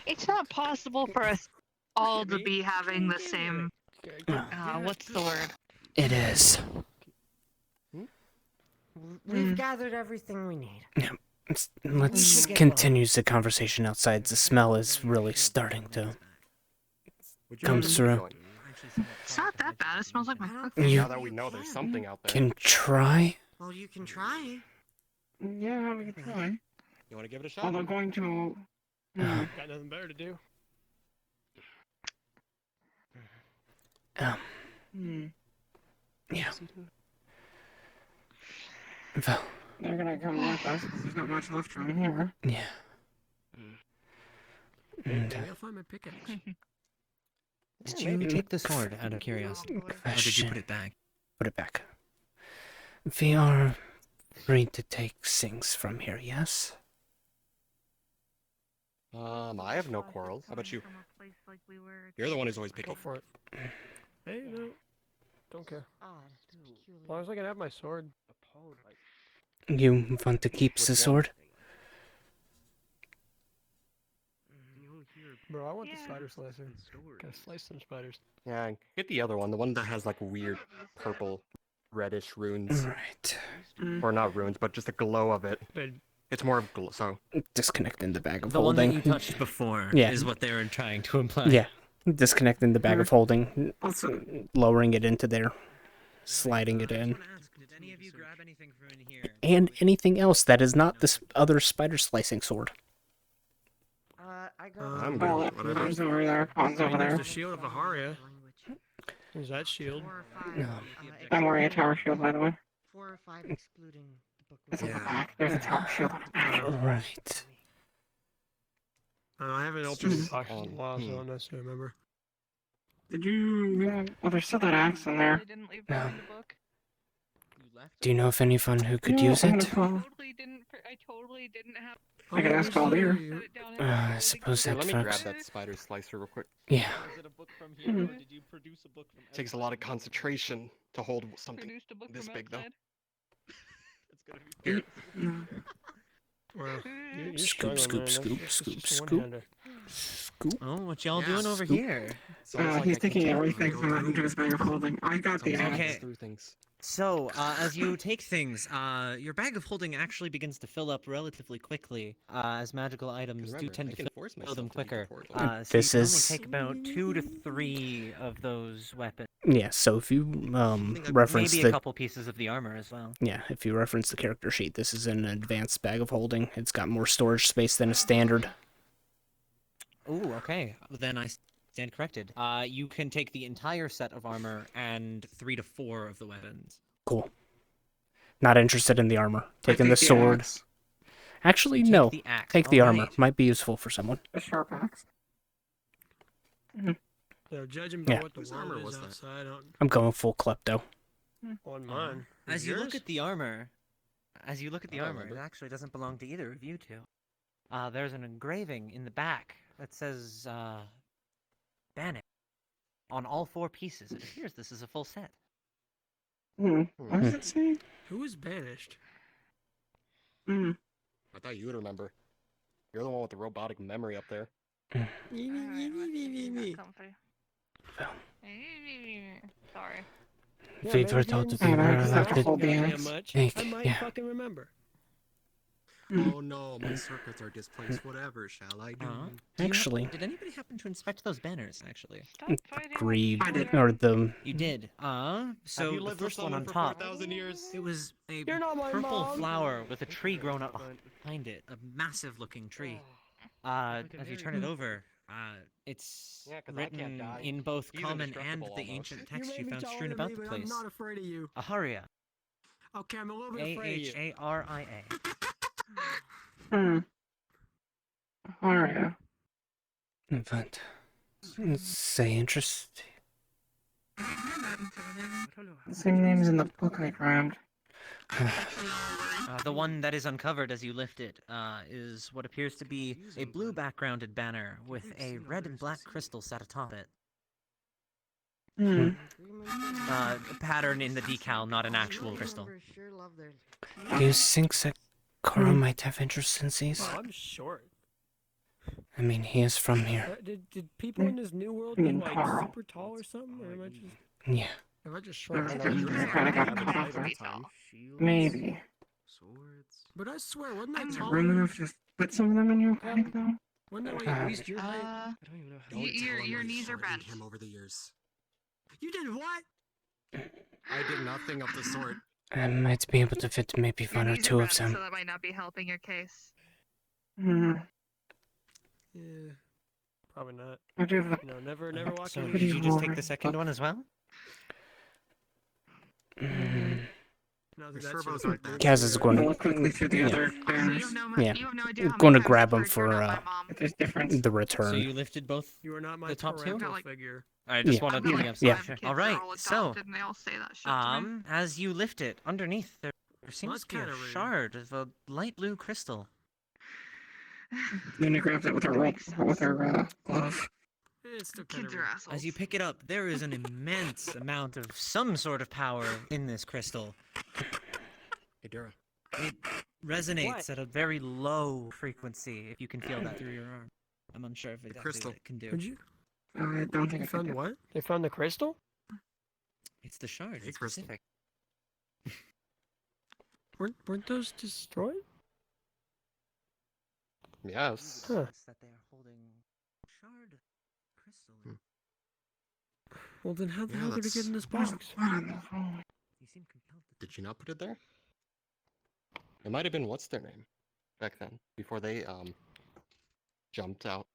It's not possible for us all to be having the same. What's the word? It is. We've gathered everything we need. Let's continue the conversation outside. The smell is really starting to come through. It's not that bad. It smells like my cook. You Now that we know there's something out there. can try. Well, you can try. Yeah, we can try. You want to give it a shot? Although going to... Got nothing better to do. Hmm. Yeah. Well, They're gonna come with us because there's not much left around here. yeah. And, Maybe I'll find my pickaxe. Did you take the sword out of curiosity? Or did you question. put it back? Put it back. We are free to take things from here, yes? I have no quarrels. How about you? You're the one who's always picky. Go for it. Hey, no. Don't care. Odd. As long as I can have my sword. You want to keep the sword? Bro, I want the spider slicer. Gotta slice some spiders. Yeah, get the other one. The one that has like weird purple, reddish runes. Right. Or not runes, but just a glow of it. But It's more of glow. So Disconnecting the bag of The one holding. that you touched before Yeah. is what they were trying to imply. Yeah. Disconnecting the bag of holding, Also, lowering it into there, sliding it in. Did any of you grab anything from in here? And anything else that is not this other spider slicing sword. I got... I'm good. oh, Whatever. Pawn's over there. Pawn's over there. the shield of Aharia. Is that shield? I'm wearing a tower shield, by the way. 4 or 5 excluding the book. It's in the back. There's a tower shield. Right. I haven't opened the box in a while, so I don't necessarily remember. Did you... Well, there's still that axe in there. I didn't leave behind the book. Do you know of anyone who could Yeah, use I'm it? gonna I totally didn't have. I can ask all here. Set it down in I the suppose Here, that let me grab fucks. that spider slicer real quick. Yeah. Is it a book from here, or did you produce a book from Takes a lot of concentration to hold something Produced a book this from big, though. outside. It's gonna be No. Well, you're Scoop, struggling, scoop, man. scoop, That's scoop, just a scoop. one-hander. Scoop. Oh, what y'all Yeah, doing over scoop. here? Sounds like He's I can taking take everything go from that through- into his bag of holding. I got the sounds like I axe. can through things. So, as you take things, your bag of holding actually begins to fill up relatively quickly, as magical items do Remember, tend I to can force fill myself them to make a quicker. portal. So This you can is- only take about 2 to 3 of those weapons. Yeah, so if you reference Maybe a the couple pieces of the armor as well. yeah, if you reference the character sheet, this is an advanced bag of holding. It's got more storage space than a standard. Ooh, okay. Then I stand corrected. You can take the entire set of armor and 3 to 4 of the weapons. Cool. Not interested in the armor. Taking I the take sword. axe. Actually, Take no. the axe. Take the armor. Alright. Might be useful for someone. A sharp axe. So judging by Yeah. what the Whose world armor is was that? outside I'm going full klepto. on mine. As you look Yours? at the armor, I don't it remember. actually doesn't belong to either of you two. There's an engraving in the back that says, Banished. On all 4 pieces. It appears this is a full set. What does it say? Who is banished? Hmm. I thought you would remember. You're the one with the robotic memory up there. Alright, let's see, not comfy. Well. Sorry. Yeah, We've man, heard if you all hadn't the said people that are stuff elected. goddamn much, Hey, I might yeah. fucking remember. Oh no, my circuits are displaced. Whatever shall I do? Actually, Did anybody happen to inspect those banners, actually? Stop fighting with greed each other. or the You did. So Have you the lived with first one someone on for top, 4,000 years? it was a You're not my purple mom. flower with a tree grown up behind it, a massive looking tree. As you turn it over, it's Yeah, 'cause I can't written die. in both He's common and indestructible the almost. ancient You text made you me found taller strewn than about me, the but place. I'm not afraid of you. Aharia. Okay, I'm a little bit afraid of you. Aharia. Alright. event. Say interest. The same names in the book I grabbed. The one that is uncovered as you lift it is what appears to be a blue backgrounded banner with a red and black crystal set atop it. Hmm. Pattern in the decal, not an actual crystal. Do you think Sakura might have interest in these? Oh, I'm short. I mean, he is from here. Did people in this new world get like super tall or something? Or am I just Yeah. am I just short? There's I know you just were kinda got having caught a up hard with- time. Maybe. Swords. But I swear, wasn't that Did you taller? remove just put some of them in your bag though? Wasn't that like at least your height? I don't even know how Don't to tell him your I knees are shortened bent. him over the years. You did what? I did nothing of the sort. I might be able to fit maybe Your one or knees are two of bent, them. so that might not be helping your case. Hmm. Yeah, probably not. I do have You know, never walk So in. did you just take hard, the second one as well? No, Your that servos shit's aren't like that Kaz is to going look quickly through the yeah. other Also, you banners. have no, Yeah. you have no idea how Going many to grab times him I've heard for about my mom. If there's difference. the So return. you lifted both? You are not my The top two? parental Got, like- figure. I just Yeah. wanted I've to got be like absolutely 5 sure. kids, All they're right, all so adopted, and they all say that shit to me. as you lift it, underneath there seems that's to be a kinda rude. shard of a light blue crystal. Then he grabs it with her Makes sense. glove. It's still kind Kids of are assholes. As you pick it up, there is an immense amount of some sort of power in this crystal. Hey, Dura. It resonates What? at a very low frequency, if you can feel that through your arm. I'm unsure of exactly crystal. what it can do. Would you? I don't think They I found can do what? They found the crystal? It's the shard. Hey, It's crystal. specific. Weren't those destroyed? Yes. Huh. It's that they are holding shard crystal. Well, then how the Yeah, hell did it get that's- in this There's box? blood on the phone. You seem compelled to. Did you not put it there? It might have been what's their name back then, before they jumped out.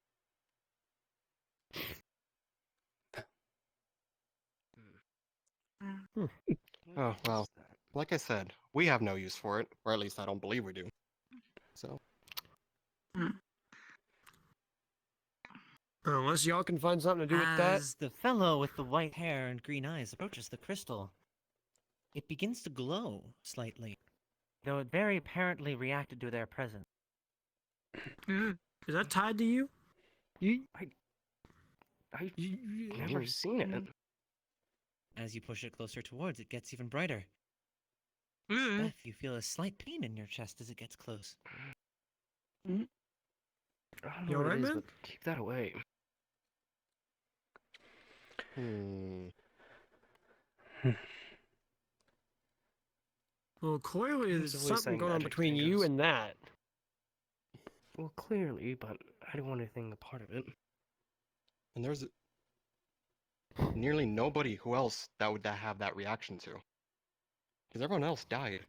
Oh well, like I said, we have no use for it, or at least I don't believe we do. So Unless y'all can find something to do with that. As the fellow with the white hair and green eyes approaches the crystal, it begins to glow slightly, though it very apparently reacted to their presence. Is that tied to you? I've never seen it. As you push it closer towards, it gets even brighter. Mm. Beth, you feel a slight pain in your chest as it gets close. I don't You know what alright, it is, man? but keep that away. Well, clearly there's He's always something saying going on magic between you fingers. and that. Well, clearly, but I don't want anything a part of it. And there's nearly nobody who else that would have that reaction to, because everyone else died.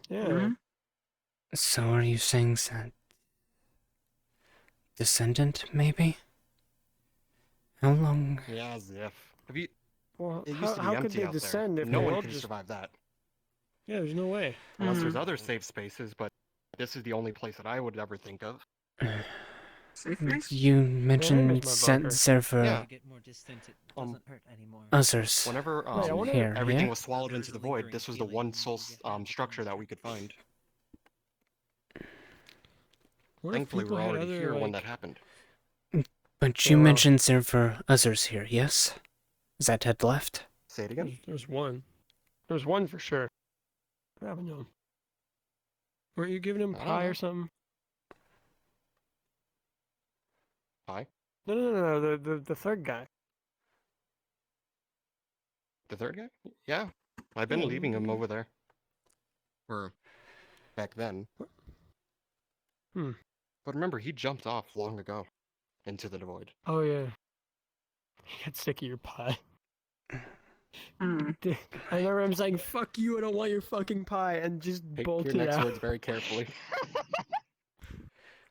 Yeah. Mhm. So are you saying that descendant, maybe? How long? Yeah, as if. Have you? Well, It used to be how could empty they out descend there. if No the one world can just... survive that. Yeah, there's no way. Unless there's other safe spaces, but this is the only place that I would ever think of. You Yeah, mentioned there's my bunker. Surfer Yeah. You get more distant, it doesn't hurt anymore. others. Whenever Wait, I wonder- Here, everything yeah? was swallowed There's into a the void, lingering this was the feeling one when sole you get back to structure that danger. we could find. What if Thankfully, people we're had already other, here when like- that happened. But you Well- mentioned Surfer others here, yes? Is that had left? Say it again. There's one. There's one for sure. I haven't known. Weren't you giving him I don't pie know. or something? Pie? No. The third guy. The third guy? Yeah. I've been Yeah, leaving him over there. Or back then. Hmm. But remember, he jumped off long ago into the void. Oh yeah. He got sick of your pie. Hmm. I remember him saying, "Fuck you! I don't want your fucking pie," and just Pick bolted your next out. words very carefully.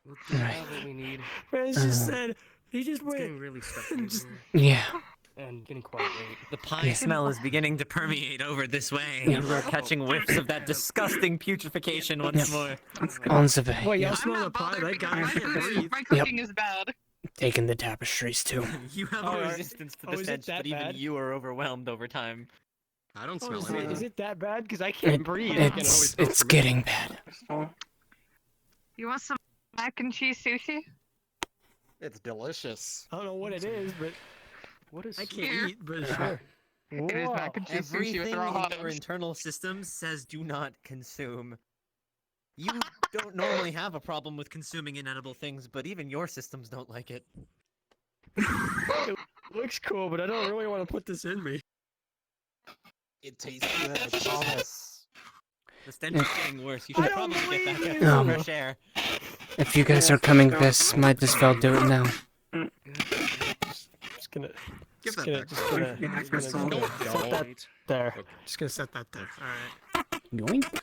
We'll do all that we need. Man, it's just said he just It's went. getting really stuck in Just- here. Yeah. And getting quite late. The pie smell is beginning to permeate over this way. Yeah. We're catching whiffs of that disgusting putrefaction once more. On the way. Wait, y'all Yeah. smell the pie? That guy can't breathe. My cooking is bad. Taking the tapestries too. You have Oh, a are- resistance to oh, the is it stench, that but even bad? you are overwhelmed over time. I don't Oh, smell is, anything. is it that bad? Because I can't breathe. I can always... It's getting bad. You want some mac and cheese sushi? It's delicious. I don't know what it is, but What is I can't Here. eat. But sure. It is mac and cheese sushi Everything with in raw hot your dogs. internal system says do not consume. You don't normally have a problem with consuming inedible things, but even your systems don't like it. It looks cool, but I don't really want to put this in me. It tastes good, I promise. The stench is getting worse. You should I don't probably get back believe out you. some fresh air. If you guys are coming, this might as well do it now. Just gonna. Give Just that gonna. back. Just gonna. Yeah, Just Crystal. gonna Don't. set that there. Just gonna set that there. All right. Yoink.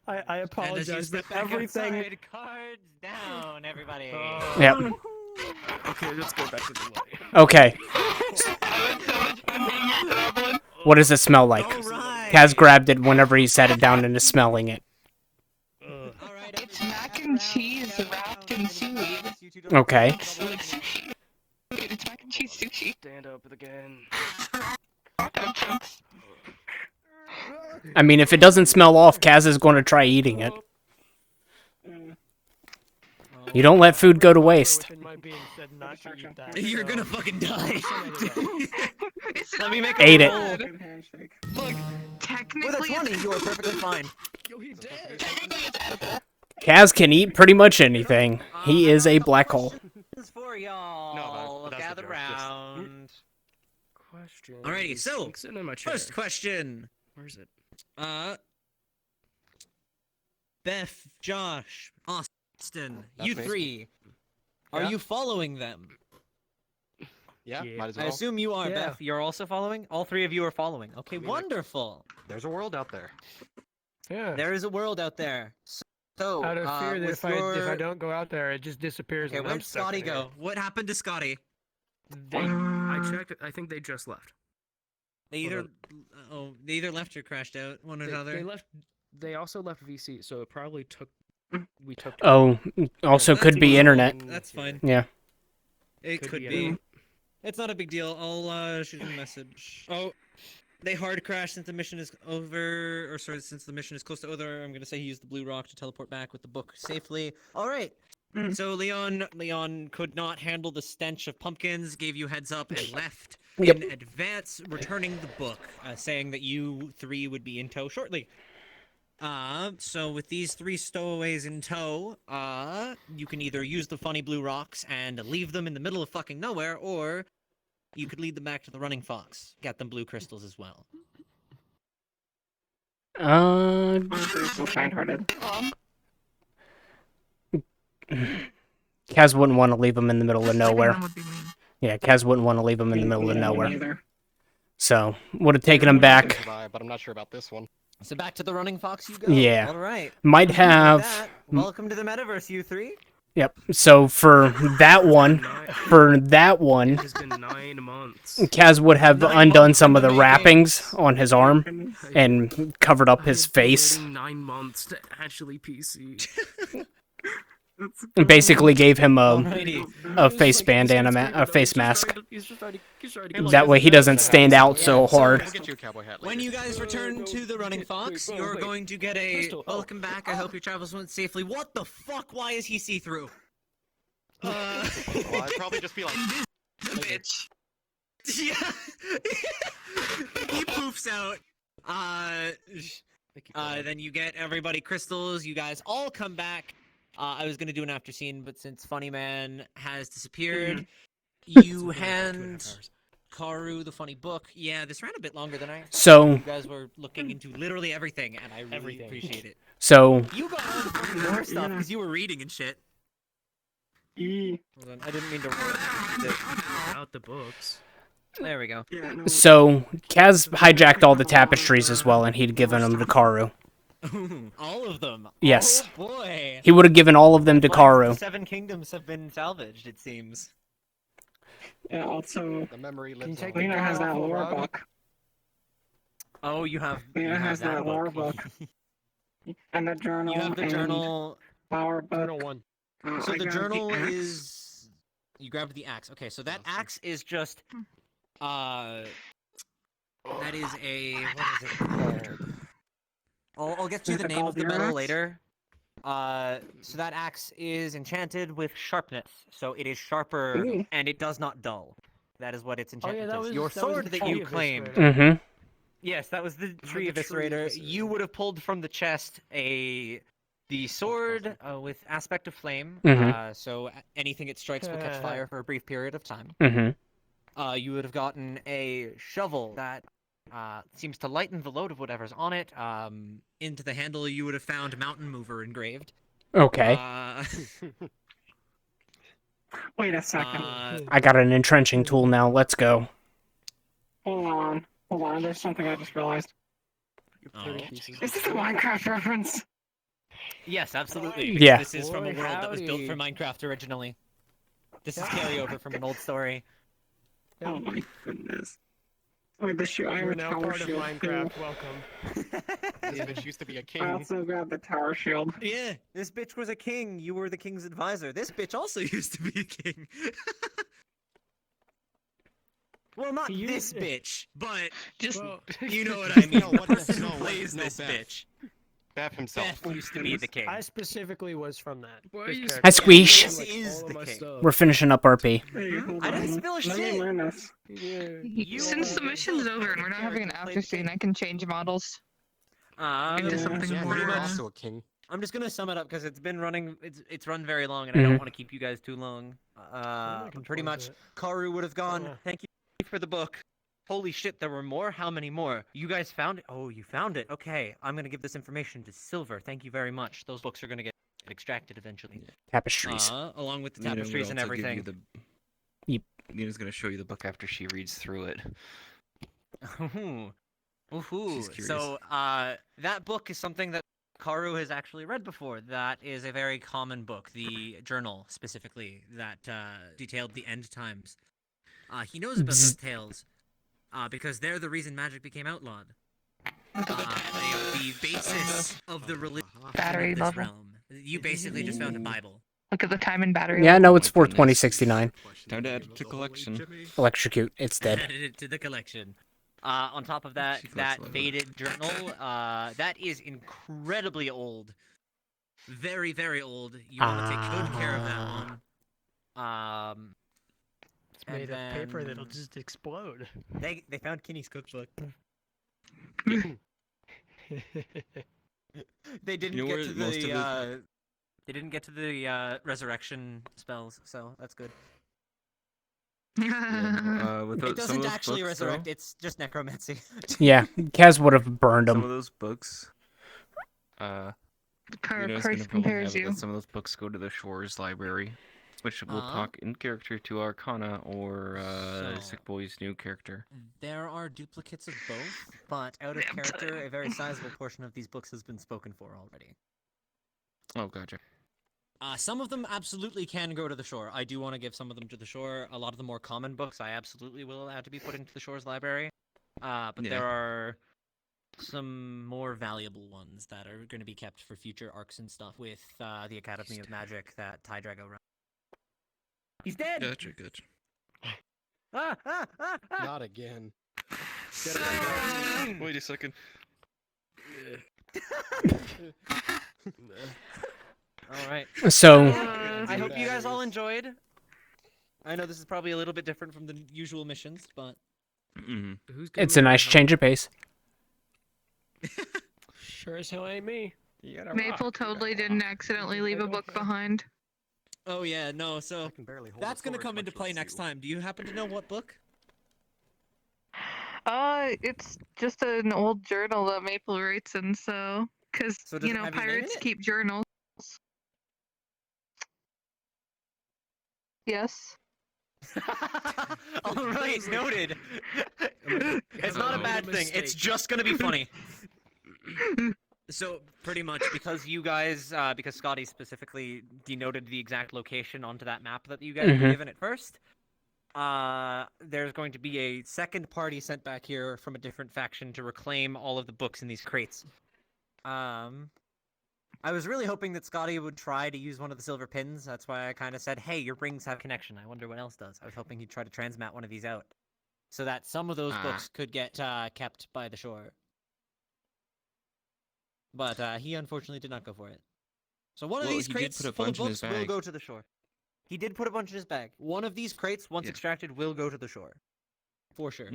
I And as you apologize step that back everything. outside, cards down, everybody. Yep. Okay, let's go back to the light. Okay. What does it smell like? Alright. Kaz grabbed it whenever he sat it down and is smelling it. Alright, It's mac and cheese wrapped in seaweed. Okay. It's mac and cheese sushi. Stand up again. I mean, if it doesn't smell off, Kaz is going to try eating it. You don't let food go to waste. Within my being said not to eat that, You're so- gonna fucking die. It's Let me make Ate a it. roll. Good handshake. Look, With a technically, 20, you are perfectly fine. Kaz can eat pretty much anything. He is a black hole. This is for y'all. No, that's the Gather joke, just- round. Question. Alrighty, so, I'm sitting in my chair. First question. Where's it? Beth, Josh, Austin, That's you me. three. Are Yeah? you following them? Yeah, Yeah. might as I well. assume you are, Yeah. Beth. You're also following? All three of you are following. Okay, I mean, like- wonderful. There's a world out there. Yeah. There is a world out there. So, Out of fear that with if I your... don't go out there, it just disappears. Okay, and I'm where'd stuck Scotty in here. go? What happened to Scotty? I checked. I think they just left. They Hold either they either left or crashed out. One or They, another. they left. They also left VC, so it probably took. We took. Oh, also That's could be fine. internet. That's fine. Yeah. It Could could be be. anything. It's not a big deal. I'll shoot him a message. Oh, they hard crashed since the mission is over, or sorry, since the mission is close to over. I'm gonna say he used the blue rock to teleport back with the book safely. All right. So Leon could not handle the stench of pumpkins, gave you heads up, and left Yep. in advance, returning the book, saying that you three would be in tow shortly. So with these three stowaways in tow, you can either use the funny blue rocks and leave them in the middle of fucking nowhere, or you could lead them back to the running fox. Get them blue crystals as well. Honestly, so kind-hearted. Kaz wouldn't want to leave him in the middle of leaving nowhere. them would be mean. Yeah, Kaz wouldn't want to leave him in the middle of Yeah, me nowhere. neither. So, would have taken him I can back. survive, but I'm not sure about this one. So back to the running fox you go. Yeah. All right. Might With have. that, welcome to the metaverse, you three. Yep. So for that one, It has been 9 months. Kaz would have 9 undone months some in of the the making. wrappings on his arm and covered up his face. Waiting 9 months to actually PC. And basically gave him Alrighty. a face bandana, a face mask. He's just trying to Hey, look, That there's way a he guy doesn't with a stand hat. out so hard. We'll get you a cowboy hat When later. you guys return to the Running Fox, you're going to get a Crystal, oh. welcome back. I hope your travels went safely. What the fuck? Why is he see-through? Well, I'd probably just be like, Bitch. Yeah. He poofs out. Then you get everybody crystals. You guys all come back. I was gonna do an after scene, but since Funny Man has disappeared, you hand Karu the funny book. Yeah, this ran a bit longer than I expected. So- You guys were looking into literally everything, and I really appreciate it. So You got all the fucking more stuff because you were reading and shit. E. Hold on, I didn't mean to roll out the books. There we go. Yeah, no. So Kaz hijacked all the tapestries as well, and he'd given them to Karu. All of them. Yes. Oh boy. He would have given all of them to Why Karu. the 7 kingdoms have been salvaged, it seems. Yeah, also, the memory Can lives you take on. Lena has that lore Rug? book. Oh, you have. Lena you have has that lore book. And the journal. You have the and journal. Flower book. Journal 1. So I the got journal axe. is. You grabbed the axe. Okay, so that axe is just. That is a. What is it called? I'll get you Is the it name of called the your metal axe? later. So that axe is enchanted with sharpness, so it is sharper Ooh. and it does not dull. That is what it's Oh enchanted yeah, that with. was Your that was sword the that tree you claimed. eviscerator. Mm-hmm. Yes, that was the tree the tree eviscerator. eviscerator. You would have pulled from the chest the sword with aspect of flame. Mhm. So anything it strikes will catch fire for a brief period of time. Mm-hmm. You would have gotten a shovel that seems to lighten the load of whatever's on it. Into the handle, you would have found Mountain Mover engraved. Okay. Wait a second. I got an entrenching tool now. Let's go. Hold on. Hold on. There's something I just realized. Is this a Minecraft reference? Yes, absolutely. Yeah. This is from a Boy, world that was built for howdy. Minecraft originally. This is carryover from an old story. Oh my goodness. Wait, the shoe. I have You're a now tower part of shield Minecraft. too. Welcome. This bitch used to be a king. I also grabbed the tower shield. Yeah, this bitch was a king. You were the king's advisor. This bitch also used to be a king. Well, not You- this bitch, but Just Well, you know what I mean. No, The what- person no, who plays no, this Beth. bitch. Beth himself. Beth used to be the king. I specifically was from that. Why this are you character. Hi, Squeesh. This is all of the my king. stuff? We're finishing up RP. Hey, hold I didn't on. spill Let shit. me learn this. Yeah. since the mission's over and we're not having an after scene, I can change models into Yeah. something Yeah, more. you were also a king. I'm just gonna sum it up because it's been running. It's run very long, and I don't Mhm. want to keep you guys too long. I'm looking Pretty forward much, to it. Karu would have gone. yeah. Thank you for the book. Holy shit, there were more? How many more? You guys found it? Oh, you found it. Okay, I'm gonna give this information to Silver. Thank you very much. Those books are gonna get extracted eventually. Tapestries. Along with the Lena would tapestries and also give you everything. the- Lena's gonna show you the book after she reads through it. Ooh. Ooh. She's curious. So, that book is something that Karu has actually read before. That is a very common book, the journal specifically, that detailed the end times. He knows about those tales because they're the reason magic became outlawed. The basis of the religion Battery of this level. realm. You basically just found a Bible. Look at the time and battery. Yeah, level. no, it's for goodness. 2069. Time to add it to collection. Electrocute. It's dead. Added it to the collection. On top of that, She collects that a lot of faded journal, that is incredibly old. Very, very old. You want to take good care of that one. It's made and of paper that'll then just explode. They found Kinney's cookbook. They didn't You know get where to most of the they didn't get to the resurrection spells, so that's good. Without It some of doesn't those actually books, resurrect, though, it's just necromancy. Yeah, Kaz would have burned some them. of those books. Car Lena's Christ gonna probably compares have it you. that some of those books go to the Shores Library, which will Uh-huh. talk in character to Arcana or So- Sick Boy's new character. There are duplicates of both, but out of character, a very sizable portion of these books has been spoken for already. Oh, gotcha. Some of them absolutely can go to the shore. I do want to give some of them to the shore. A lot of the more common books I absolutely will allow to be put into the shore's library. But Yeah. there are some more valuable ones that are going to be kept for future arcs and stuff with the Academy of Magic that Ty Drago runs. He's dead! Gotcha, gotcha. Not again. Wait a second. All right. So, I hope you guys all enjoyed. I know this is probably a little bit different from the usual missions, but it's a nice change of pace. Sure as hell ain't me. Maple totally didn't accidentally leave a book behind. oh yeah, no. So that's gonna come into play next time. Do you happen to know what book? It's just an old journal that Maple writes in, because, So does you it know, have your name in pirates it? keep journals. Yes. All right, noted. It's not a bad thing. It's just gonna be funny. So pretty much because you guys, because Scotty specifically denoted the exact location onto that map that you guys were given at first, there's going to be a second party sent back here from a different faction to reclaim all of the books in these crates. I was really hoping that Scotty would try to use one of the silver pins. That's why I kind of said, hey, your rings have connection. I wonder what else does. I was hoping he'd try to transmat one of these out so that some of those books could get kept by the shore. But he unfortunately did not go for it. So one of these crates full of books will go to the shore. He did put a bunch in his bag. One of these crates, once extracted, will go to the shore. For sure.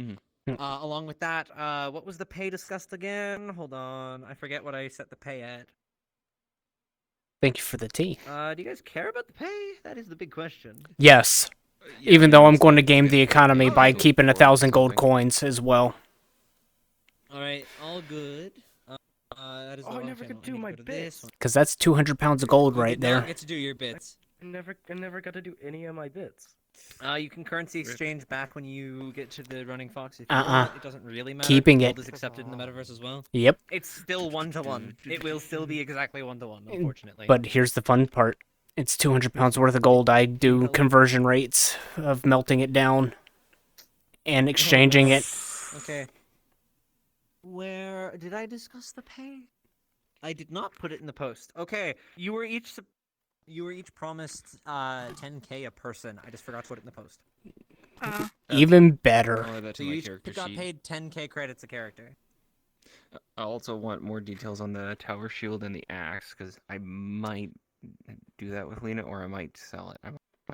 Along with that, what was the pay discussed again? Hold on. I forget what I set the pay at. Thank you for the tea. Do you guys care about the pay? That is the big question. Yes. Even though I'm going to game the economy by keeping 1,000 gold coins as well. Alright, all good. That is I never could do my bits. Because that's 200 pounds of gold right You did not there. get to do your bits. I never got to do any of my bits. You can currency exchange back when you get to the running fox. If you want. It doesn't really matter. Keeping Gold it. is accepted in the metaverse as well. Yep. It's still 1-to-1. It will still be exactly 1-to-1, unfortunately. But here's the fun part. It's 200 pounds worth of gold. I do conversion rates of melting it down and exchanging it. Okay. Where did I discuss the pay? I did not put it in the post. Okay, you were each promised 10k a person. I just forgot to put it in the post. Even better. So you each got paid 10k credits a character. I also want more details on the tower shield and the axe, because I might do that with Lena, or I might sell it.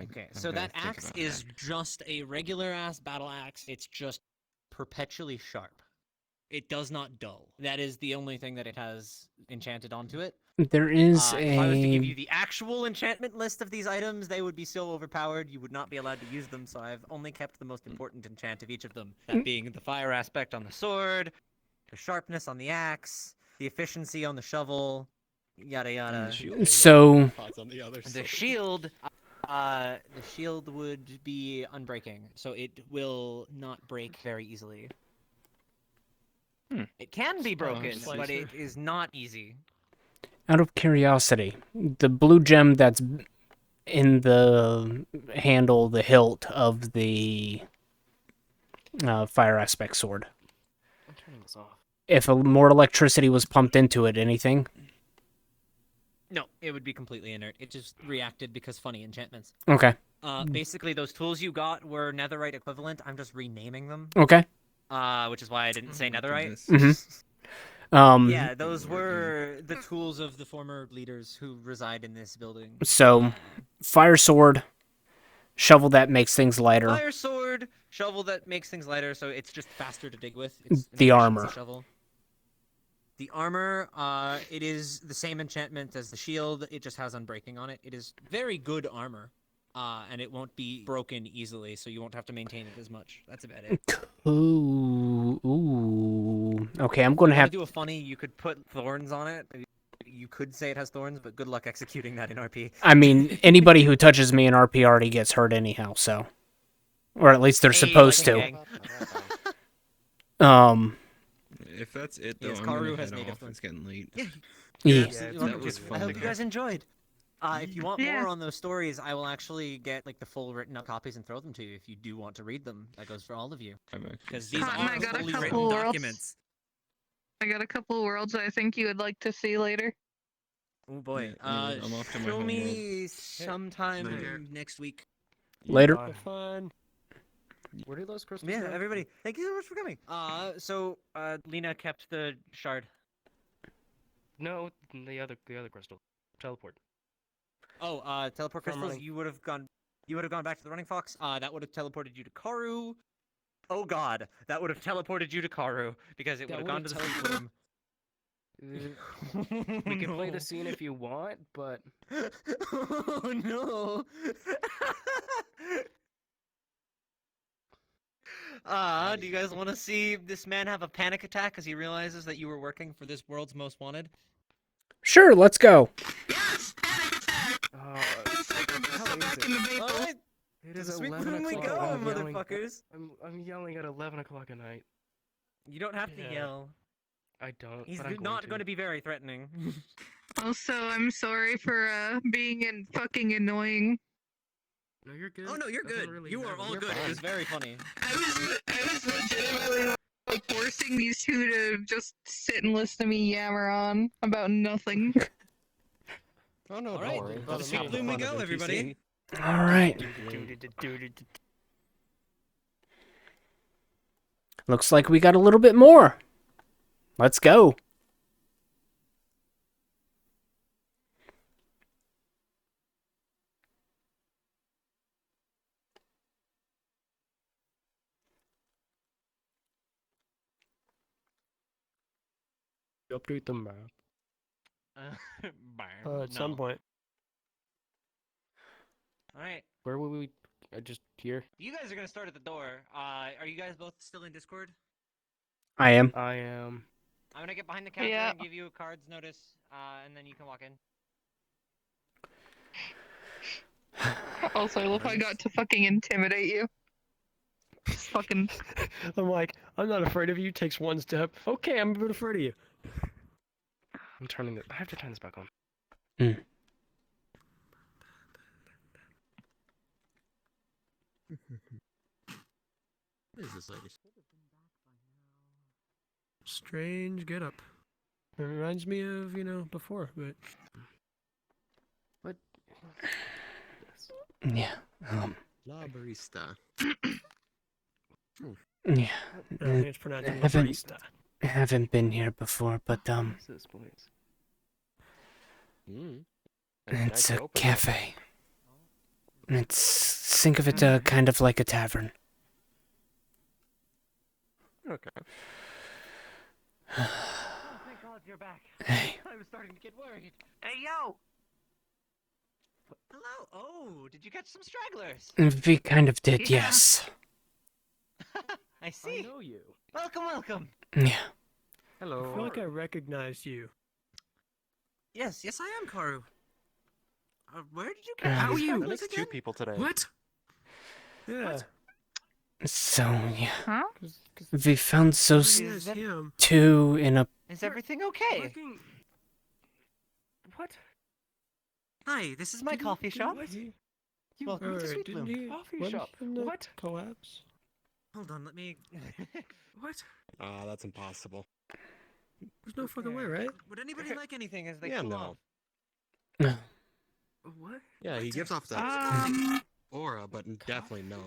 Okay, so that axe is just a regular ass battle axe. It's just perpetually sharp. It does not dull. That is the only thing that it has enchanted onto it. There is If I was to give you the actual enchantment list of these items, they would be so overpowered you would not be allowed to use them, so I've only kept the most important enchant of each of them. That being the fire aspect on the sword, the sharpness on the axe, the efficiency on the shovel, yada yada. So The shield would be unbreaking, so it will not break very easily. It can be broken, but it is not easy. Out of curiosity, the blue gem that's in the handle, the hilt of the fire aspect sword. I'm turning this off. If more electricity was pumped into it, anything? No, it would be completely inert. It just reacted because funny enchantments. Okay. Basically, those tools you got were netherite equivalent. I'm just renaming them. Okay. Which is why I didn't say netherite. Yeah, those were the tools of the former leaders who reside in this building. So, fire sword, shovel that makes things lighter. Fire sword, shovel that makes things lighter, so it's just faster to dig with. It's The armor. Shovel. The armor, it is the same enchantment as the shield. It just has unbreaking on it. It is very good armor. And it won't be broken easily, so you won't have to maintain it as much. That's about it. Ooh. Okay, I'm going to have to do a funny. You could put thorns on it. You could say it has thorns, but good luck executing that in RP. I mean, anybody who touches me in RP already gets hurt anyhow, so. Or at least they're supposed to. If that's it, though, Yes, I'm Karu gonna has head native off. thorns. It's getting late. Yeah, that was fun I to hope you get. guys enjoyed. If you want Yeah. more on those stories, I will actually get like the full written up copies and throw them to you if you do want to read them. That goes for all of you. Because these Cotton, I are got a fully couple written worlds. documents. I got a couple of worlds I think you would like to see later. Oh boy. anyways, I'm off to my Show home world. me sometime next week. Later. Fun. Where do those crystals Yeah, go? everybody. Thank you so much for coming. Lena kept the shard. No, the other crystal. Teleport. Oh, teleport From crystals. running. You would have gone back to the running fox. That would have teleported you to Karu. Oh God, that would have teleported you to Karu because it would have gone to the sleep room. We can play the scene if you want, but Oh no. Do you guys want to see this man have a panic attack because he realizes that you were working for this world's most wanted? Sure, let's go. how is it? Alright, It to is the sweet 11 room we o'clock. go, I'm yelling- motherfuckers. I'm yelling at 11 o'clock at night. You don't have to Yeah. yell. I don't. He's but I'm not going going to to be very threatening. Also, I'm sorry for being fucking annoying. No, you're good. Oh no, you're Doesn't good. really You are matter. all You're good. It fine. was very funny. I was legitimately like forcing these two to just sit and listen to me yammer on about nothing. Oh no, All don't right, worry. well, That's the half sleep room we fun of go, NPC. everybody. All right. Looks like we got a little bit more. Let's go. Update the map. At some point. All right. Where will we? Just here. You guys are gonna start at the door. Are you guys both still in Discord? I am. I am. I'm gonna get behind the counter Yeah. and give you a cards notice, and then you can walk in. Also, I love how I got to fucking intimidate you. Just fucking. I'm like, I'm not afraid of you. Takes one step. Okay, I'm a bit afraid of you. I'm turning it. I have to turn this back on. What is this lady? Strange get up. It reminds me of, before, but. What? Yeah. La barista. Yeah. I think it's pronounced haven't- barista. I haven't been here before, but What is this place? it's a cafe. Think of it kind of like a tavern. Okay. Oh, thank God you're back. Hey. I was starting to get worried. Hey, yo! Hello. Oh, did you catch some stragglers? We kind of did, Yeah. yes. I see. I know you. Welcome, welcome. Yeah. I Hello. feel like I recognized you. Yes, I am Karu. Where did you get How these are you? I stragglers mixed again? two people today. What? Yeah. So, yeah. Huh? We found those Yes, him. two in a... Is everything okay? Fucking... What? Hi, this is my coffee shop. Welcome to Alright, Sweet didn't Bloom. he Coffee went shop? in the What? Collapse? Hold on, let me. What? That's impossible. There's no fucking way, right? Would anybody like anything as they Yeah, cool no. off? What? Yeah, he gives off that aura, but definitely no.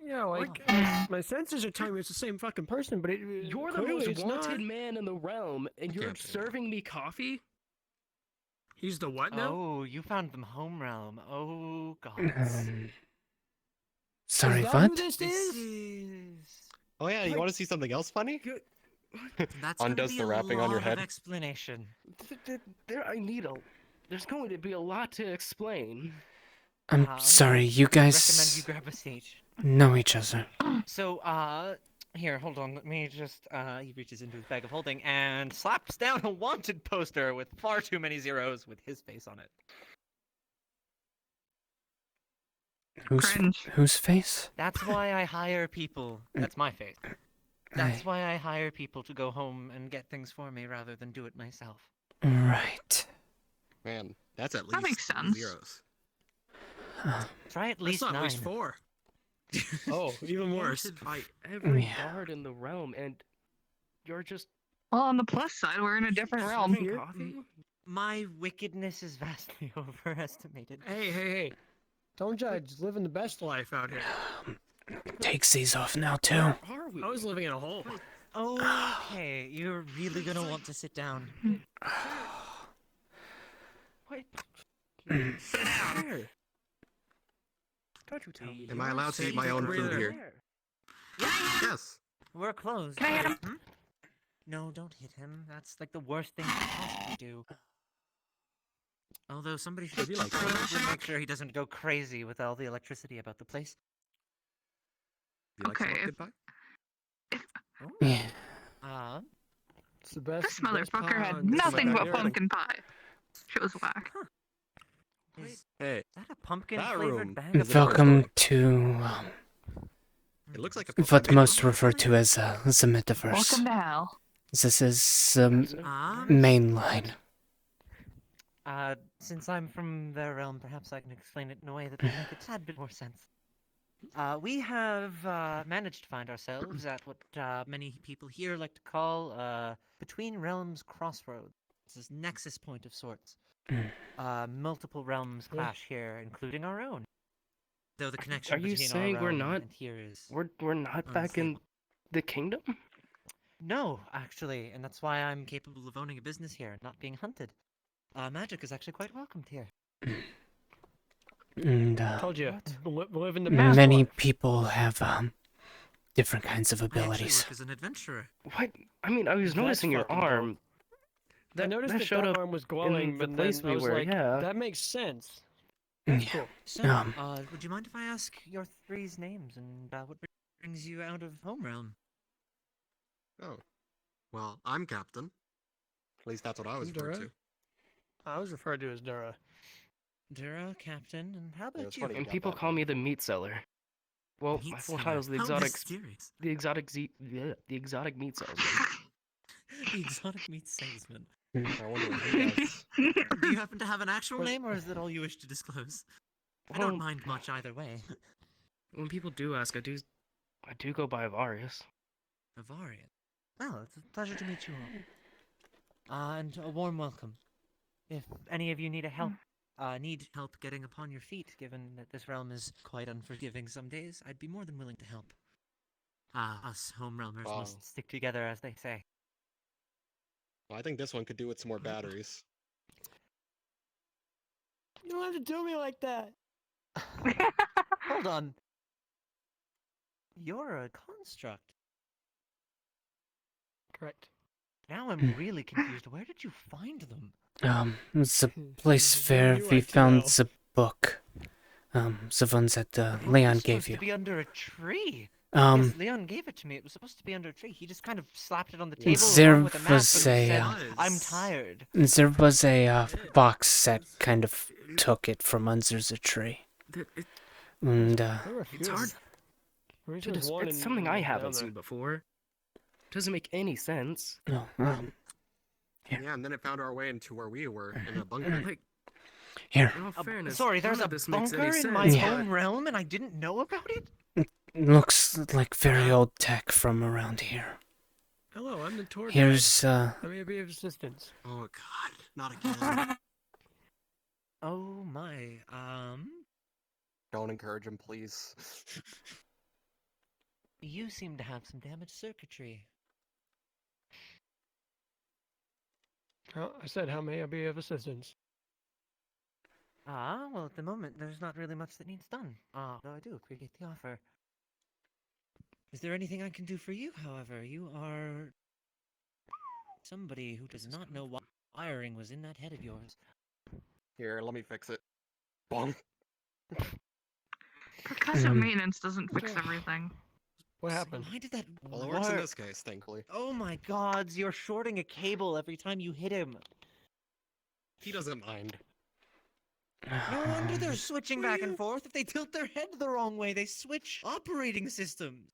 Yeah, like, my senses are telling me it's the same fucking person, but You're the clearly most it's wanted not. man in the realm, and you're can't be. serving me coffee? He's the what now? Oh, you found them home realm. Oh God. Sorry, is that what? Who this This is? is. Oh yeah, you want to see something else funny? That's Undoes gonna be the a wrapping on your lot of head. explanation. There's going to be a lot to explain. I'm sorry, you Recommend guys you grab a seat. know each other. So, here, hold on. Let me just. He reaches into his bag of holding and slaps down a wanted poster with far too many zeros with his face on it. Cringe. Whose face? That's why I hire people. That's my face. That's why I hire people to go home and get things for me rather than do it myself. Right. Man, that's at That least makes sense. zeros. Try at I least saw at 9. least 4. Oh, even worse. Wanted by every Yeah. guard in the realm, and you're just Well, on the plus side, we're in a different realm. serving coffee? My wickedness is vastly overestimated. Hey. Don't judge. Living the best life out here. Takes these off now too. Where are we? I was living in a hole. Okay, you're really gonna want to sit down. What? Sit down. Where? Don't you tell me. Am I allowed to eat my own food here? Yes. We're closed. Can I hit him? Hmm? No, don't hit him. That's like the worst thing you could possibly do. Although somebody should probably make sure he doesn't go crazy with all the electricity about the place. You like some Okay, pumpkin pie? Yeah. It's the best. This best motherfucker pie had on this nothing side but of everything. pumpkin pie. Shit was whack. Is Hey, that a pumpkin that flavored room bag is of a Welcome to it looks like a what pumpkin. most refer to as the metaverse. Welcome to hell. This is Ah, main line. since I'm from their realm, perhaps I can explain it in a way that will make a tad bit more sense. We have managed to find ourselves at what many people here like to call Between Realms Crossroads. This is nexus point of sorts. Multiple realms clash here, including our own. Though the connection Are you between saying our we're realm not- and here is We're not back in the kingdom? no, actually, and that's why I'm capable of owning a business here and not being hunted. Magic is actually quite welcomed here. And Told you. Living the best many life. people have different kinds of I actually abilities. work as an adventurer. What? I mean, I was That's noticing your fucking dope. arm. I noticed that showed up arm was glowing, in the but place then I we was were, like, yeah. that makes sense. Yeah. That's cool. So, would you mind if I ask your three's names and what brings you out of home realm? Oh. Well, I'm captain. At least that's what I was referred Dura? to. I was referred to as Dura. Dura, captain, and how Yeah, about it's you? funny. And got people that call one. me the meat seller. Well, my Meat full seller. title's the How exotic, mysterious. the exotic the exotic meat salesman. The exotic meat salesman. I wonder what he does. Do you happen to have an actual name, or is that all you wish to disclose? I don't Well, mind much either way. when people do ask, I do go by Avarius. Avarian. Well, it's a pleasure to meet you all. And a warm welcome. If any of you need need help getting upon your feet, given that this realm is quite unforgiving some days, I'd be more than willing to help. Us home realmers Wow. must stick together, as they say. Well, I think this one could do with some more batteries. You don't have to do me like that. Hold on. You're a construct. Correct. Now I'm really confused. Where did you find them? It's a place where we found the book. The ones that It was Leon supposed gave you. to be under a tree. Um, Yes, Leon gave it to me. It was supposed to be under a tree. He just kind of slapped it on the table There along with a map and was said, a, "I'm tired." there was a box that kind of took it from under the tree. And It's hard. It's something I haven't seen before. Doesn't make any sense. no, Yeah, and then it found our way into where we were in a bunker. Like, here. in all fairness, Sorry, none there's a of this makes bunker any in my sense, Yeah. home realm and I didn't know about it? Looks like very old tech from around here. Hello, I'm the tour guide. Here's Let me be of assistance. Oh god, not again. Oh my, Don't encourage him, please. you seem to have some damaged circuitry. I said, how may I be of assistance? Well, at the moment, there's not really much that needs done. Though I do appreciate the offer. Is there anything I can do for you, however? You are somebody who does not know what wiring was in that head of yours. Here, let me fix it. Bonk. Percussive maintenance doesn't fix everything. What happened? Why did that Well, it works in work? this case, thankfully. Oh my gods, you're shorting a cable every time you hit him. He doesn't mind. No wonder they're switching back and forth. If they tilt their head the wrong way, they switch operating systems.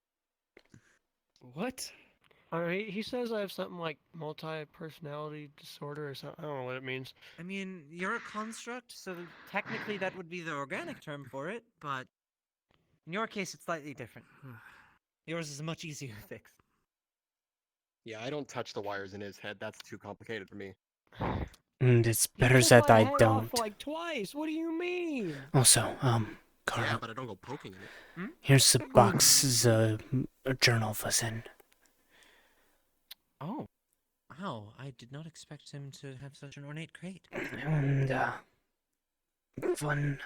What? He says I have something like multi-personality disorder or something. I don't know what it means. I mean, you're a construct, so technically that would be the organic term for it, but in your case, it's slightly different. Yours is a much easier fix. Yeah, I don't touch the wires in his head. That's too complicated for me. And it's You better took that my I head don't. off like twice. What do you mean? Also, Yeah, Carl, but I don't go poking in it. here's the box a journal was in. Oh. Wow, I did not expect him to have such an ornate crate. And, 1,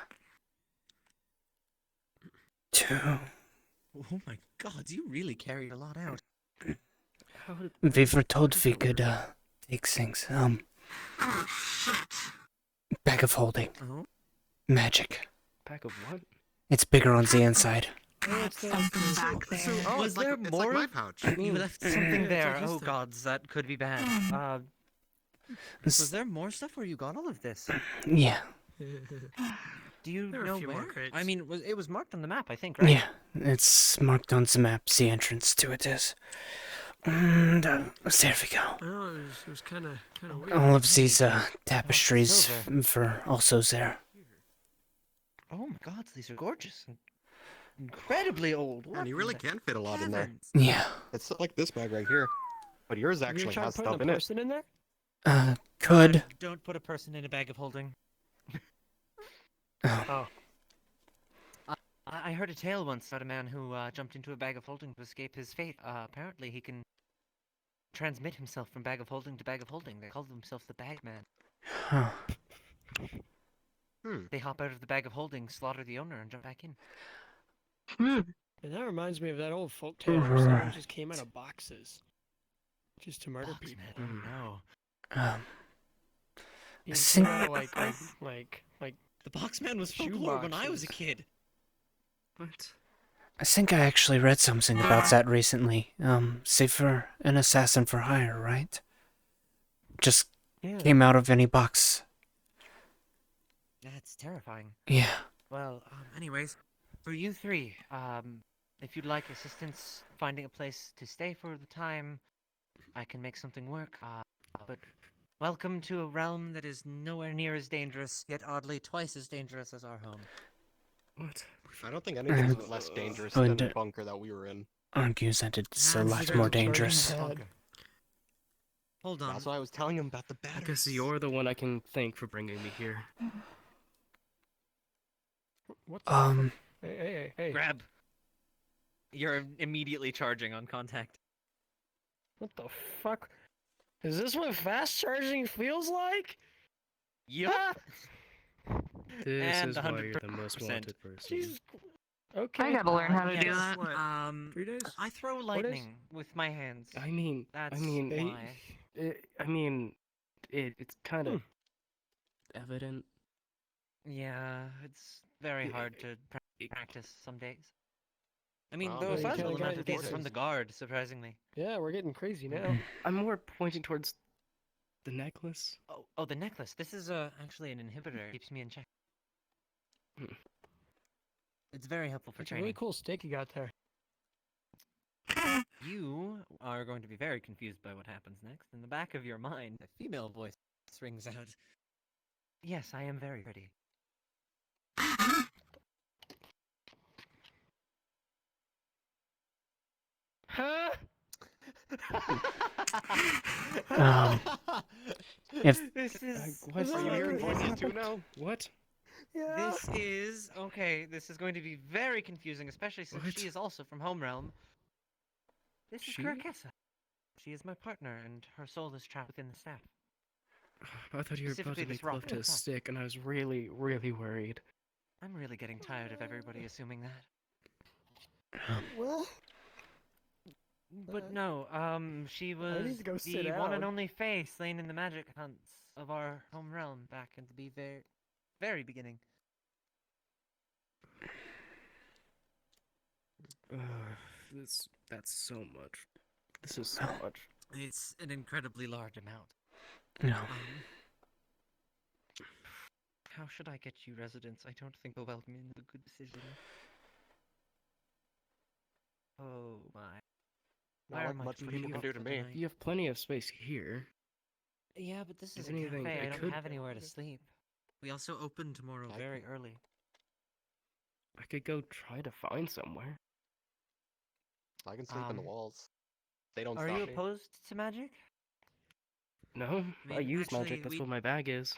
2. Oh my god, you really carried a lot out. We were told we could, take things. Bag of holding. Oh? Magic. Pack of what? It's bigger on the inside. Something back there. Oh, it's like there it's more? like my pouch. You left something there. just Oh a- gods, that could be bad. Was there more stuff where you got all of this? Yeah. Do you There were a know few more where? crates. I mean, it was marked on the map, I think, right? Yeah. It's marked on the map. The entrance to it is. And, there we go. Oh, it was kind of weird. All of these, tapestries silver. for also there. Oh my god, these are gorgeous. And incredibly old. And you really can fit a lot in there. Heavens. Yeah. It's like this bag right here. But yours Have you actually tried has putting stuff a in it. person in there? Could. Don't put a person in a bag of holding. Oh. I heard a tale once about a man who jumped into a bag of holding to escape his fate. Apparently he can transmit himself from bag of holding to bag of holding. They call themselves the Bagman. Huh. They hop out of the bag of holding, slaughter the owner, and jump back in. And that reminds me of that old folk tale where someone just came out of boxes. Just to murder people. Boxman, oh no. You I came think- out of like The Boxman was Shoe folklore when I was a boxes. kid. What? I think I actually read something about that recently. Say for an assassin for hire, right? Just yeah. came out of any box. That's terrifying. Yeah. Well, anyways, for you three, if you'd like assistance finding a place to stay for the time, I can make something work. But welcome to a realm that is nowhere near as dangerous, yet oddly twice as dangerous as our home. What? I don't think anything's less dangerous Oh, than and, the bunker that we were in. argues that it's a Ah, lot zero more charging dangerous. pad. bunker. Hold on. That's why I was telling him about the I batteries. guess you're the one I can thank for bringing me here. What the Hey. Grab. You're immediately charging on contact. What the fuck? Is this what fast charging feels like? Yup. This And is why you're the 100%. most wanted person. Jesus. Okay. I gotta learn how to do Yes, that. what? 3 days? I throw days? lightning with my hands. I mean, That's why. why. It's kind of evident. Yeah, it's very Yeah, hard to practice some days. I mean, Well, the you sizable kinda amount got of these it are from the sorted. guard, surprisingly. Yeah, we're getting crazy now. I'm more pointing towards the necklace. Oh, the necklace. This is actually an inhibitor. It keeps me in check. Hmm. It's very helpful for It's a really training. cool stick you got there. You are going to be very confused by what happens next. In the back of your mind, a female voice rings out. Yes, I am very pretty. Huh? If This is What? Are Are you you hearing hearing voices voices too too now? What? Yeah. This is okay. This is going to be very confusing, especially since What? she is also from Home Realm. This is She? Carkessa. She is my partner, and her soul is trapped within the staff. I thought you were about Specifically to this make love rock. to a stick, and I was really, really worried. I'm really getting tired of everybody assuming that. Well, But no, she need was to go sit the one and down. only Fae slain in the magic hunts of our home realm back in the very, very beginning. That's so much. This is so much. It's an incredibly large amount. no. How should I get you residence? I don't think the welcome in is a good decision. Oh my. Not Where like much much would people you can want do to for me. tonight? You have plenty of space here. Yeah, but this is Is a anything cafe. I I don't could- have anywhere to sleep. We also open tomorrow very early. I could go try to find somewhere. I can sleep in the walls. They don't Are stop you me. opposed to magic? No, I mean, use actually, magic. That's we- what my bag is.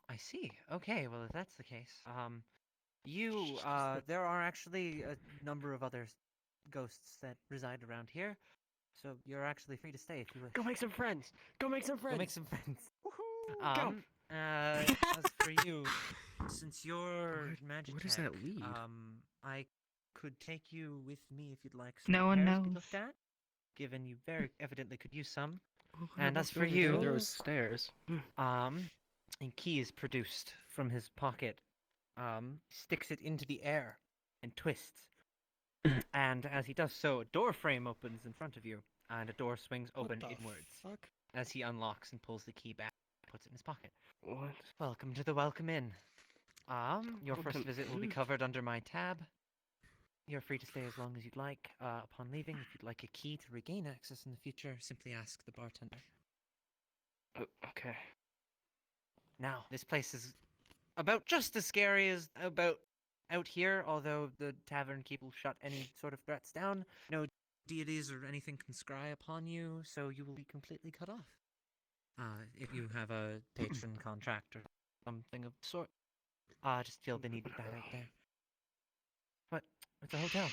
I see. Okay, well, if that's the case, there are actually a number of other ghosts that reside around here, so you're actually free to stay if you wish. Go make some friends. Go make some friends. Go make some friends. Go. As for you, since you're magic where does tech, that lead? I could take you with me if you'd like some No one repairs to be knows. looked at, given you very evidently could use some. Well, And I as walked for over there, you, there was stairs. a key is produced from his pocket, sticks it into the air, and twists. And as he does so, a door frame opens in front of you, and a door swings open What the inwards. fuck? As he unlocks and pulls the key back, puts it in his pocket. What? Welcome to the Welcome Inn. Your first Welcome visit will be in? covered under my tab. You're free to stay as long as you'd like. Upon leaving, if you'd like a key to regain access in the future, simply ask the bartender. Okay. Now, this place is about just as scary as about out here, although the tavern keep will shut any sort of threats down. No deities or anything can scry upon you, so you will be completely cut off. If you have a patron contract or something of the sort, just feel the need to that out there. But it's a hotel.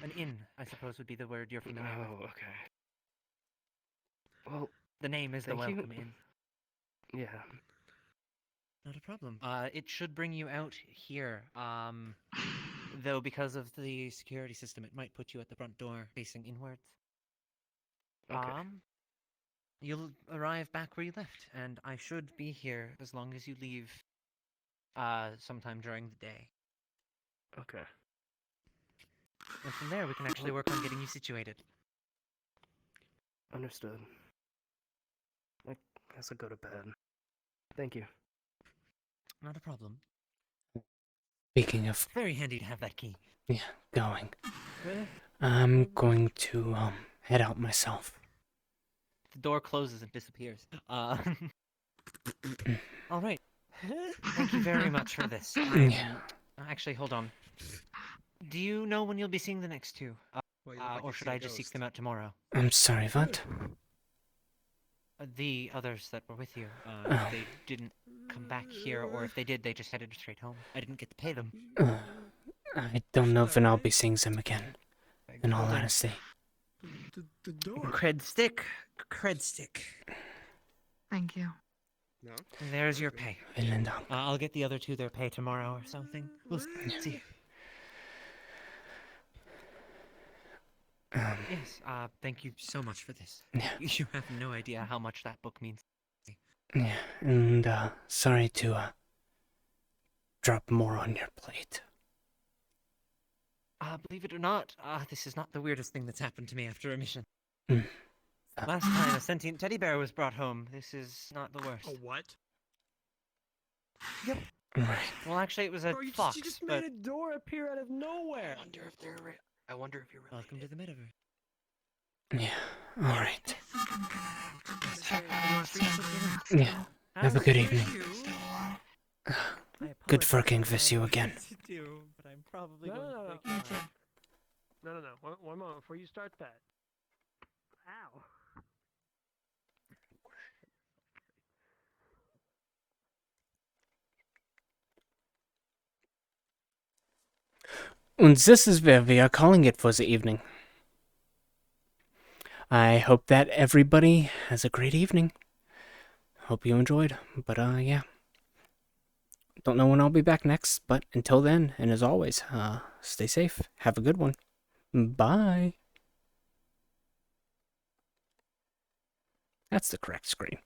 An inn, I suppose, would be the word you're familiar with. Oh, okay. Well, The name is the thank you. Welcome Inn. Yeah. Not a problem. It should bring you out here. Though because of the security system, it might put you at the front door facing inwards. Okay. You'll arrive back where you left, and I should be here as long as you leave sometime during the day. Okay. And from there, we can actually work on getting you situated. Understood. I guess I'll go to bed. Thank you. Not a problem. Speaking of Very handy to have that key. going, I'm going to head out myself. The door closes and disappears. All right. Thank you very much for this. Yeah. Actually, hold on. Do you know when you'll be seeing the next two? Well, you look like Or you should see a I just seek ghost. them out tomorrow? I'm sorry, what? The others that were with you, Oh. they didn't come back here, or if they did, they just headed straight home. I didn't get to pay them. I don't know when I'll be seeing them again, in all honesty. The door. Cred stick. Thank you. No? There's your pay. Vielen Dank. I'll get the other two their pay tomorrow or something. We'll see. Yes, thank you so much for this. Yeah. You have no idea how much that book means. Yeah, and sorry to drop more on your plate. Believe it or not, this is not the weirdest thing that's happened to me after a mission. Mm. Last time a sentient teddy bear was brought home. This is not the worst. what? Yep. Right. Well, actually, it was a Bro, you fox, just but made a door appear out of nowhere. I wonder if you're welcome to the metaverse. Yeah, alright. Yeah. Yeah, have a good evening. Good fucking with you again. But I'm probably No, going no, to no. break your heart. No. One moment before you start that. Ow. Und this is where we are calling it for the evening. I hope that everybody has a great evening. Hope you enjoyed. But yeah. Don't know when I'll be back next, but until then, and as always, stay safe. Have a good one. Bye. That's the correct screen.